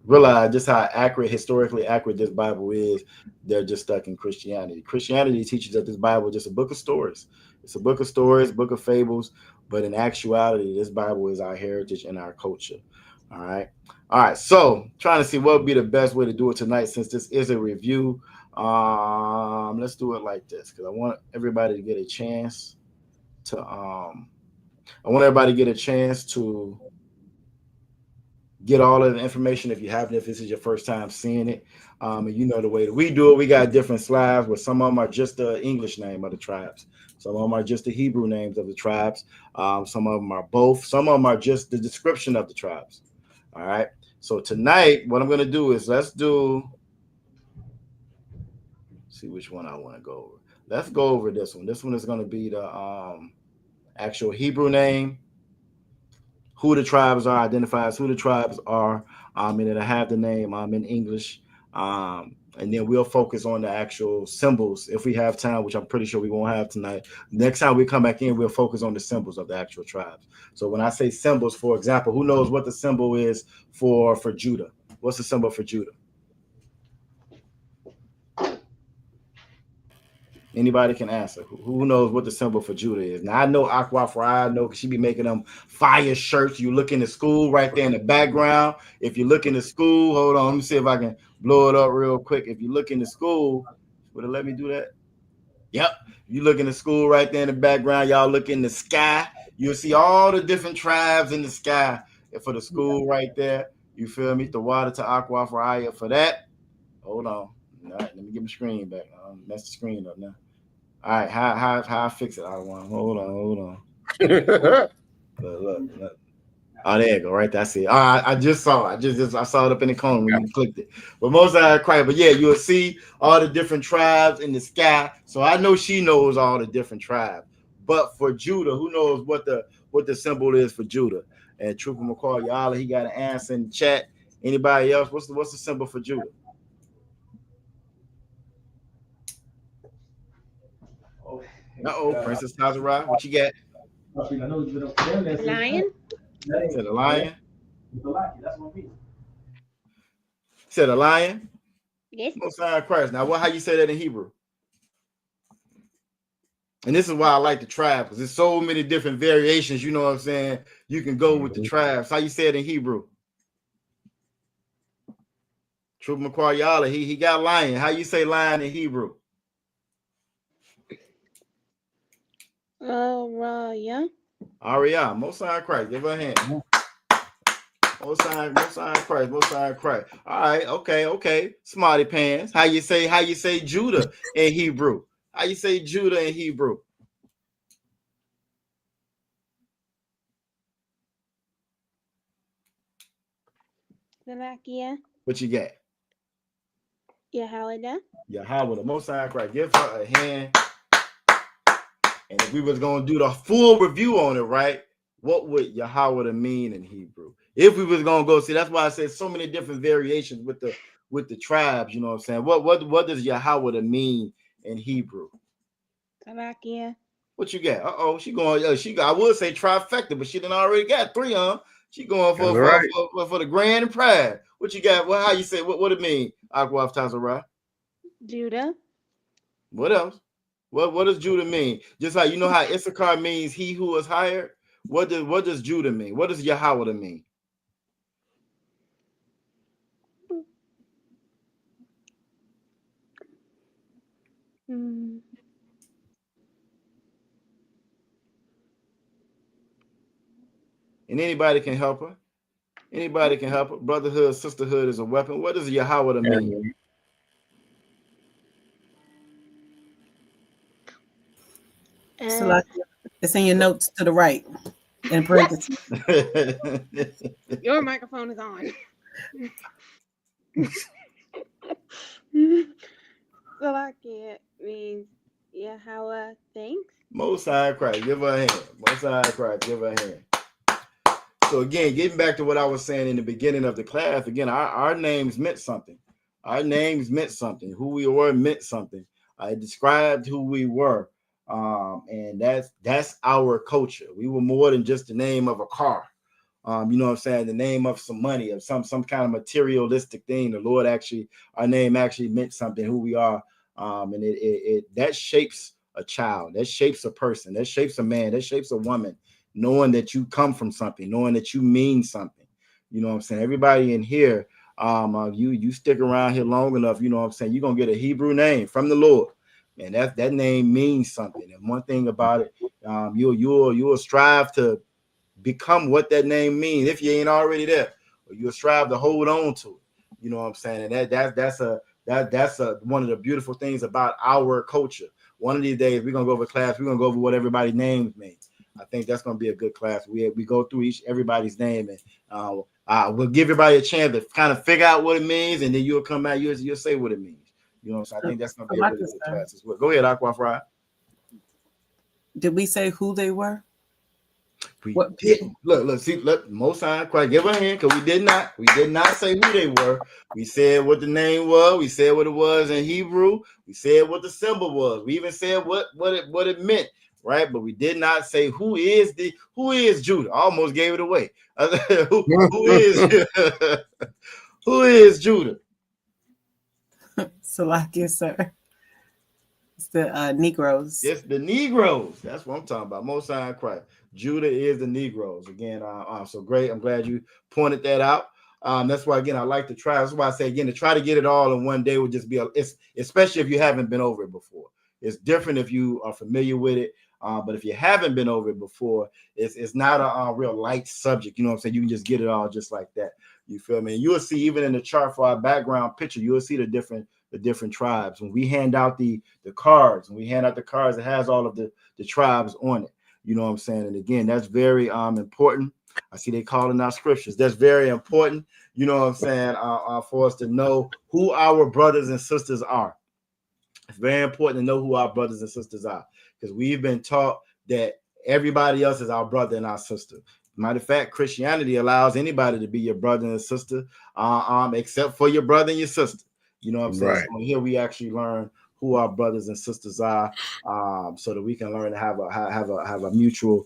realize just how historically accurate this Bible is. They're just stuck in Christianity. Christianity teaches that this Bible is just a book of stories. It's a book of stories, book of fables. But in actuality, this Bible is our heritage and our culture. All right. So trying to see what would be the best way to do it tonight, since this is a review. Let's do it like this, because I want everybody to get a chance to get all of the information if this is your first time seeing it. And you know the way that we do it, we got different slides where some of them are just the English name of the tribes. Some of them are just the Hebrew names of the tribes. Some of them are both. Some of them are just the description of the tribes. All right. So tonight, what I'm going to do is see which one I want to go over. Let's go over this one. This one is going to be the actual Hebrew name, who the tribes are, identifies who the tribes are, and it'll have the name in English. And then we'll focus on the actual symbols if we have time, which I'm pretty sure we won't have tonight. Next time we come back in, we'll focus on the symbols of the actual tribes. So when I say symbols, for example, who knows what the symbol is for Judah? What's the symbol for Judah? Anybody can answer. Who knows what the symbol for Judah is? Now I know Aqua Fry. I know because she be making them fire shirts. You look in the school right there in the background. If you look in the school, hold on. Let me see if I can blow it up real quick. If you look in the school, would it let me do that? Yep. You look in the school right there in the background. Y'all look in the sky. You'll see all the different tribes in the sky for the school right there. You feel me? The water to Aqua Fry for that. Hold on. All right, let me get my screen back. Mess the screen up now. All right, how I fix it? Hold on. Look. Oh, there you go, right there. I see it. I just saw it. I saw it up in the corner when you clicked it. But most I cry. But yeah, you'll see all the different tribes in the sky. So I know she knows all the different tribes. But for Judah, who knows what the symbol is for Judah? And Trooper McCall Yala, he got an answer in the chat. Anybody else? What's the symbol for Judah? Princess Tazara, what you got? Lion. Said a lion. Said a lion. Yes. Most High Christ. Now, how you say that in Hebrew? And this is why I like the tribe, because there's so many different variations. You know what I'm saying? You can go with the tribes. How you say it in Hebrew? True McQuarrie Yala, he got lion. How you say lion in Hebrew? Yeah. Aria, Most High Christ. Give her a hand. Most High Christ. All right, okay. Smarty pants. How you say Judah in Hebrew? How you say Judah in Hebrew? Salakia. What you got? Yahweh. Yahweh, Most High Christ. Give her a hand. And if we was gonna do the full review on it, right? What would Yahweh mean in Hebrew? If we was gonna go see, that's why I said so many different variations with the tribes. You know what I'm saying? What does Yahweh mean in Hebrew? Salakia. What you got? She going. I would say trifecta, but she done already got 3 on. She going for the grand and pride. What you got? Well, how you say? What it mean? Aquaf Tazara. Judah. What else? What does Judah mean? Just like you know how Issachar means he who is hired. What does Judah mean? What does Yahweh mean? Mm. And anybody can help her. Anybody can help her. Brotherhood, sisterhood is a weapon. What does Yahweh mean? It's in your notes to the right. In parentheses. Your microphone is on. Salakia means Yahweh thanks. Most High Christ, give her a hand. Most High Christ, give her a hand. So again, getting back to what I was saying in the beginning of the class, again, our names meant something. Our names meant something. Who we were meant something. I described who we were. And that's our culture. We were more than just the name of a car. You know what I'm saying? The name of some money, of some kind of materialistic thing. The Lord our name actually meant something, who we are. And it that shapes a child, that shapes a person, that shapes a man, that shapes a woman, knowing that you come from something, knowing that you mean something. You know what I'm saying? Everybody in here, you stick around here long enough, you know what I'm saying? You're gonna get a Hebrew name from the Lord. And that name means something. And one thing about it, you'll strive to become what that name means if you ain't already there, or you'll strive to hold on to it. You know what I'm saying? And that's one of the beautiful things about our culture. One of these days we're gonna go over class. We're gonna go over what everybody's names mean. I think that's gonna be a good class. We go through everybody's name, and we'll give everybody a chance to kind of figure out what it means, and then you'll come out. You'll say what it means. You know, so I think that's gonna be a really good class as well. Go ahead, Aqua Fry. Did we say who they were? We didn't. Look, Most High Christ, give a hand, because we did not say who they were. We said what the name was. We said what it was in Hebrew. We said what the symbol was. We even said what it meant, right? But we did not say who is Judah. I almost gave it away. who is who is Judah? Salakia, sir. It's the Negroes. It's the Negroes. That's what I'm talking about. Most High in Christ. Judah is the Negroes. Again, so great. I'm glad you pointed that out. That's why, again, I like to try. That's why I say, again, to try to get it all in one day would just be, especially if you haven't been over it before. It's different if you are familiar with it. But if you haven't been over it before, it's not a real light subject. You know what I'm saying? You can just get it all just like that. You feel me? And you'll see even in the chart for our background picture, you'll see the different tribes. When we hand out the cards, it has all of the tribes on it. You know what I'm saying? And again, that's very important. I see they calling out scriptures. That's very important. You know what I'm saying? For us to know who our brothers and sisters are. It's very important to know who our brothers and sisters are, because we've been taught that everybody else is our brother and our sister. Matter of fact, Christianity allows anybody to be your brother and sister, except for your brother and your sister. You know what I'm saying? Right. So here we actually learn who our brothers and sisters are, so that we can learn to have a mutual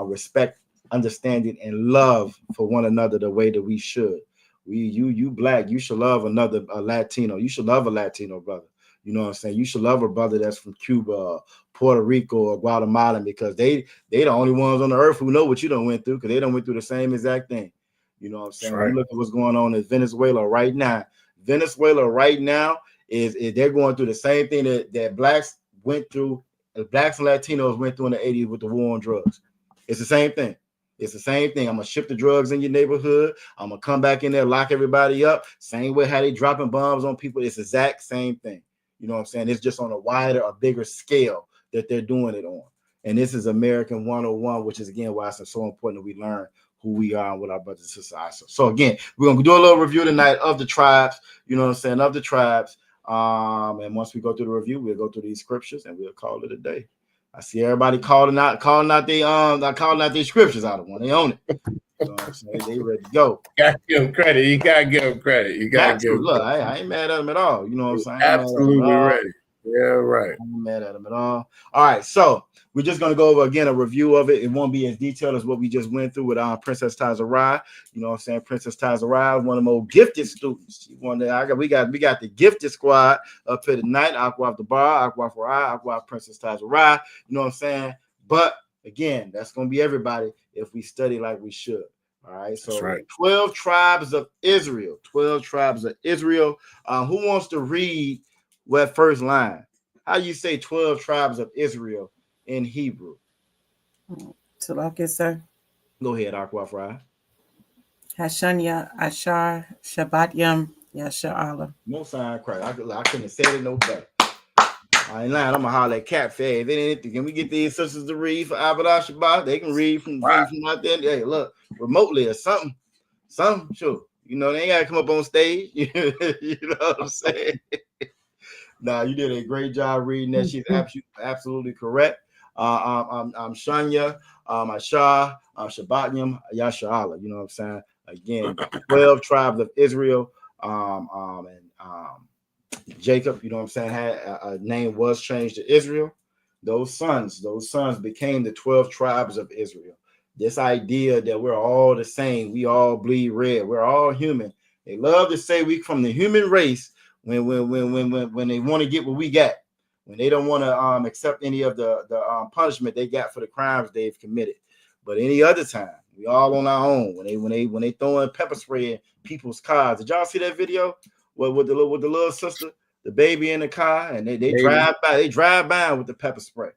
respect, understanding, and love for one another the way that we should. You black, you should love a Latino. You should love a Latino brother. You know what I'm saying? You should love a brother that's from Cuba, Puerto Rico, or Guatemala, because they the only ones on the earth who know what you done went through, because they done went through the same exact thing. You know what I'm saying? Right. You look at what's going on in Venezuela right now. Venezuela right now is they're going through the same thing that blacks went through, blacks and Latinos went through in the 80s with the war on drugs. It's the same thing. It's the same thing. I'm gonna ship the drugs in your neighborhood. I'm gonna come back in there, lock everybody up. Same way how they dropping bombs on people. It's the exact same thing. You know what I'm saying? It's just on a bigger scale that they're doing it on. And this is American 101, which is, again, why it's so important that we learn who we are and what our brothers and sisters are. So again, we're going to do a little review tonight of the tribes, you know what I'm saying, of the tribes. And once we go through the review, we'll go through these scriptures and we'll call it a day. I see everybody calling out these scriptures out of one. They own it. You know what I'm saying? They ready to go. Gotta give them credit. You gotta give them credit. You gotta give them look, credit. I ain't mad at them at all. You know what I'm saying? Absolutely ready. Yeah, right. I'm mad at them at all. All right, so we're just gonna go over again a review of it. It won't be as detailed as what we just went through with Princess Tazarai. You know what I'm saying? Princess Tazarai, one of the most gifted students. We got the gifted squad up here tonight. Aqua the bar, Aqua for Aqua Princess Tazarai. You know what I'm saying? But again, that's gonna be everybody if we study like we should. All right, so that's right. 12 tribes of Israel. 12 tribes of Israel. Who wants to read what first line? How you say 12 tribes of Israel in Hebrew? So like it, sir. Go ahead, Aqua Fry. Hashanya, Ashar, Shabbat Yasha'Allah. No sign Christ. I couldn't have said it no better. I ain't lying. I'm gonna holler at Cat Faye. Can we get these sisters to read for Abadah Shabbat? They can read from out there. Hey, look, remotely or something. Sure. You know, they ain't gotta come up on stage. You know what I'm saying? Nah, you did a great job reading that. She's absolutely correct. I'm Shanya, Ashah, Shabbatnim, Yasha'Allah. You know what I'm saying? Again, 12 tribes of Israel. Jacob, you know what I'm saying, had a name was changed to Israel. Those sons became the 12 tribes of Israel. This idea that we're all the same, we all bleed red, we're all human. They love to say we from the human race when they want to get what we got, when they don't want to accept any of the punishment they got for the crimes they've committed. But any other time, we all on our own. When they throwing pepper spray in people's cars. Did y'all see that video with the little sister, the baby in the car, and they drive by with the pepper spray?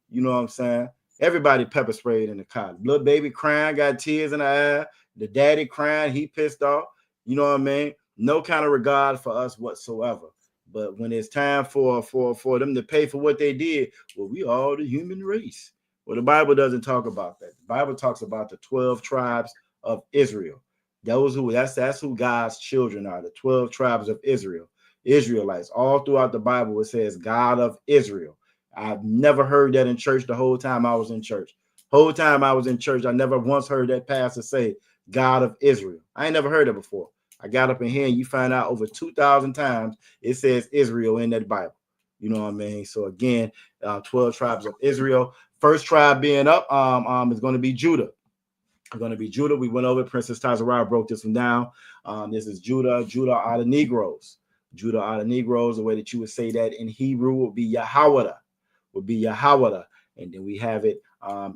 You know what I'm saying? Everybody pepper sprayed in the car. Little baby crying, got tears in her eye. The daddy crying, he pissed off. You know what I mean? No kind of regard for us whatsoever. But when it's time for them to pay for what they did, well, we all the human race. Well, the Bible doesn't talk about that. The Bible talks about the 12 tribes of Israel. That's who God's children are, the 12 tribes of Israel. Israelites. All throughout the Bible, it says God of Israel. I've never heard that in church the whole time I was in church. Whole time I was in church, I never once heard that pastor say God of Israel. I ain't never heard it before. I got up in here and you find out over 2,000 times it says Israel in that Bible. You know what I mean? So again, 12 tribes of Israel. First tribe being up is going to be Judah. It's going to be Judah. We went over. Princess Tazarai broke this one down. This is Judah. Judah are the Negroes. Judah are the Negroes. The way that you would say that in Hebrew would be Yahawada, and then we have it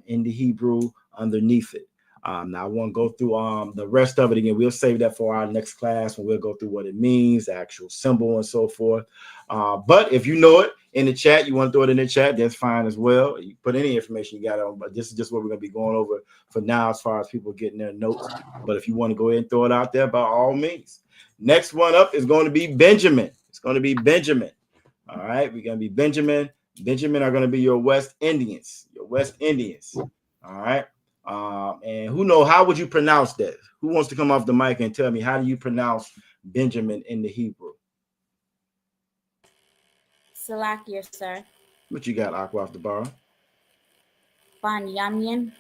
in the Hebrew underneath it. Now I won't go through the rest of it again. We'll save that for our next class when we'll go through what it means, the actual symbol and so forth. But if you know it in the chat, you want to throw it in the chat, that's fine as well. You put any information you got on, but this is just what we're going to be going over for now as far as people getting their notes. But if you want to go ahead and throw it out there, by all means. Next one up is going to be Benjamin. It's going to be Benjamin. All right, we're going to be Benjamin. Benjamin are going to be your West Indians. All right. And how would you pronounce that? Who wants to come off the mic and tell me how do you pronounce Benjamin in the Hebrew? Salakia, sir. What you got, Aqua, off the bar? Banyamyan.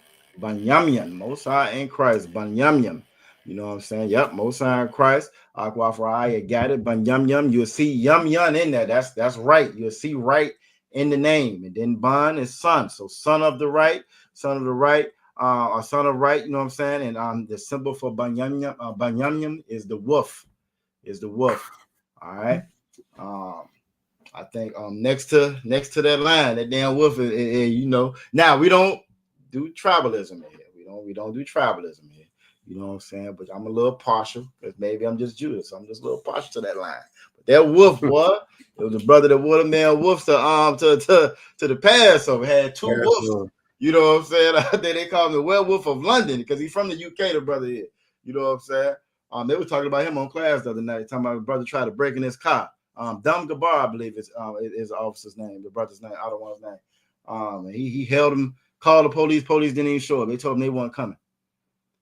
Most High in Christ. Banyamyan. You know what I'm saying? Yep, Most High in Christ. Aqua for I got it. Banyamyan. You'll see yum in there. That's right. You'll see right in the name. And then Ban is son. So son of the right. Or son of right, you know what I'm saying? And the symbol for Banyamyan is the wolf. All right. I think next to that line, that damn wolf is now we don't do tribalism in here. We don't do tribalism here. You know what I'm saying? But I'm a little partial because maybe I'm just Judas. So I'm just a little partial to that line. But that wolf, boy, it was the brother that wore the man wolves to the Passover. Had two wolves. You know what I'm saying? I think they call him the werewolf of London because he's from the UK, the brother here. You know what I'm saying? They were talking about him on class the other night, talking about his brother tried to break in his car. Dum Gabar, I believe is the officer's name, the brother's name, other one's name. And he held him, called the police. Police didn't even show up. They told him they weren't coming.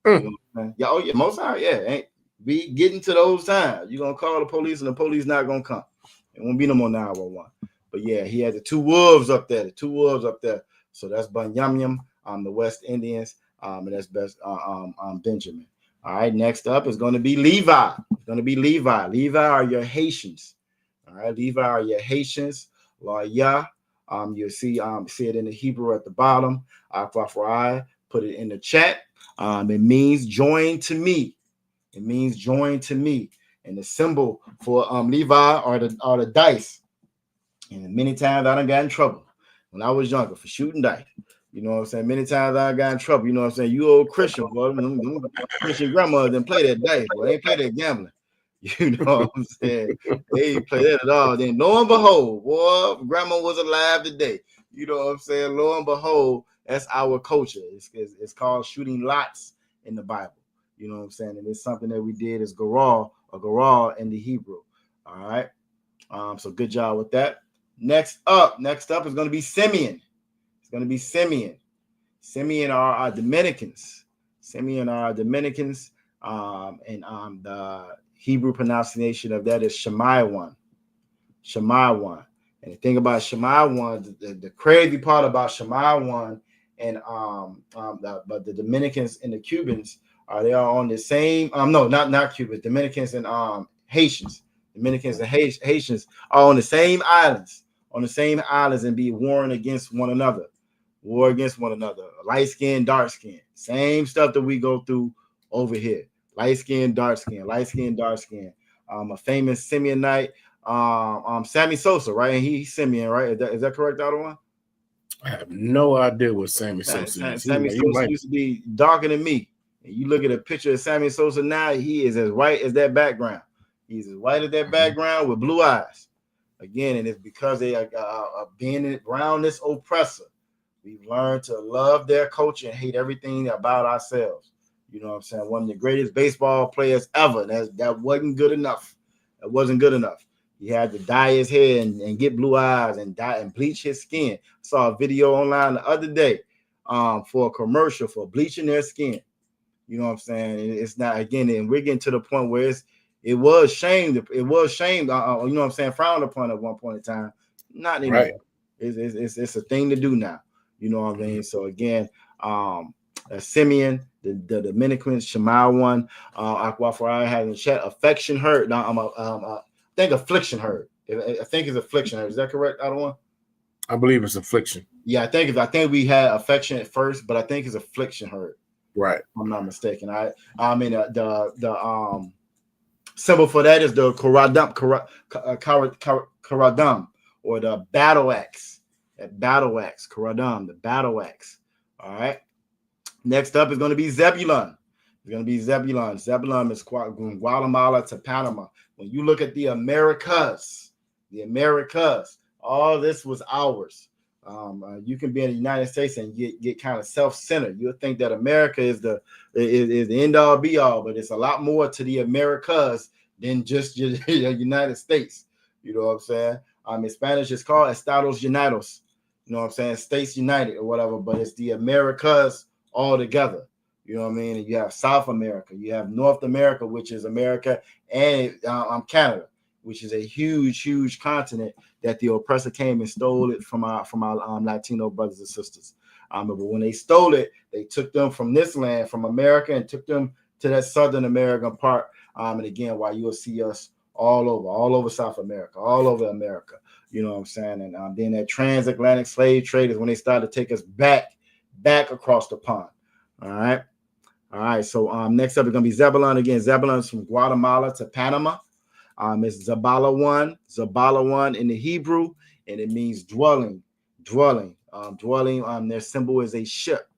You know yeah, most time, ain't we getting to those times. You're gonna call the police and the police not gonna come. It won't be no more 911. But yeah, he had the two wolves up there. So that's Banyamyan, the West Indians, and that's best Benjamin. All right, next up is going to be Levi. Levi are your Haitians. All right, Levi are your Haitians. La'yah. You'll see it in the Hebrew at the bottom. Aquafarai, put it in the chat. It means join to me. And the symbol for Levi are the dice. And many times I done got in trouble when I was younger for shooting dice. You know what I'm saying? Many times I got in trouble. You know what I'm saying? You old Christian, boy. Christian grandmother didn't play that dice, boy. They ain't play that gambling. You know what I'm saying? They ain't play that at all. Then lo and behold, boy, grandma was alive today. You know what I'm saying? Lo and behold, that's our culture. It's called shooting lots in the Bible. You know what I'm saying? And it's something that we did as Garal in the Hebrew. All right. So good job with that. Next up is going to be Simeon. Simeon are our Dominicans. And the Hebrew pronunciation of that is Shemaiwan. And the thing about Shemaiwan, the crazy part about Shemaiwan and but the Dominicans and the Cubans they are on the same. No, not Cubans. Dominicans and Haitians. Dominicans and Haitians are on the same islands. And be warring against one another. Light skin, dark skin. Same stuff that we go through over here. Light skin, dark skin. A famous Simeonite, Sammy Sosa, right? And he's Simeon, right? Is that correct, Otto? I have no idea what Sammy Sosa is. Sammy Sosa used to be darker than me. And you look at a picture of Sammy Sosa now, he is as white as that background. He's as white as that background with blue eyes. Again, and it's because they are being around this oppressor. We've learned to love their culture and hate everything about ourselves. You know what I'm saying? One of the greatest baseball players ever. That wasn't good enough. He had to dye his hair and get blue eyes and dye and bleach his skin. I saw a video online the other day for a commercial for bleaching their skin. You know what I'm saying? It's not, again, and we're getting to the point where it was shamed. You know what I'm saying? Frowned upon at one point in time. Not anymore. Right. It's a thing to do now. You know what I mean? So again, Simeon, the Dominicans, Shemaiwan, Aquafarai has in chat. Affection hurt. Now I think affliction hurt. I think it's affliction hurt. Is that correct? I believe it's affliction. Yeah, I think we had affection at first, but I think it's affliction hurt. Right. If I'm not mistaken. I mean Symbol for that is the karadam, karadam, or the battle axe. That battle axe, karadam, the battle axe. All right. Next up is going to be Zebulun. It's going to be Zebulun. Zebulun is Guatemala to Panama. When you look at the Americas, all this was ours. You can be in the United States and get kind of self-centered. You'll think that America is the end all be all, but it's a lot more to the Americas than just the United States. You know what I'm saying? In Spanish, it's called Estados Unidos. You know what I'm saying? States United or whatever, but it's the Americas all together. You know what I mean? And you have South America, you have North America, which is America, and Canada, which is a huge continent that the oppressor came and stole it from our Latino brothers and sisters. But when they stole it, they took them from this land, from America, and took them to that Southern American part. And again, why you'll see us all over South America, all over America. You know what I'm saying? And then that transatlantic slave trade is when they started to take us back across the pond. All right. So next up is gonna be Zebulun again. Zebulun's from Guatemala to Panama. It's Zabalawan in the Hebrew, and it means dwelling. Their symbol is a ship,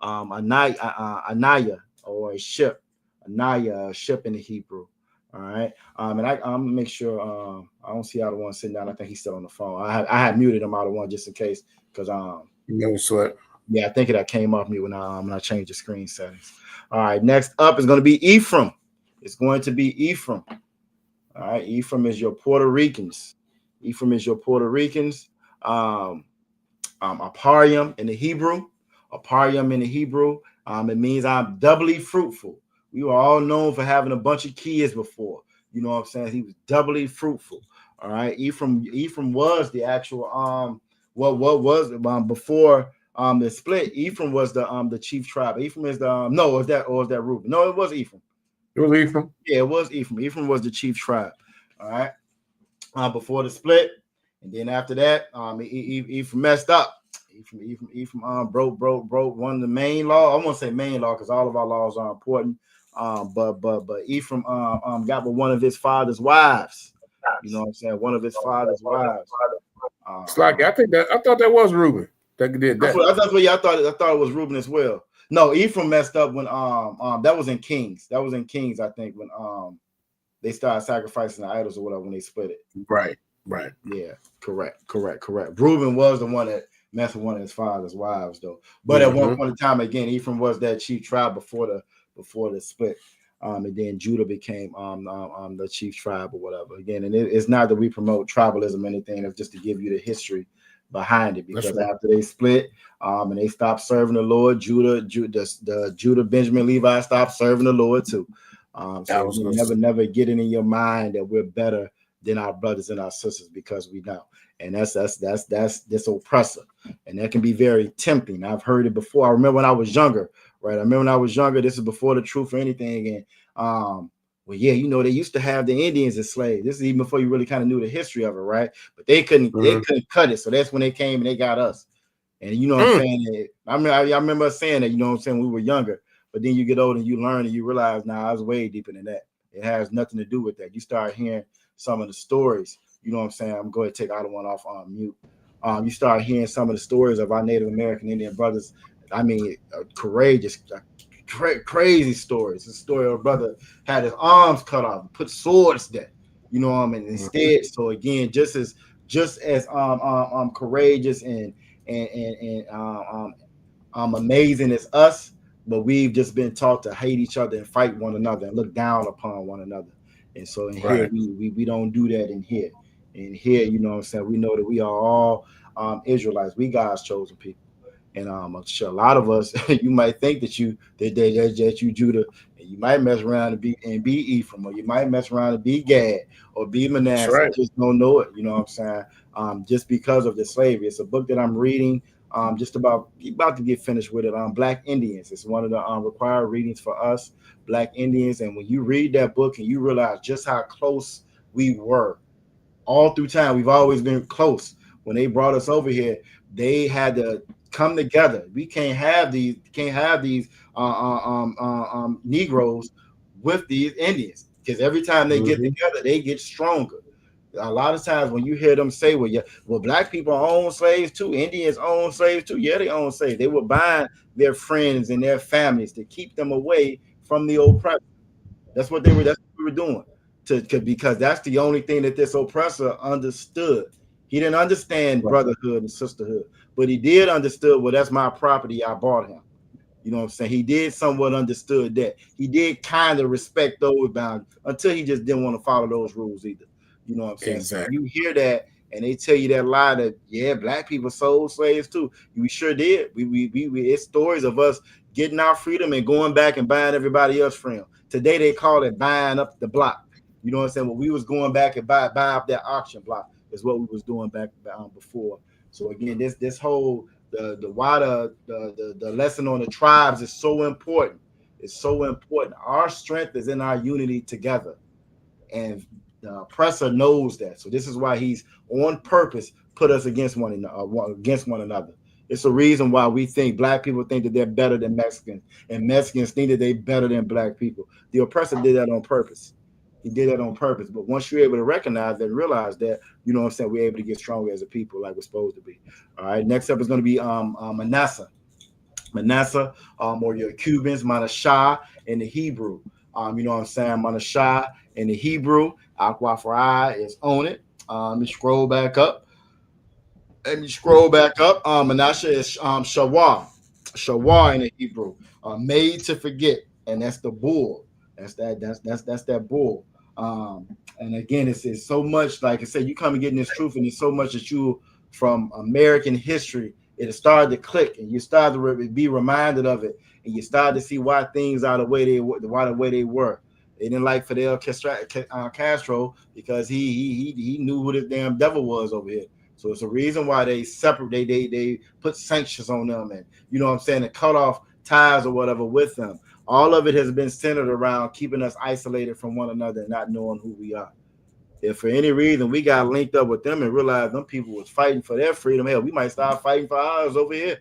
anaya, or a ship, anaya, a ship in the Hebrew. All right. And I'm gonna make sure I don't see Out of One sitting down. I think he's still on the phone. I had muted him Out of One just in case, because no sweat. Yeah, I think that came off me when I changed the screen settings. All right, next up is going to be Ephraim. It's going to be Ephraim. All right, Ephraim is your Puerto Ricans. Aparium in the Hebrew. It means I'm doubly fruitful. We were all known for having a bunch of kids before. You know what I'm saying? He was doubly fruitful. All right, Ephraim was the actual before the split. Ephraim was the chief tribe. Ephraim is was that Reuben? No, it was Ephraim. It was Ephraim. Yeah, it was Ephraim. Ephraim was the chief tribe. All right. Before the split, and then after that, Ephraim messed up. Ephraim broke one of the main law. I won't say main law because all of our laws are important. But Ephraim got with one of his father's wives. You know what I'm saying? One of his father's wives. It's like I thought that was Reuben that did that. I thought it was Reuben as well. No, Ephraim messed up when that was in Kings. That was in Kings, I think, when they started sacrificing the idols or whatever when they split it. Right. Yeah, correct. Reuben was the one that messed with one of his father's wives, though. But at one point in time, again, Ephraim was that chief tribe before the split. And then Judah became the chief tribe or whatever. Again, and it's not that we promote tribalism or anything. It's just to give you the history behind it, because after they split and they stopped serving the Lord, Judah, Benjamin, Levi stopped serving the Lord too. So you never get it in your mind that we're better than our brothers and our sisters, because we don't. And that's this oppressor, and that can be very tempting. I've heard it before. I remember when I was younger, right? This is before the truth or anything. And well, yeah, they used to have the Indians as slaves. This is even before you really kind of knew the history of it, right? But they couldn't cut it. So that's when they came and they got us. And you know what I'm saying? I remember us saying that, you know what I'm saying, we were younger. But then you get older and you learn and you realize, I was way deeper than that. It has nothing to do with that. You start hearing some of the stories. You know what I'm saying? I'm going to take Out of One off on mute. You start hearing some of the stories of our Native American Indian brothers. I mean, courageous, crazy stories. The story of a brother had his arms cut off, put swords there. You know what I mean? Instead, so again, just as courageous and amazing as us, but we've just been taught to hate each other and fight one another and look down upon one another. And so in here, we don't do that in here. In here, you know what I'm saying, we know that we are all Israelites. We God's chosen people. And I'm sure a lot of us, you might think that you Judah, and you might mess around and be Ephraim, or you might mess around and be Gad or be Manasseh. Right. Just don't know it. You know what I'm saying? Just because of the slavery. It's a book that I'm reading. Just about to get finished with it. Black Indians. It's one of the required readings for us, Black Indians. And when you read that book and you realize just how close we were all through time, we've always been close. When they brought us over here, they had to come together. We can't have these Negroes with these Indians. because every time they get together, they get stronger. A lot of times when you hear them say, well, black people own slaves too, Indians own slaves too. Yeah, they own slaves. They were buying their friends and their families to keep them away from the oppressor. That's what we were doing. Because that's the only thing that this oppressor understood. He didn't understand brotherhood and sisterhood, but he did understood, well, that's my property. I bought him. You know what I'm saying? He did somewhat understood that. He did kind of respect those boundaries until he just didn't want to follow those rules either. You know what I'm saying? Exactly. So you hear that and they tell you that lie that, yeah, black people sold slaves too. We sure did. We it's stories of us getting our freedom and going back and buying everybody else freedom. Today they call it buying up the block. You know what I'm saying? Well, we was going back and buy up that auction block is what we was doing back before. So again, this whole the lesson on the tribes is so important. It's so important. Our strength is in our unity together, and the oppressor knows that. So this is why he's on purpose put us against one another. It's a reason why we think black people think that they're better than Mexicans, and Mexicans think that they're better than black people. The oppressor did that on purpose. He did that on purpose. But once you're able to recognize that, realize that, you know what I'm saying, we're able to get stronger as a people like we're supposed to be. All right. Next up is going to be Manasseh. Manasseh, or your Cubans, Manasseh in the Hebrew. You know what I'm saying? Manasseh in the Hebrew. Aquafarai is on it. Let me scroll back up. Manasseh is Shawar. Shawar in the Hebrew. Made to forget. And that's the bull. That's that bull. And again, it's so much, like I said, you come and getting this truth, and it's so much that you from American history, it started to click, and you started to be reminded of it, and you started to see why things are the way they were. They didn't like Fidel Castro because he knew who this damn devil was over here. So it's a reason why they they put sanctions on them, and you know what I'm saying, to cut off ties or whatever with them. All of it has been centered around keeping us isolated from one another and not knowing who we are. If for any reason we got linked up with them and realized them people was fighting for their freedom, hell, we might start fighting for ours over here.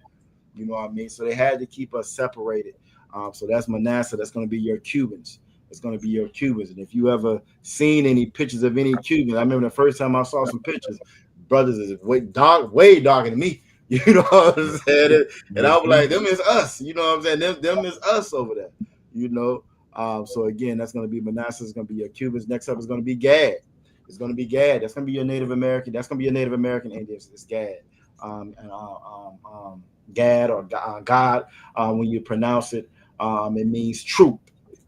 You know what I mean? So they had to keep us separated. So that's Manasseh. That's going to be your Cubans. It's going to be your Cubans. And if you ever seen any pictures of any Cubans, I remember the first time I saw some pictures, brothers is way darker than me. You know what I'm saying? And I was like, them is us. You know what I'm saying? Them is us over there. You know? So again, that's going to be Manasseh. It's going to be your Cubans. Next up is going to be Gad. It's going to be Gad. That's going to be your Native American. That's going to be your Native American Indians. It's Gad. Gad or God, when you pronounce it, it means troop.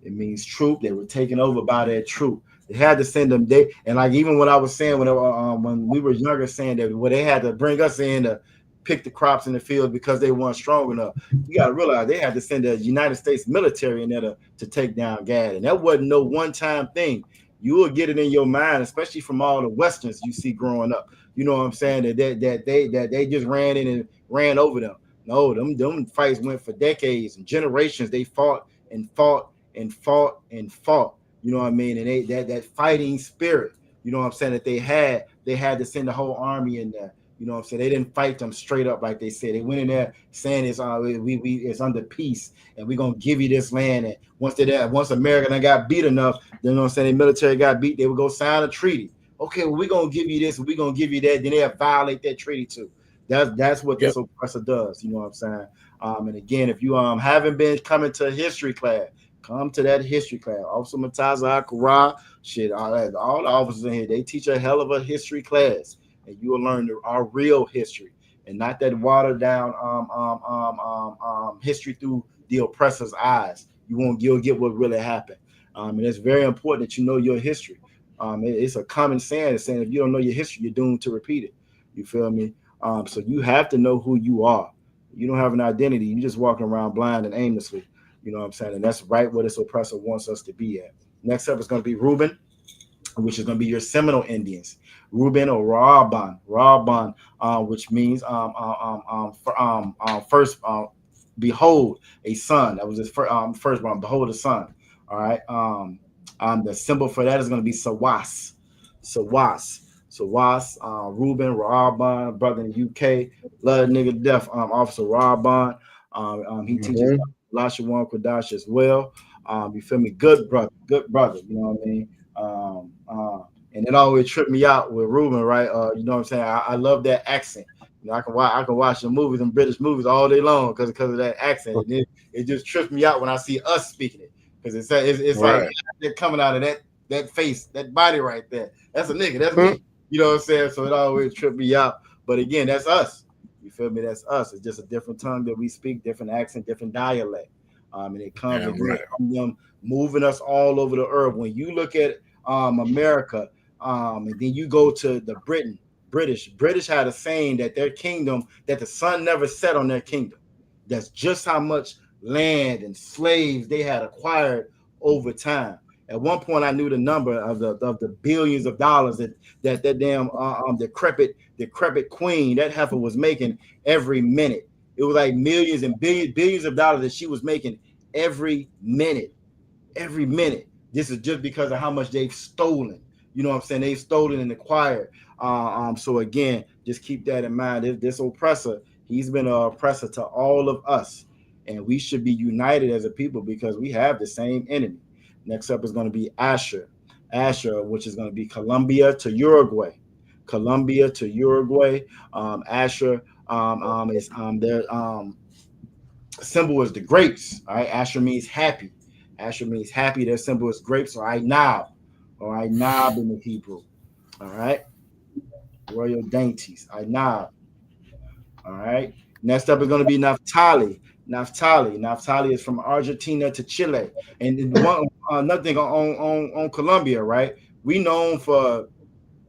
It means troop. They were taken over by that troop. They had to send them. And like even when I was saying when we were younger, saying that they had to bring us in to pick the crops in the field because they weren't strong enough. You got to realize they had to send the United States military in there to take down Gad, and that wasn't no one-time thing. You will get it in your mind, especially from all the westerns you see growing up. You know what I'm saying? That they just ran in and ran over them. No, them fights went for decades and generations. They fought and fought and fought and fought. You know what I mean? And that fighting spirit, you know what I'm saying, that they had to send the whole army in there. You know what I'm saying? They didn't fight them straight up like they said. They went in there saying it's under peace and we're gonna give you this land. And once America got beat enough, you know what I'm saying, the military got beat, they would go sign a treaty. Okay, well, we're gonna give you this and we're gonna give you that, then they'll violate that treaty too. That's what this oppressor does, you know what I'm saying? And again, if you haven't been coming to history class, come to that history class. Officer Mataza Akara, all the officers in here, they teach a hell of a history class. And you will learn our real history and not that watered down history through the oppressor's eyes. You'll get what really happened. And it's very important that you know your history. It's a common saying if you don't know your history, you're doomed to repeat it. You feel me? So you have to know who you are. You don't have an identity. You're just walking around blind and aimlessly. You know what I'm saying? And that's right where this oppressor wants us to be at. Next up is going to be Reuben, which is going to be your Seminole Indians. Reuben or Raban, which means first, behold a son. That was his first one. Behold a son. All right. The symbol for that is going to be Sawas. Reuben, Raban, brother in the UK, love nigga death. Officer Raban. He teaches Lashawan Qadash as well. You feel me? Good brother. You know what I mean? And it always tripped me out with Ruben, right? You know what I'm saying? I love that accent. You know, I can watch the movies and British movies all day long because of that accent. And it just trips me out when I see us speaking it, because it's Right. like they're coming out of that face, that body right there. That's a nigga. That's me. You know what I'm saying? So it always tripped me out. But again, that's us. You feel me? That's us. It's just a different tongue that we speak, different accent, different dialect. And it comes from them moving us all over the earth. When you look at America, and then you go to the British had a saying that their kingdom, that the sun never set on their kingdom. That's just how much land and slaves they had acquired over time. At one point, I knew the number of the billions of dollars that damn decrepit queen, that heifer, was making every minute. It was like millions and billions of dollars that she was making every minute. This is just because of how much they've stolen. You know what I'm saying? They've stolen and acquired. So again, just keep that in mind. This oppressor, he's been an oppressor to all of us, and we should be united as a people because we have the same enemy. Next up is going to be Asher, which is going to be Colombia to Uruguay. Asher is their symbol is the grapes. All right, Asher means happy. Their symbol is grapes. All right, now in the Hebrew. All right, royal dainties. All right. Next up is going to be Naphtali. Naphtali is from Argentina to Chile. And another thing on Colombia, right?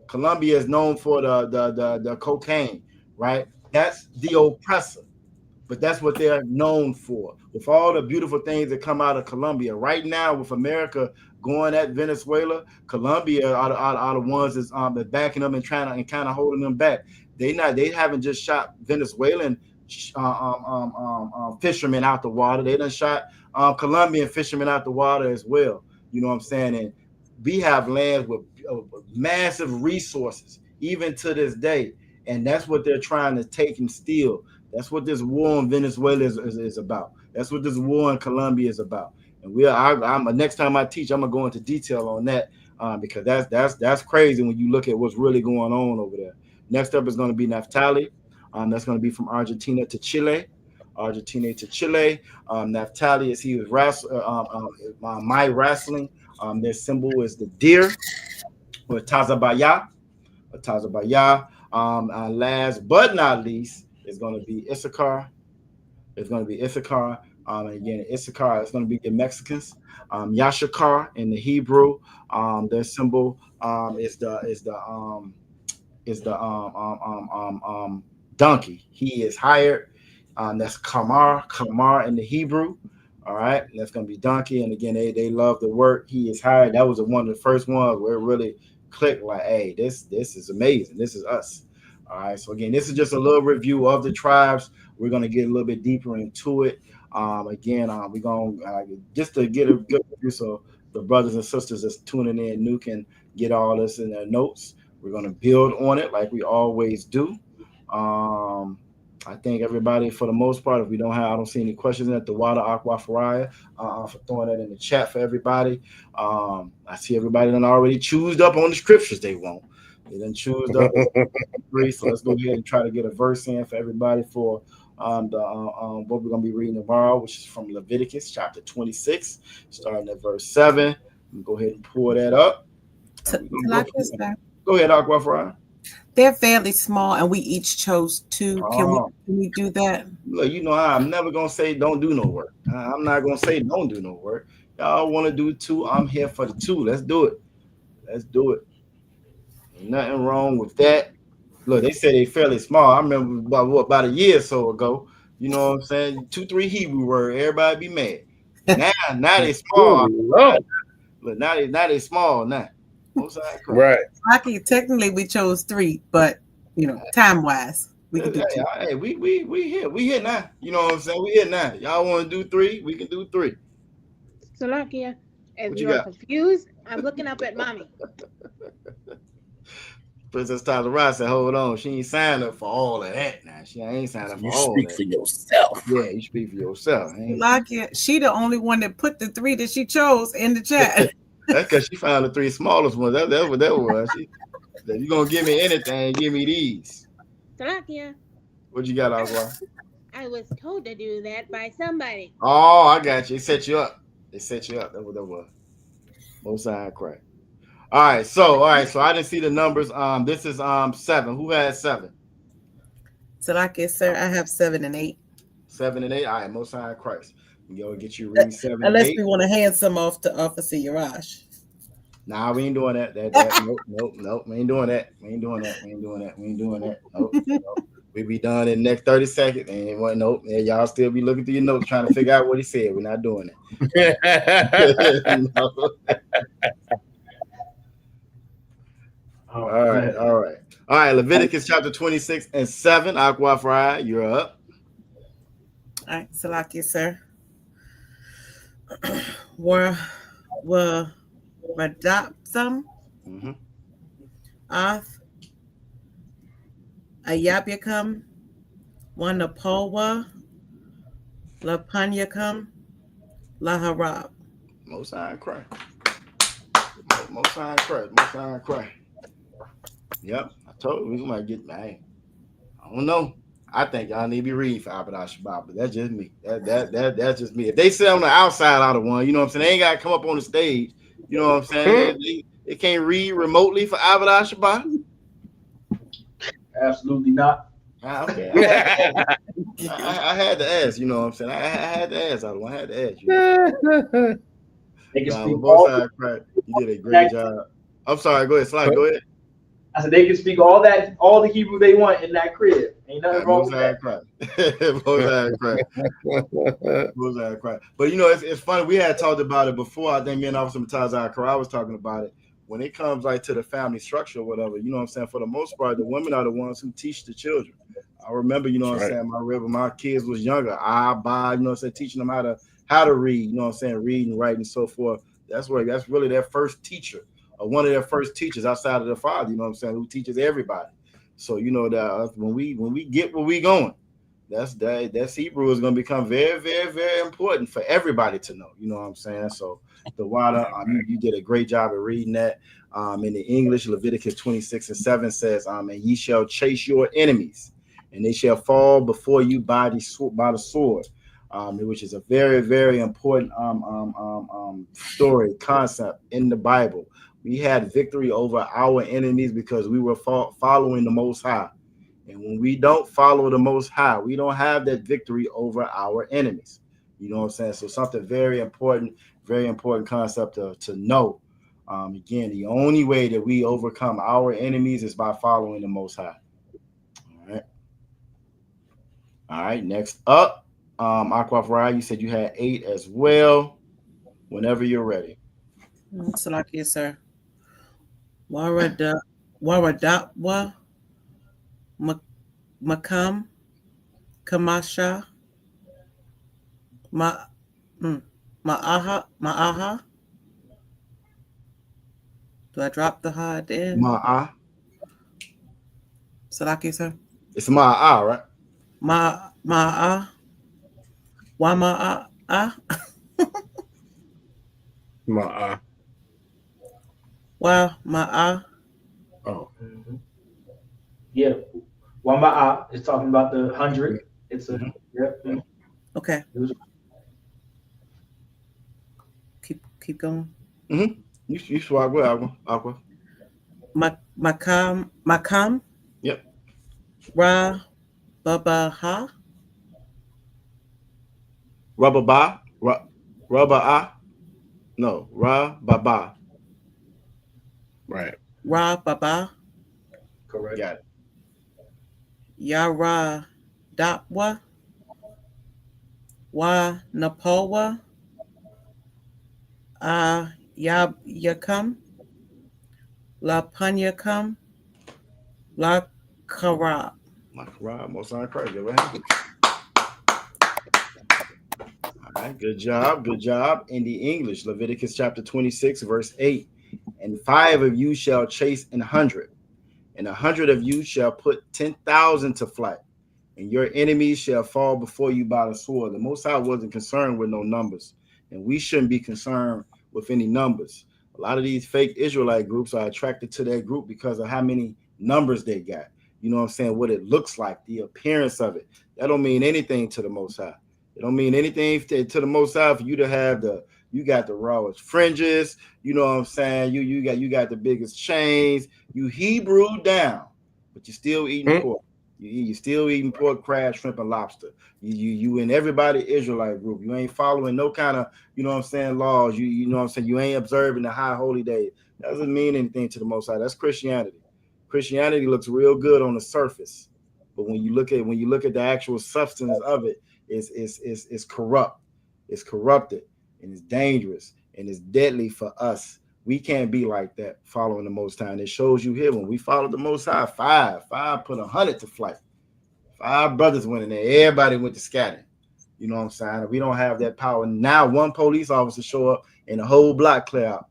Colombia is known for the cocaine, right? That's the oppressor, but that's what they're known for. With all the beautiful things that come out of Colombia right now, with America going at Venezuela, Colombia are the ones that's backing them and trying to kind of holding them back. They haven't just shot Venezuelan fishermen out the water. They done shot Colombian fishermen out the water as well. You know what I'm saying? And we have lands with massive resources, even to this day. And that's what they're trying to take and steal. That's what this war in Venezuela is about. That's what this war in Colombia is about. And next time I teach, I'm gonna go into detail on that because that's crazy when you look at what's really going on over there. Next up is going to be Naphtali. That's going to be from Argentina to Chile. Naphtali is my wrestling. Their symbol is the deer, or Tazabaya. Last but not least is going to be Issachar. And again, Issachar is going to be the Mexicans. Yashakar in the Hebrew. Their symbol is the donkey. He is hired. That's Kamar in the Hebrew. All right, and that's gonna be donkey. And again, they love the work. He is hired. That was one of the first ones where it really clicked. Like, hey, this is amazing. This is us. All right. So again, this is just a little review of the tribes. We're gonna get a little bit deeper into it. We're gonna just to get a good review, so the brothers and sisters that's tuning in new can get all this in their notes. We're going to build on it like we always do. I thank everybody for the most part. If I don't see any questions at the Water Aqua Faraya for throwing that in the chat for everybody. I see everybody done already choosed up on the scriptures they want. They done choosed up. So let's go ahead and try to get a verse in for everybody for what we're going to be reading tomorrow, which is from Leviticus chapter 26, starting at verse 7. Go ahead and pull that up. Go ahead, Aqua Faraya. They're fairly small, and we each chose 2. Can we do that? Look, I'm never gonna say don't do no work. I'm not gonna say don't do no work. Y'all want to do 2? I'm here for the 2. Let's do it. Ain't nothing wrong with that. Look, they say they fairly small. I remember about a year or so ago. You know what I'm saying? 2, 3 Hebrew word. Everybody be mad. Now they small. Look, now they small now. Right. Lucky, technically we chose 3, but time wise, we can do 2. Hey, we here now. You know what I'm saying? We here now. Y'all want to do 3? We can do 3. Salakia, if you're confused, I'm looking up at mommy. Princess Tyler Ross said, hold on, she ain't signed up for all of that now. She ain't signed up for all that. You speak for yourself. yourself. Yeah, you speak for yourself. Like it. She the only one that put the 3 that she chose in the chat. That's because she found the 3 smallest ones. That's what that was. She said, "You gonna give me anything? Give me these." Salakia. What you got, Agua? I was told to do that by somebody. Oh, I got you. They set you up. That's what that was. Most High crack. All right. So I didn't see the numbers. This is 7. Who has 7? Salakia, sir. I have 7 and 8. 7 and 8. All right. Most High Christ. Yo, get you read 7 and 8. Unless we want to hand some off to Officer Yarash. Nah, we ain't doing that. Nope. We ain't doing that. Nope. We be done in the next 30 seconds. And what? Nope. And y'all still be looking through your notes trying to figure out what he said. We're not doing it. No. All right. Leviticus chapter 26 and 7. Aqua Fry, you're up. All right, Salakia, sir. Were Radaptham, Oth, Ayabyakam, Wanapolwa, Lapanyakam, Laharab. Most High cry. Yep, I told you we might get. I don't know. I think y'all need to be reading for Abadash Shabbat, but that's just me. That's just me. If they sit on the outside out of one, you know what I'm saying? They ain't got to come up on the stage. You know what I'm saying? They can't read remotely for Abadash Shabbat. Absolutely not. Okay. I had to ask. You know what I'm saying? I had to ask. I had to ask. You know? They can speak you did a great job. I'm sorry. Go ahead, Slide. Go ahead. I said they can speak all the Hebrew they want in that crib. Ain't nothing wrong with that. But you know, it's funny. We had talked about it before. I think me and Officer Matazai Kara was talking about it. When it comes like to the family structure or whatever, you know what I'm saying? For the most part, the women are the ones who teach the children. I remember, you know what I'm saying, when my kids was younger, you know what I'm saying, teaching them how to read, you know what I'm saying, read and write and so forth. That's really their first teacher. One of their first teachers outside of their father, you know what I'm saying, who teaches everybody. So you know that when we get where we going, that's Hebrew is going to become very, very, very important for everybody to know. You know what I'm saying? So the water, you did a great job of reading that. In the English, Leviticus 26 and 7 says, and ye shall chase your enemies, and they shall fall before you by the sword, which is a very, very important story concept in the Bible. We had victory over our enemies because we were following the Most High. And when we don't follow the Most High, we don't have that victory over our enemies. You know what I'm saying? So something very important concept to know. Again, the only way that we overcome our enemies is by following the Most High. All right. Next up, Aqua Fry, you said you had 8 as well. Whenever you're ready. Salakia, sir. Waradapwa, Makam, Kamasha, Ma'aha. Do I drop the ha at the end? Ma'a. Salakia, sir. It's Ma'a, right? Ma'a. Wama'a. Ma'a. Wow, Ma'a. Oh. Yeah. Wama'a is talking about the 100. It's a Okay. Keep going. You swap with Aqua. Makam. Yep. Ra Babaha. Raba'a. No, Ra Baba. Right. Ra Baba. Correct. Got it. Yara Dapwa. Wa Napowa. Yakam. La Panyakam. La Kara. Most on Christ. All right, good job. In the English, Leviticus chapter 26, verse 8. And 5 of you shall chase 100, and 100 of you shall put 10,000 to flight. and your enemies shall fall before you by the sword. The Most High wasn't concerned with no numbers, and we shouldn't be concerned with any numbers. A lot of these fake Israelite groups are attracted to that group because of how many numbers they got. You know what I'm saying? What it looks like, the appearance of it. That don't mean anything to the Most High. It don't mean anything to the Most High for you to have you got the rawest fringes. You know what I'm saying? You got the biggest chains. You Hebrew down, but you're still eating pork. You still eating pork, crab, shrimp, and lobster. You in everybody Israelite group. You ain't following no kind of, you know what I'm saying, laws. You know what I'm saying. You ain't observing the high holy days. That doesn't mean anything to the Most High. That's Christianity. Christianity looks real good on the surface, but when you look at the actual substance of it, it's corrupt. It's corrupted, and it's dangerous, and it's deadly for us. We can't be like that following the Most High. And it shows you here when we follow the Most High, five put 100 to flight. 5 brothers went in there. Everybody went to scatter. You know what I'm saying? We don't have that power. Now one police officer show up and the whole block clear out.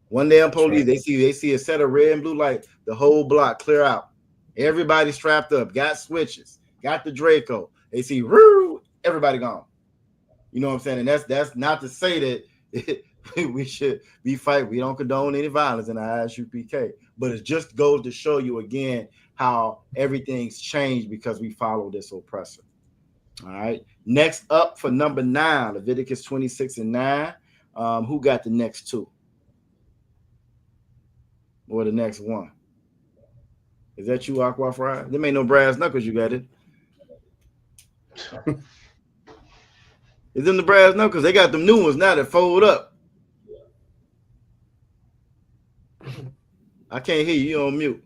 One damn police, they see a set of red and blue light, the whole block clear out. Everybody strapped up, got switches, got the Draco. They see, everybody gone. You know what I'm saying? And that's not to say that we should be fighting. We don't condone any violence in the ISUPK, but it just goes to show you again how everything's changed because we follow this oppressor. All right. Next up for number 9, Leviticus 26 and 9. Who got the next 2? Or the next one? Is that you, Aqua Fry? There ain't no brass knuckles. You got it. Is them the brass knuckles? They got them new ones now that fold up. I can't hear you. You on mute.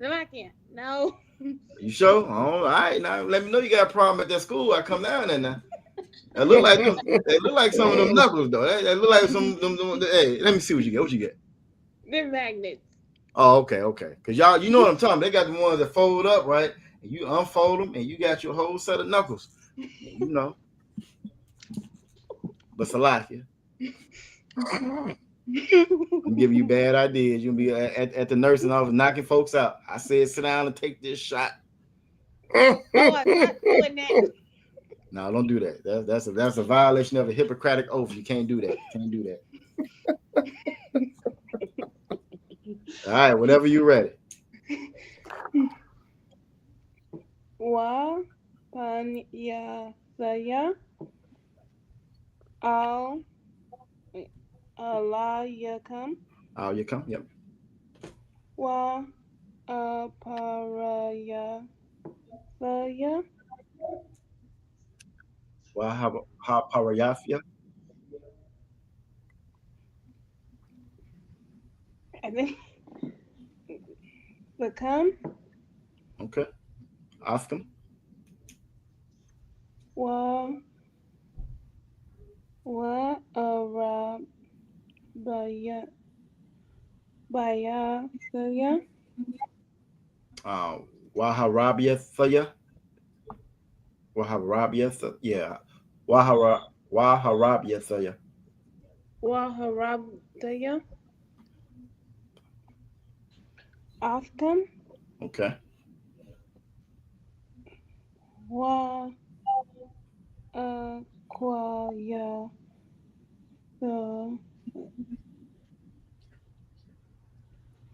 No, I can't. No. You sure? All right. Now let me know you got a problem at that school. I come down there now. They look like some of them knuckles though. They look like some them. Hey, let me see what you get. What you get? They're magnets. Oh, okay. Because y'all, you know what I'm talking about. They got the ones that fold up, right? And you unfold them, and you got your whole set of knuckles. You know. But Salakia, I'm giving you bad ideas. You'll be at the nursing office knocking folks out. I said, sit down and take this shot. Oh, I'm not doing that. No, don't do that. That's a violation of a Hippocratic oath. You can't do that. Can't do that. All right, whenever you're ready. Wa pan ya saya al Allah yakam. Al yakam, yep. Wa paraya saya. Wa ha parayafia. I think become. Okay. Ask them. Wa arab baya saya. Waharabia Thaya. Waharabia Thaya. Yeah. Waharabia Thaya. Waharabia. Afghan. Okay. Wa kwaya the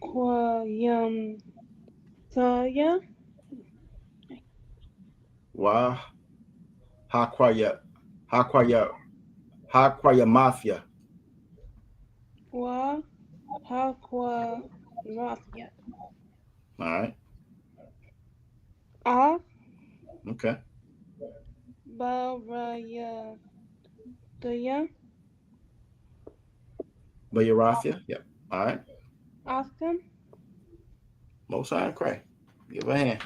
kwayam saya. Wa hakwaya mafia. Wa hakwa mafia. All right. Okay. Baraya Bayarafia. Yep. All right. Afghan. Most High Cray. Give her a hand.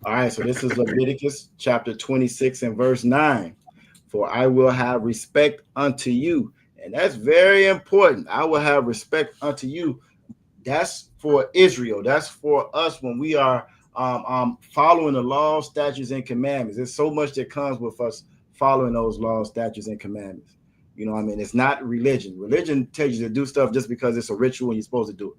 All right. So this is Leviticus chapter 26 and verse 9. For I will have respect unto you. And that's very important. I will have respect unto you. That's for Israel. That's for us when we are following the laws, statutes, and commandments. There's so much that comes with us following those laws, statutes, and commandments. You know what I mean? It's not religion. Religion tells you to do stuff just because it's a ritual and you're supposed to do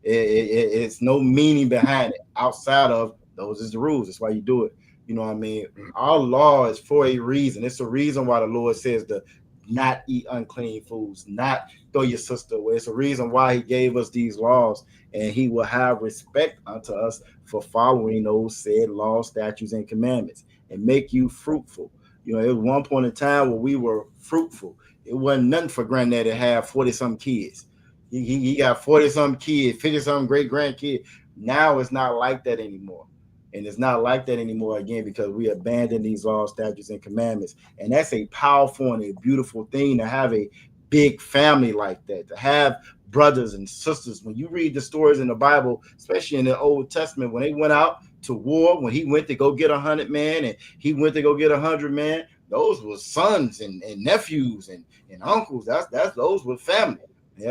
it. It's no meaning behind it outside of those is the rules. That's why you do it. You know what I mean? Our law is for a reason. It's a reason why the Lord says to not eat unclean foods, not throw your sister away. It's a reason why he gave us these laws, and he will have respect unto us for following those said laws, statutes, and commandments, and make you fruitful. You know, it was one point in time where we were fruitful. It wasn't nothing for granddad to have 40-some kids. He got 40-some kids, 50-some great-grandkids. Now it's not like that anymore. And it's not like that anymore, again, because we abandon these laws, statutes, and commandments. And that's a powerful and a beautiful thing to have a big family like that, to have brothers and sisters. When you read the stories in the Bible, especially in the Old Testament, when they went out to war, when he went to go get 100 men and he went to go get 100 men, those were sons and nephews and uncles. Those were family,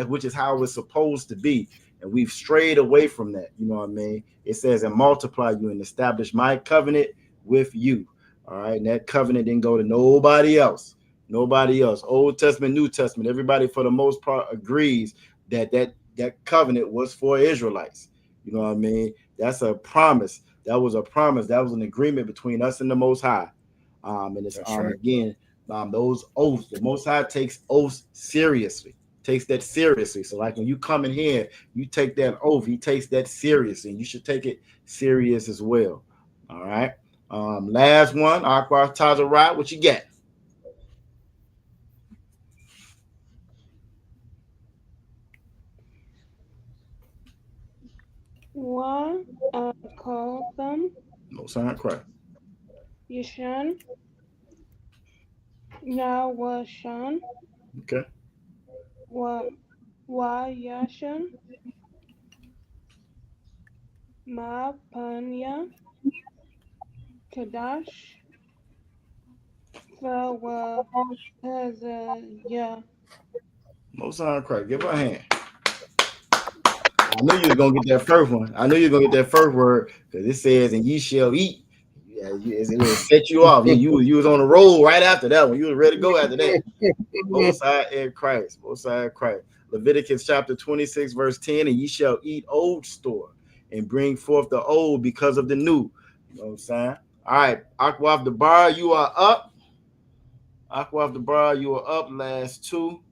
which is how it's supposed to be. And we've strayed away from that. You know what I mean? It says, and multiply you and establish my covenant with you. All right. And that covenant didn't go to nobody else. Nobody else. Old Testament, New Testament, everybody for the most part agrees that covenant was for Israelites. You know what I mean? That's a promise. That was a promise. That was an agreement between us and the Most High. And it's again, those oaths. The Most High takes oaths seriously. Takes that seriously. So like when you come in here, you take that oath. He takes that seriously. And you should take it serious as well. All right. Last one, Aqua Tazarat. What you get? One, call them. No sign cry. Yashan. Yawashan. Okay. Yashan. Mapanya. Qadash. Fawazaya. No sign cry. Give her a hand. I knew you was gonna get that first one. I knew you were gonna get that first word because it says, "And ye shall eat." Yeah, it will set you off. You was on the roll right after that one. You was ready to go after that. Both sides in Christ. Both sides in Christ. Leviticus chapter 26, verse 10, and ye shall eat old store and bring forth the old because of the new. You know what I'm saying? All right, Aqua of the bar, you are up. Aqua of the bar, you are up. Last two.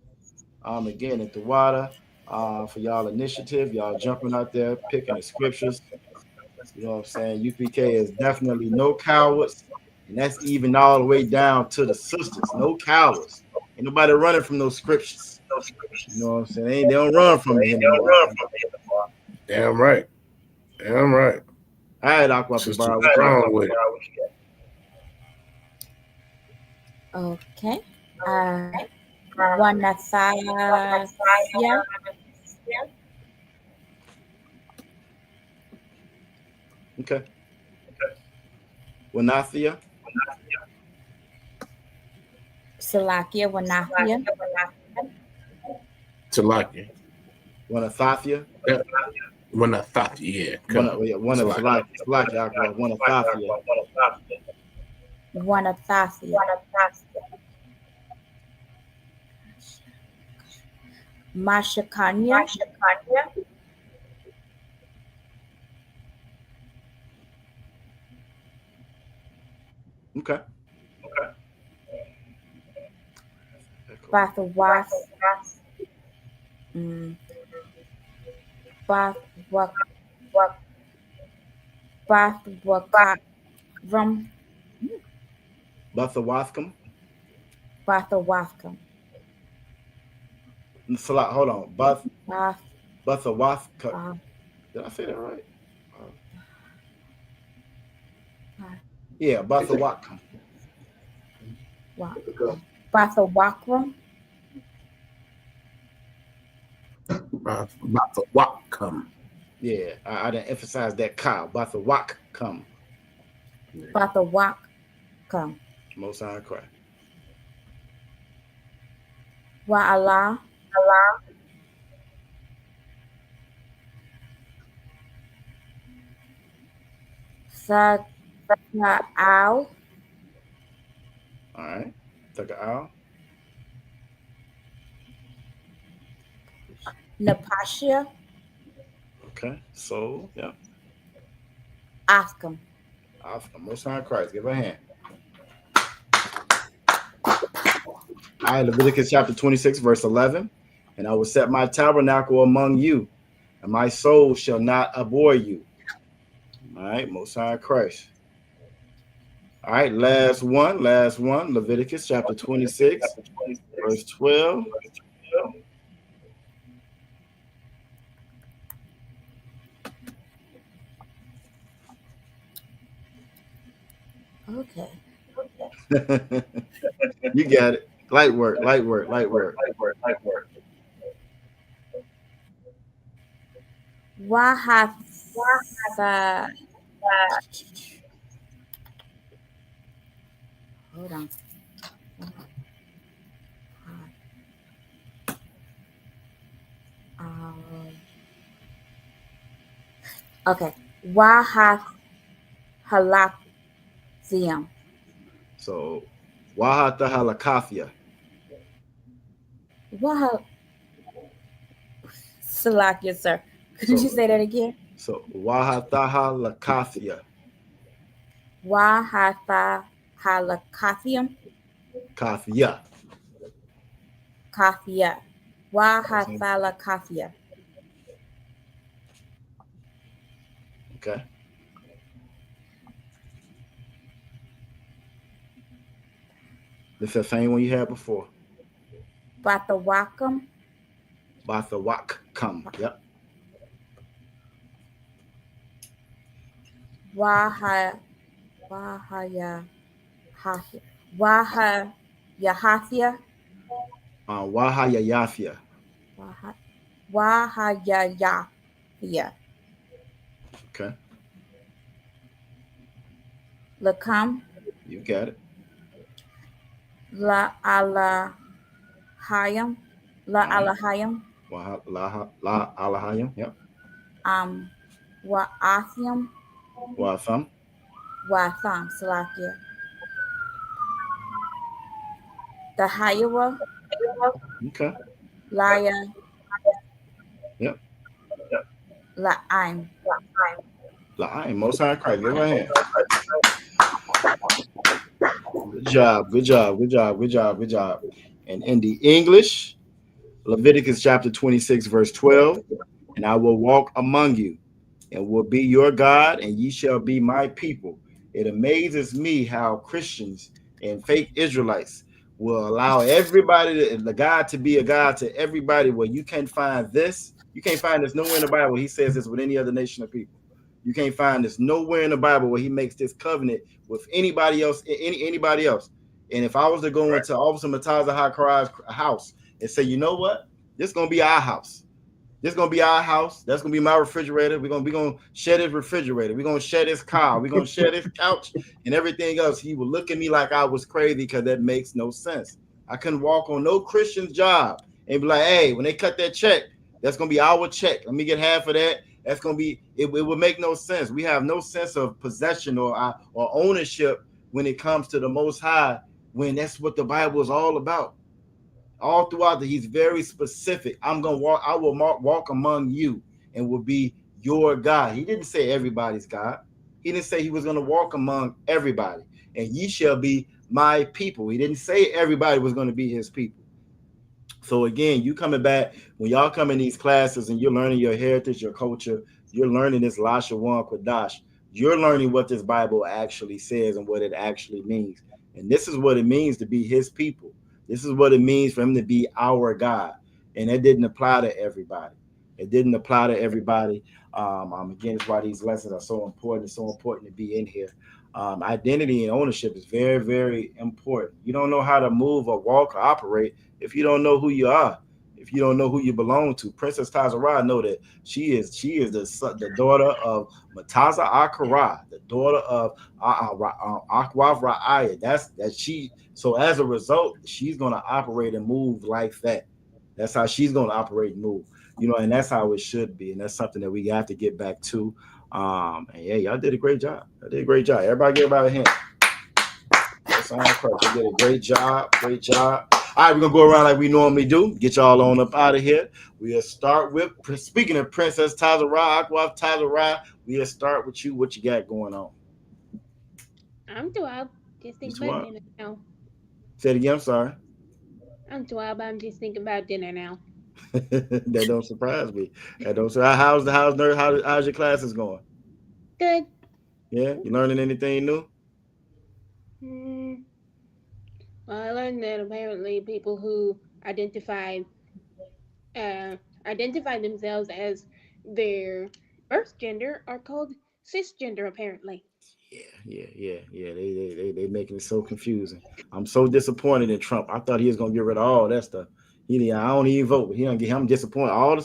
Again at the water. For y'all initiative, y'all jumping out there, picking the scriptures. You know what I'm saying? UPK is definitely no cowards, and that's even all the way down to the sisters. No cowards. Ain't nobody running from those scriptures. You know what I'm saying? They don't run from it anymore. Damn right. Damn right. All right, Aqua. Okay. Wanathaya. Okay. Wanathia. Salakia. Wanathia. Salakia. Wanathathia. Wanathathia. Salakia. Wanathathia. Mashakanya. Okay. Bathawath. Bathawathkum. Bathawathkum. Hold on. Bathawathkum. Did I say that right? Yeah, Bathawathkum. Bathawakram. Bathawakkum. Yeah, I didn't emphasize that cow. Bathawakkum. Bathawakkum. Most High Christ. Wa'ala. Saka'al. All right. Saka'al. Napashia. Okay. Soul. Yeah. Oscar. Oscar. Most High Christ. Give her a hand. All right. Leviticus chapter 26, verse 11. And I will set my tabernacle among you, and my soul shall not abhor you. All right. Most High Christ. All right. Last one. Leviticus chapter 26, verse 12. Okay. You got it. Light work. Hold on. Okay. Wahathalakzium. So, Wahathalakathia. Salakia, sir. Could you say that again? So, Wahathalakathia. Wahathalakathium. Kathia. Kathia. Wahathalakathia. Okay. This is the same one you had before. Bathawakam. Yep. Wahayahathia. Wahayayathia. Wahayayathia. Okay. Lakam. You got it. La alahayam. La alahayam. La alahayam. Yep. Wa'athium. Watham. Watham. Salakia. The Hayawa. Okay. Laya. Yep. La'aim. La'aim. Most High Christ. Give her a hand. Good job. And in the English, Leviticus chapter 26, verse 12. And I will walk among you, and will be your God, and ye shall be my people. It amazes me how Christians and fake Israelites will allow everybody, the God, to be a God to everybody. Where you can't find this. You can't find this nowhere in the Bible. He says this with any other nation of people. You can't find this nowhere in the Bible where he makes this covenant with anybody else, anybody else. And if I was to go into Officer Mataza Hakarai's house and say, you know what, this is gonna be our house. This is gonna be our house. That's gonna be my refrigerator. We're gonna share this refrigerator. We're gonna share this car. We're gonna share this couch and everything else. He would look at me like I was crazy because that makes no sense. I couldn't walk on no Christian's job and be like, hey, when they cut that check, that's gonna be our check. Let me get half of that. That's gonna be it would make no sense. We have no sense of possession or ownership when it comes to the Most High, when that's what the Bible is all about. All throughout he's very specific. I will walk among you and will be your God. He didn't say everybody's God. He didn't say he was going to walk among everybody. And ye shall be my people. He didn't say everybody was going to be his people. So again, you coming back, when y'all come in these classes and you're learning your heritage, your culture, you're learning this Lashawan Qadash, you're learning what this Bible actually says and what it actually means. And this is what it means to be his people. This is what it means for him to be our God. And it didn't apply to everybody. Again, it's why these lessons are so important. It's so important to be in here. Identity and ownership is very, very important. You don't know how to move or walk or operate if you don't know who you are, if you don't know who you belong to. Princess Tazarah know that she is the daughter of Mataza Akara, the daughter of Akwav Ra'aya. That's she. So as a result, she's going to operate and move like that. That's how she's going to operate and move, and that's how it should be. And that's something that we have to get back to. And yeah, y'all did a great job. Everybody give everybody a hand. That's all. You did a great job. All right, we're gonna go around like we normally do. Get y'all on up out of here. We'll start with, speaking of Princess Tazarah, Aquaf Tazarah, we'll start with you. What you got going on? I'm too wild. Just think about dinner now. Say it again. I'm sorry. I'm too wild, but I'm just thinking about dinner now. That don't surprise me. That don't. How's the house nerd? How's your classes going? Good. Yeah, you learning anything new? Well, I learned that apparently people who identify themselves as their birth gender are called cisgender. Apparently. Yeah. They making it so confusing. I'm so disappointed in Trump. I thought he was gonna get rid of all that stuff. I don't even vote, but I'm disappointed. All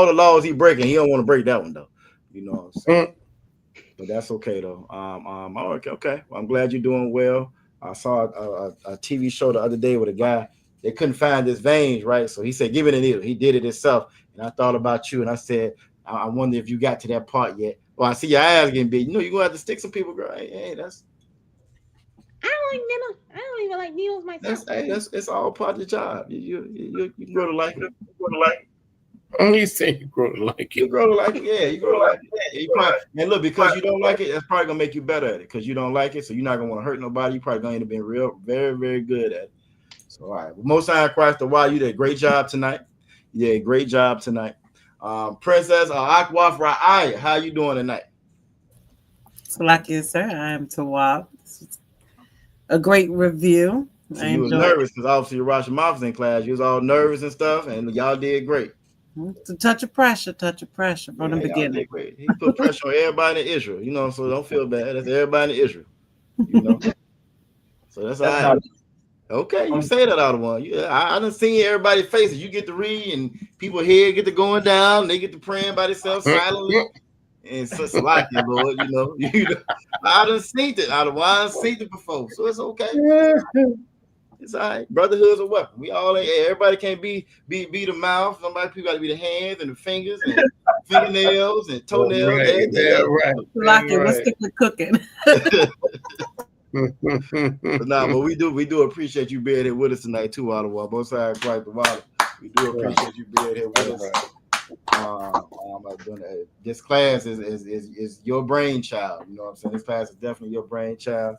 the laws he breaking, he don't want to break that one though. You know what I'm saying? But that's okay though. Okay. Well, I'm glad you're doing well. I saw a TV show the other day with a guy. They couldn't find his veins, right? So he said, "Give it a needle." He did it himself, and I thought about you, and I said, "I wonder if you got to that part yet." Well, I see your ass getting big. You're gonna have to stick some people, girl. Hey, that's. I don't like needles. I don't even like needles myself. It's all part of the job. You grow to like it. You say you grow to like it. You grow to like it, yeah. You grow to like it. And look, because you don't like it, that's probably gonna make you better at it. Because you don't like it, so you're not gonna want to hurt nobody. You probably gonna end up being very, very good at it. So, all right. Well, Most High Christ, the while you did a great job tonight. You did a great job tonight. Princess Akwaf Ra'aya, how you doing tonight? Salakia, sir. I am Tawab. A great review. So you was nervous because obviously your Rosh Hashanah was in class. You was all nervous and stuff, and y'all did great. It's a touch of pressure from the beginning. Great. He put pressure on everybody in Israel, so don't feel bad. That's everybody in Israel, So that's all right. Okay, you say that out of one. I done seen everybody's faces. You get to read, and people here get to going down. They get to praying by themselves silently. And such like it, Lord, I done seen it out of one. I done seen it before, so it's okay. It's all right. Brotherhood's a weapon. We all, everybody can't be the mouth. People got to be the hands and the fingers and fingernails and toenails. Right. Let's stick with cooking. But we do appreciate you being here with us tonight too, Ottawa. Both sides quite the water. We do appreciate you being here with us. This class is your brainchild. You know what I'm saying? This class is definitely your brainchild.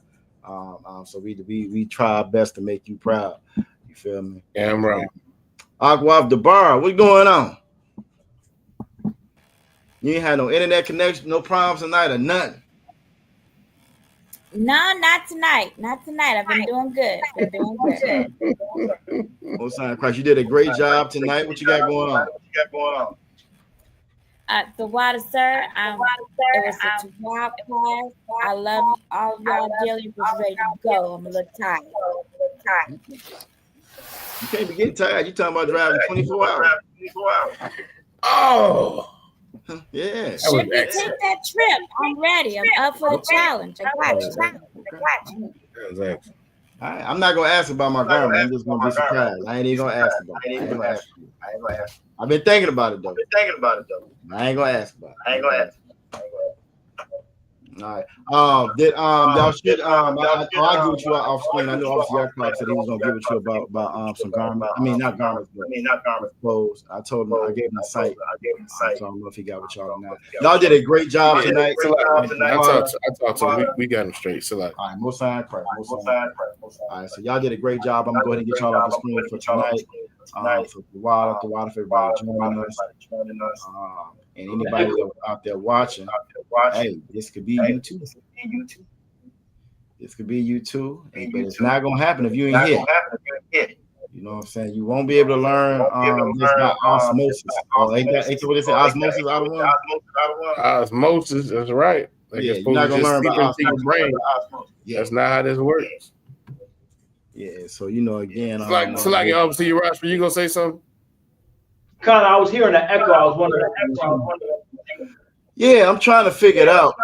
So we try our best to make you proud. You feel me? Yeah, I'm right. Akwaf Dabar, what's going on? You ain't had no internet connection, no problems tonight or nothing. No, not tonight. Not tonight. I've been doing good. Most High Christ, you did a great job tonight. What you got going on? The water, sir. It was such a wild class. I love all of y'all dearly. Was ready to go. I'm a little tired. You can't be getting tired. You talking about driving 24 hours. Oh. Yeah. Should we take that trip? I'm ready. I'm up for the challenge. I got you. Exactly. All right. I'm not gonna ask about my garment. I'm just gonna be surprised. I ain't even gonna ask about it. I ain't gonna ask you. I've been thinking about it though. I ain't gonna ask about it. All right. Y'all should I'll give it you off screen. I know obviously Jacob said he was gonna give it you about some garments. I mean not garments, clothes. I told him I gave him a site. So I don't know if he got with y'all or not. Y'all did a great job tonight. I talked to him. We got him straight. So like, all right, Most High Christ. All right, so y'all did a great job. I'm gonna go ahead and get y'all off the screen for tonight. For the water, for everybody joining us. And anybody out there watching, hey, this could be you too. This could be you too. But it's not gonna happen if you ain't here. You know what I'm saying? You won't be able to learn this by osmosis. Ain't what they say? Osmosis out of one. Osmosis, that's right. Like you're not gonna learn by osmosis. Your brain. That's not how this works. Yeah, so again, it's like obviously you Rosh, you gonna say something? Kind of, I was hearing the echo. I was wondering. Yeah, I'm trying to figure it out.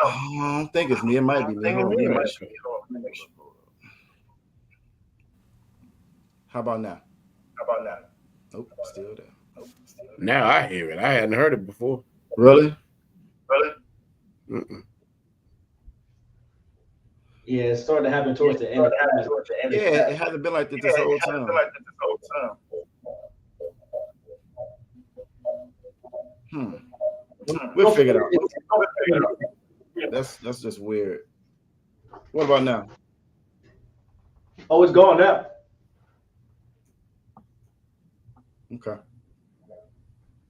I don't think it's me. It might be me. How about now? Nope, still there. Now I hear it. I hadn't heard it before. Really? Mm-mm. Yeah, it started to happen towards the end. Yeah, it hasn't been like this whole time. We'll figure it out. That's just weird. What about now? Oh, it's gone now. Okay.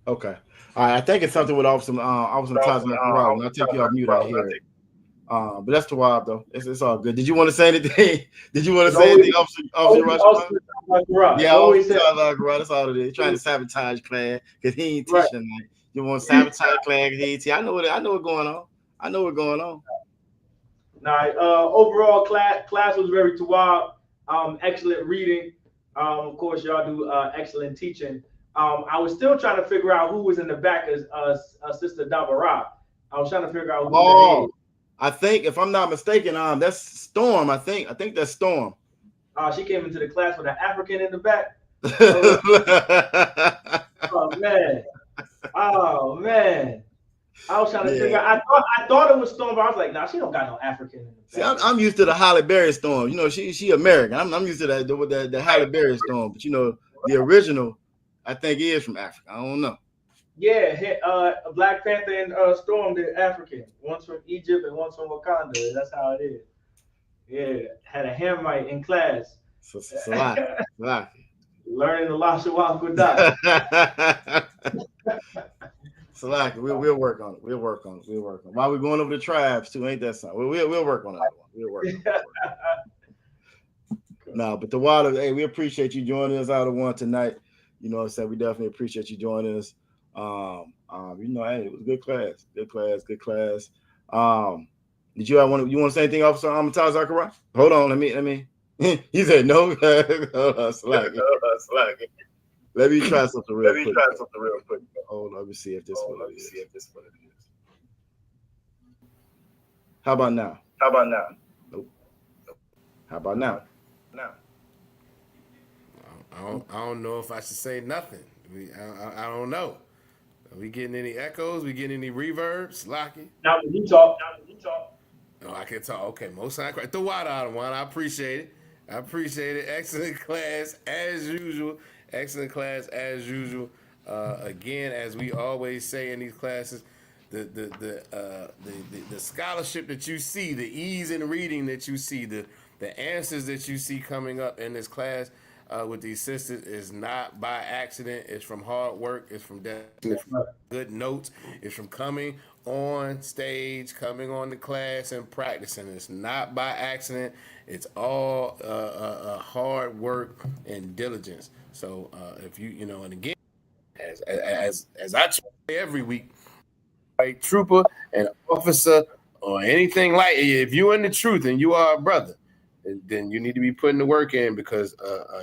All right. I think it's something with Officer Tazman. I'll take you off mute out here. But that's the wild though. It's all good. Did you want to say anything? Did you want to say anything, Officer Rush? Yeah, Officer Tazman. That's all it is. Trying to sabotage class because he ain't teaching tonight. You want to sabotage class because he ain't teaching. I know what's going on. I know what's going on. All right. Overall, class was very wild. Excellent reading. Of course, y'all do excellent teaching. I was still trying to figure out who was in the back as Sister Dabara. I was trying to figure out who that is. I think, if I'm not mistaken, that's Storm. I think that's Storm. She came into the class with an African in the back. Oh man. I was trying to figure out. I thought it was Storm, but I was like, nah, she don't got no African in the back. See, I'm used to the Halle Berry Storm. You know, she American. I'm used to the Halle Berry Storm, but you know, the original, I think, is from Africa. I don't know. Yeah, Black Panther and Storm, they're African. One's from Egypt and one's from Wakanda. That's how it is. Yeah, had a Hamite in class. Learning the Lashawan Qadash. Salaki, we'll work on it. We'll work on it. While we're going over the tribes too, ain't that something? We'll work on that one. We'll work on it. No, but the water, hey, we appreciate you joining us out of one tonight. You know what I'm saying? We definitely appreciate you joining us. You know, hey, it was a good class. Good class. Did you want to say anything, Officer Amataz Zakaria? Hold on, let me. He said no. Hold on, Salaki. Let me try something real quick. Hold on, let me see if this one is. How about now? Nope. How about now? I don't know if I should say nothing. I don't know. Are we getting any echoes? We getting any reverbs? Locky? Now when you talk. No, I can talk. Okay, most time. The water out of one. I appreciate it. Excellent class as usual. Again, as we always say in these classes, the scholarship that you see, the ease in reading that you see, the answers that you see coming up in this class with these sisters is not by accident. It's from hard work. It's from good notes. It's from coming on stage, coming on the class and practicing. It's not by accident. It's all hard work and diligence. So if you know, and again, as I say every week, a trooper, an officer, or anything like it, if you're in the truth and you are a brother, then you need to be putting the work in, because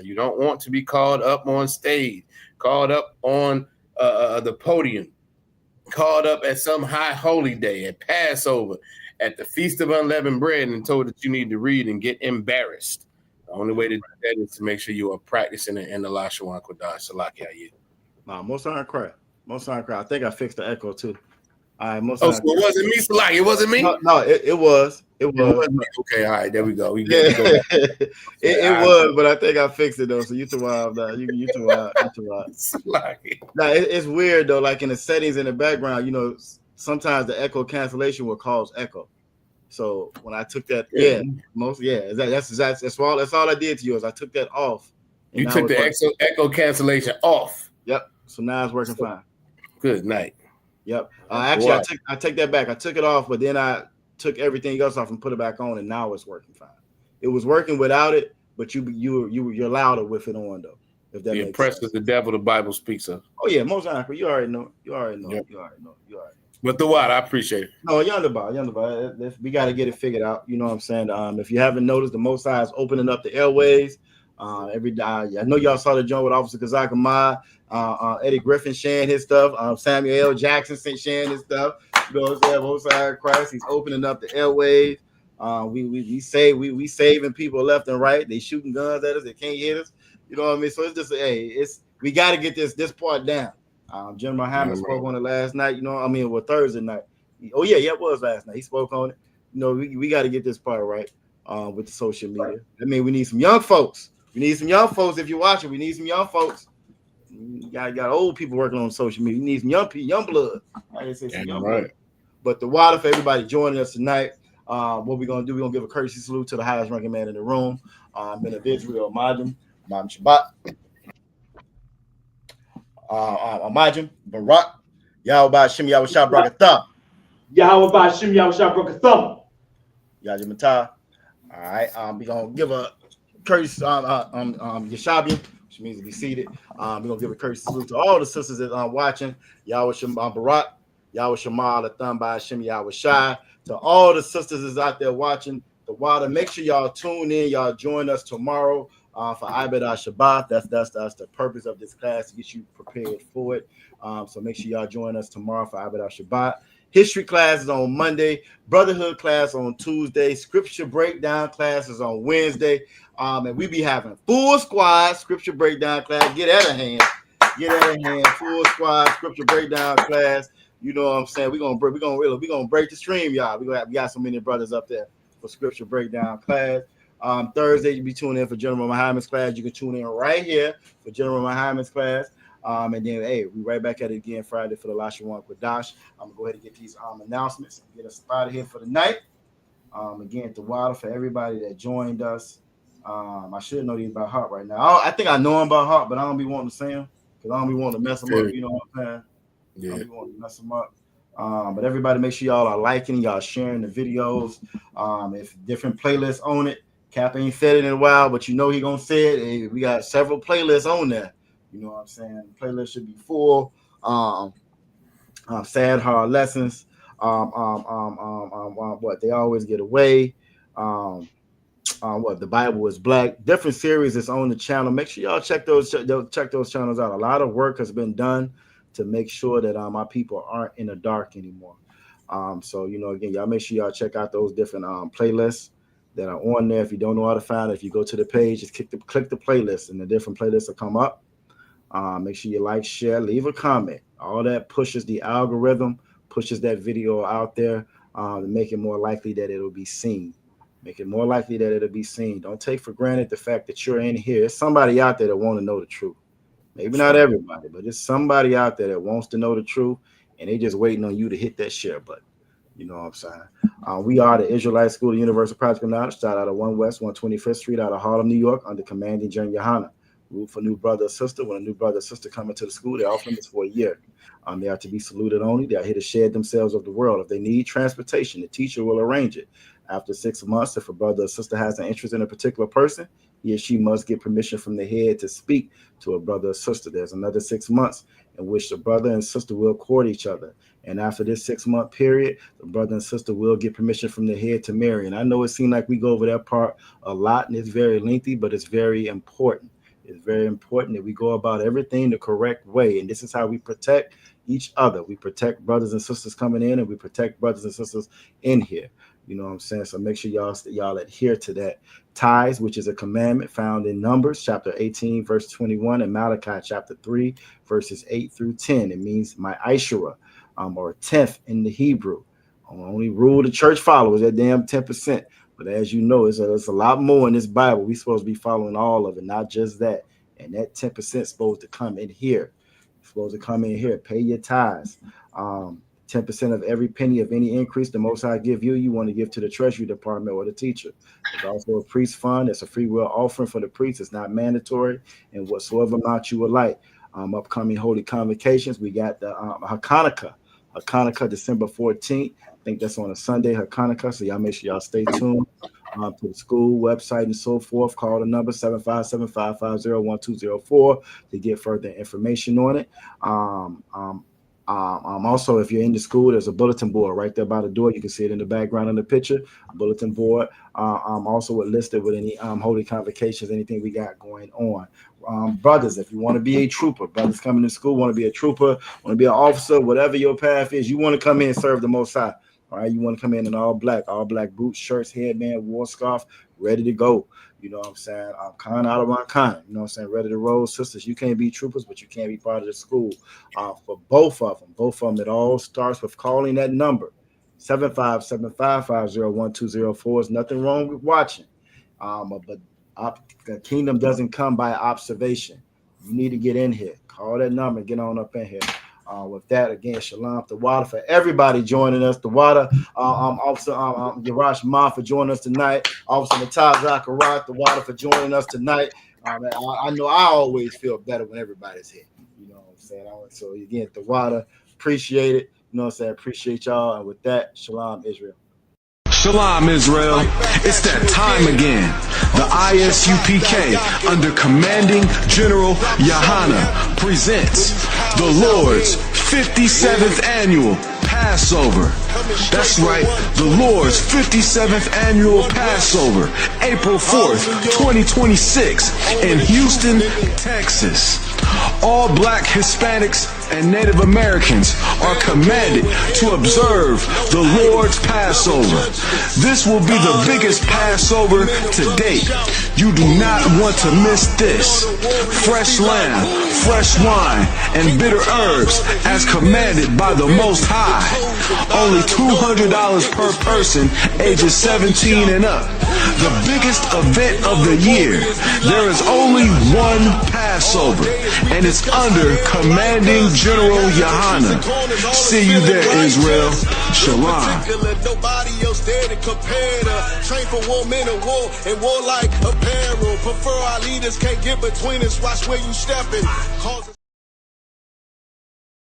you don't want to be called up on stage, called up on the podium, called up at some high holy day, at Passover, at the Feast of Unleavened Bread, and told that you need to read and get embarrassed. The only way to do that is to make sure you are practicing in the Lashawan Qadash. Salaki Ayid. Nah, most on cry. I think I fixed the echo too. All right, so it wasn't me, Salaki. It wasn't me. No, it was. It was me. Okay, all right, there we go. It was, but I think I fixed it though. So you too wild now. You too wild. Now it's weird though. Like in the settings in the background, you know, sometimes the echo cancellation will cause echo. So when I took that, that's all I did to you is I took that off. You took the echo cancellation off. Yep. So now it's working fine. Good night. Yep. Actually, I take that back. I took it off, but then I took everything else off and put it back on, and now it's working fine. It was working without it, but you're louder with it on though. If that makes sense. The devil the Bible speaks of. Oh yeah, most likely. You already know. Yep. But the what? I appreciate it. No, Yonder. We got to get it figured out. You know what I'm saying? If you haven't noticed, the Most High is opening up the airways. Every day, I know y'all saw the joint with Officer Kazak Ahmad, Eddie Griffin sharing his stuff, Samuel L. Jackson sharing his stuff. You know what I'm saying? Most High Christ, he's opening up the airways. We saving people left and right. They shooting guns at us. They can't hit us. You know what I mean? So it's just we got to get this part down. General Hammond spoke on it last night. You know, I mean, Thursday night. It was last night. He spoke on it. You know, we got to get this part right. with the social media. I mean, we need some young folks. We need some young folks. If you're watching, we need some young folks. You got old people working on social media. You need some young people, young blood. I say some young blood. But the water for everybody joining us tonight. What we're gonna do? We're gonna give a courtesy salute to the highest ranking man in the room, Ben of Israel, Majim Shabbat, Majim Barak, Yahweh Shem Yahweh Shah Brakatah, Yahweh Shem Yahweh Shah Brakatah, Yahweh Matah. All right, we're gonna give a courtesy Yeshabian, which means to be seated. We're gonna give a courtesy salute to all the sisters that are watching. Yahweh Shem Barak, Yahweh Shema Latham by Shem Yahweh Shai. To all the sisters that's out there watching the water, make sure y'all tune in. Y'all join us tomorrow for Ibad Shabbat. That's the purpose of this class, to get you prepared for it. So make sure y'all join us tomorrow for Ibad Shabbat. History class is on Monday. Brotherhood class on Tuesday. Scripture breakdown class is on Wednesday. And we be having full squad scripture breakdown class. Get out of hand. Full squad scripture breakdown class. You know what I'm saying? We're gonna break the stream, y'all. We got so many brothers up there for scripture breakdown class. Thursday, you'll be tuning in for General Muhammad's class. You can tune in right here for General Muhammad's class. And then, hey, we right back at it again Friday for the Lashawan Qadash. I'm gonna go ahead and get these announcements and get us out of here for the night. Again, the water for everybody that joined us. I should know these by heart right now. I think I know them by heart, but I don't be wanting to say them because I don't be wanting to mess them up. You know what I'm saying? Yeah. I don't be wanting to mess them up. But everybody, make sure y'all are liking, y'all sharing the videos. If different playlists on it, Cap ain't said it in a while, but you know he gonna say it. Hey, we got several playlists on there. You know what I'm saying? The playlist should be full. Sad hard lessons. What they always get away. What the Bible is black. Different series that's on the channel. Make sure y'all check those channels out. A lot of work has been done to make sure that my people aren't in the dark anymore. So you know, again, y'all make sure y'all check out those different playlists that are on there. If you don't know how to find it, if you go to the page, just click the playlist, and the different playlists will come up. Make sure you like, share, leave a comment. All that pushes the algorithm, pushes that video out there to make it more likely that it'll be seen. Make it more likely that it'll be seen. Don't take for granted the fact that you're in here. There's somebody out there that want to know the truth. Maybe not everybody, but there's somebody out there that wants to know the truth, and they just waiting on you to hit that share button. You know what I'm saying? We are the Israelite School of Universal Practical Knowledge, out of 1 West 125th Street out of Harlem, New York, under commanding Jen Yohana. Root for new brother or sister. When a new brother or sister come into the school, they're off limits for a year. They are to be saluted only. They are here to shed themselves of the world. If they need transportation, the teacher will arrange it. After 6 months, if a brother or sister has an interest in a particular person, he or she must get permission from the head to speak to a brother or sister. There's another 6 months in which the brother and sister will court each other. And after this 6-month period, the brother and sister will get permission from the head to marry. And I know it seems like we go over that part a lot, and it's very lengthy, but it's very important. It's very important that we go about everything the correct way. And this is how we protect each other. We protect brothers and sisters coming in, and we protect brothers and sisters in here. You know what I'm saying? So make sure y'all adhere to that. Tithes, which is a commandment found in Numbers chapter 18, verse 21, and Malachi chapter 3, verses 8 through 10. It means my Ishura, or 10th in the Hebrew. Only rule the church followers that damn 10%. But as you know, it's a lot more in this Bible. We're supposed to be following all of it, not just that. And that 10% is supposed to come in here. It's supposed to come in here. Pay your tithes. 10% of every penny of any increase the Most High give you want to give to the Treasury Department or the teacher. There's also a priest fund. It's a free will offering for the priest. It's not mandatory, and whatsoever amount you would like. Upcoming holy convocations, we got the Hanukkah, December 14th. I think that's on a Sunday, Hanukkah. So y'all make sure y'all stay tuned to the school website and so forth. Call the number 757-550-1204 to get further information on it. Also, if you're in the school, there's a bulletin board right there by the door. You can see it in the background in the picture. A bulletin board. Also listed with any holy convocations, anything we got going on. Brothers, if you want to be a trooper, brothers coming to school, want to be a trooper, want to be an officer, whatever your path is, you want to come in and serve the Most High. All right, you want to come in all black boots, shirts, headband, war scarf, ready to go. You know what I'm saying? Kind out of my kind. You know what I'm saying? Ready to roll. Sisters, you can't be troopers, but you can't be part of the school. For both of them, it all starts with calling that number, 757-550-1204. There's nothing wrong with watching. But the kingdom doesn't come by observation. You need to get in here. Call that number and get on up in here. With that, again, shalom to Water for everybody joining us. The Water, Officer Yarash Ma for joining us tonight. Officer Natal Zakarat, the Water for joining us tonight. I know I always feel better when everybody's here. You know what I'm saying? So again, the Water, appreciate it. You know what I'm saying? Appreciate y'all. And with that, shalom, Israel. Shalom, Israel. It's that time again. The ISUPK, under Commanding General Yahana, presents the Lord's 57th Annual Passover. That's right, the Lord's 57th Annual Passover, April 4th, 2026, in Houston, Texas. All Black, Hispanics, and Native Americans are commanded to observe the Lord's Passover. This will be the biggest Passover to date. You do not want to miss this. Fresh lamb, fresh wine, and bitter herbs as commanded by the Most High. Only $200 per person ages 17 and up. The biggest event of the year. There is only one Passover, and it's under Commanding General Yahana. See you there, Israel. Shalom. Nobody else there to compare to. Train for war, men of war, and warlike apparel. Prefer our leaders can't get between us. Watch where you stepping.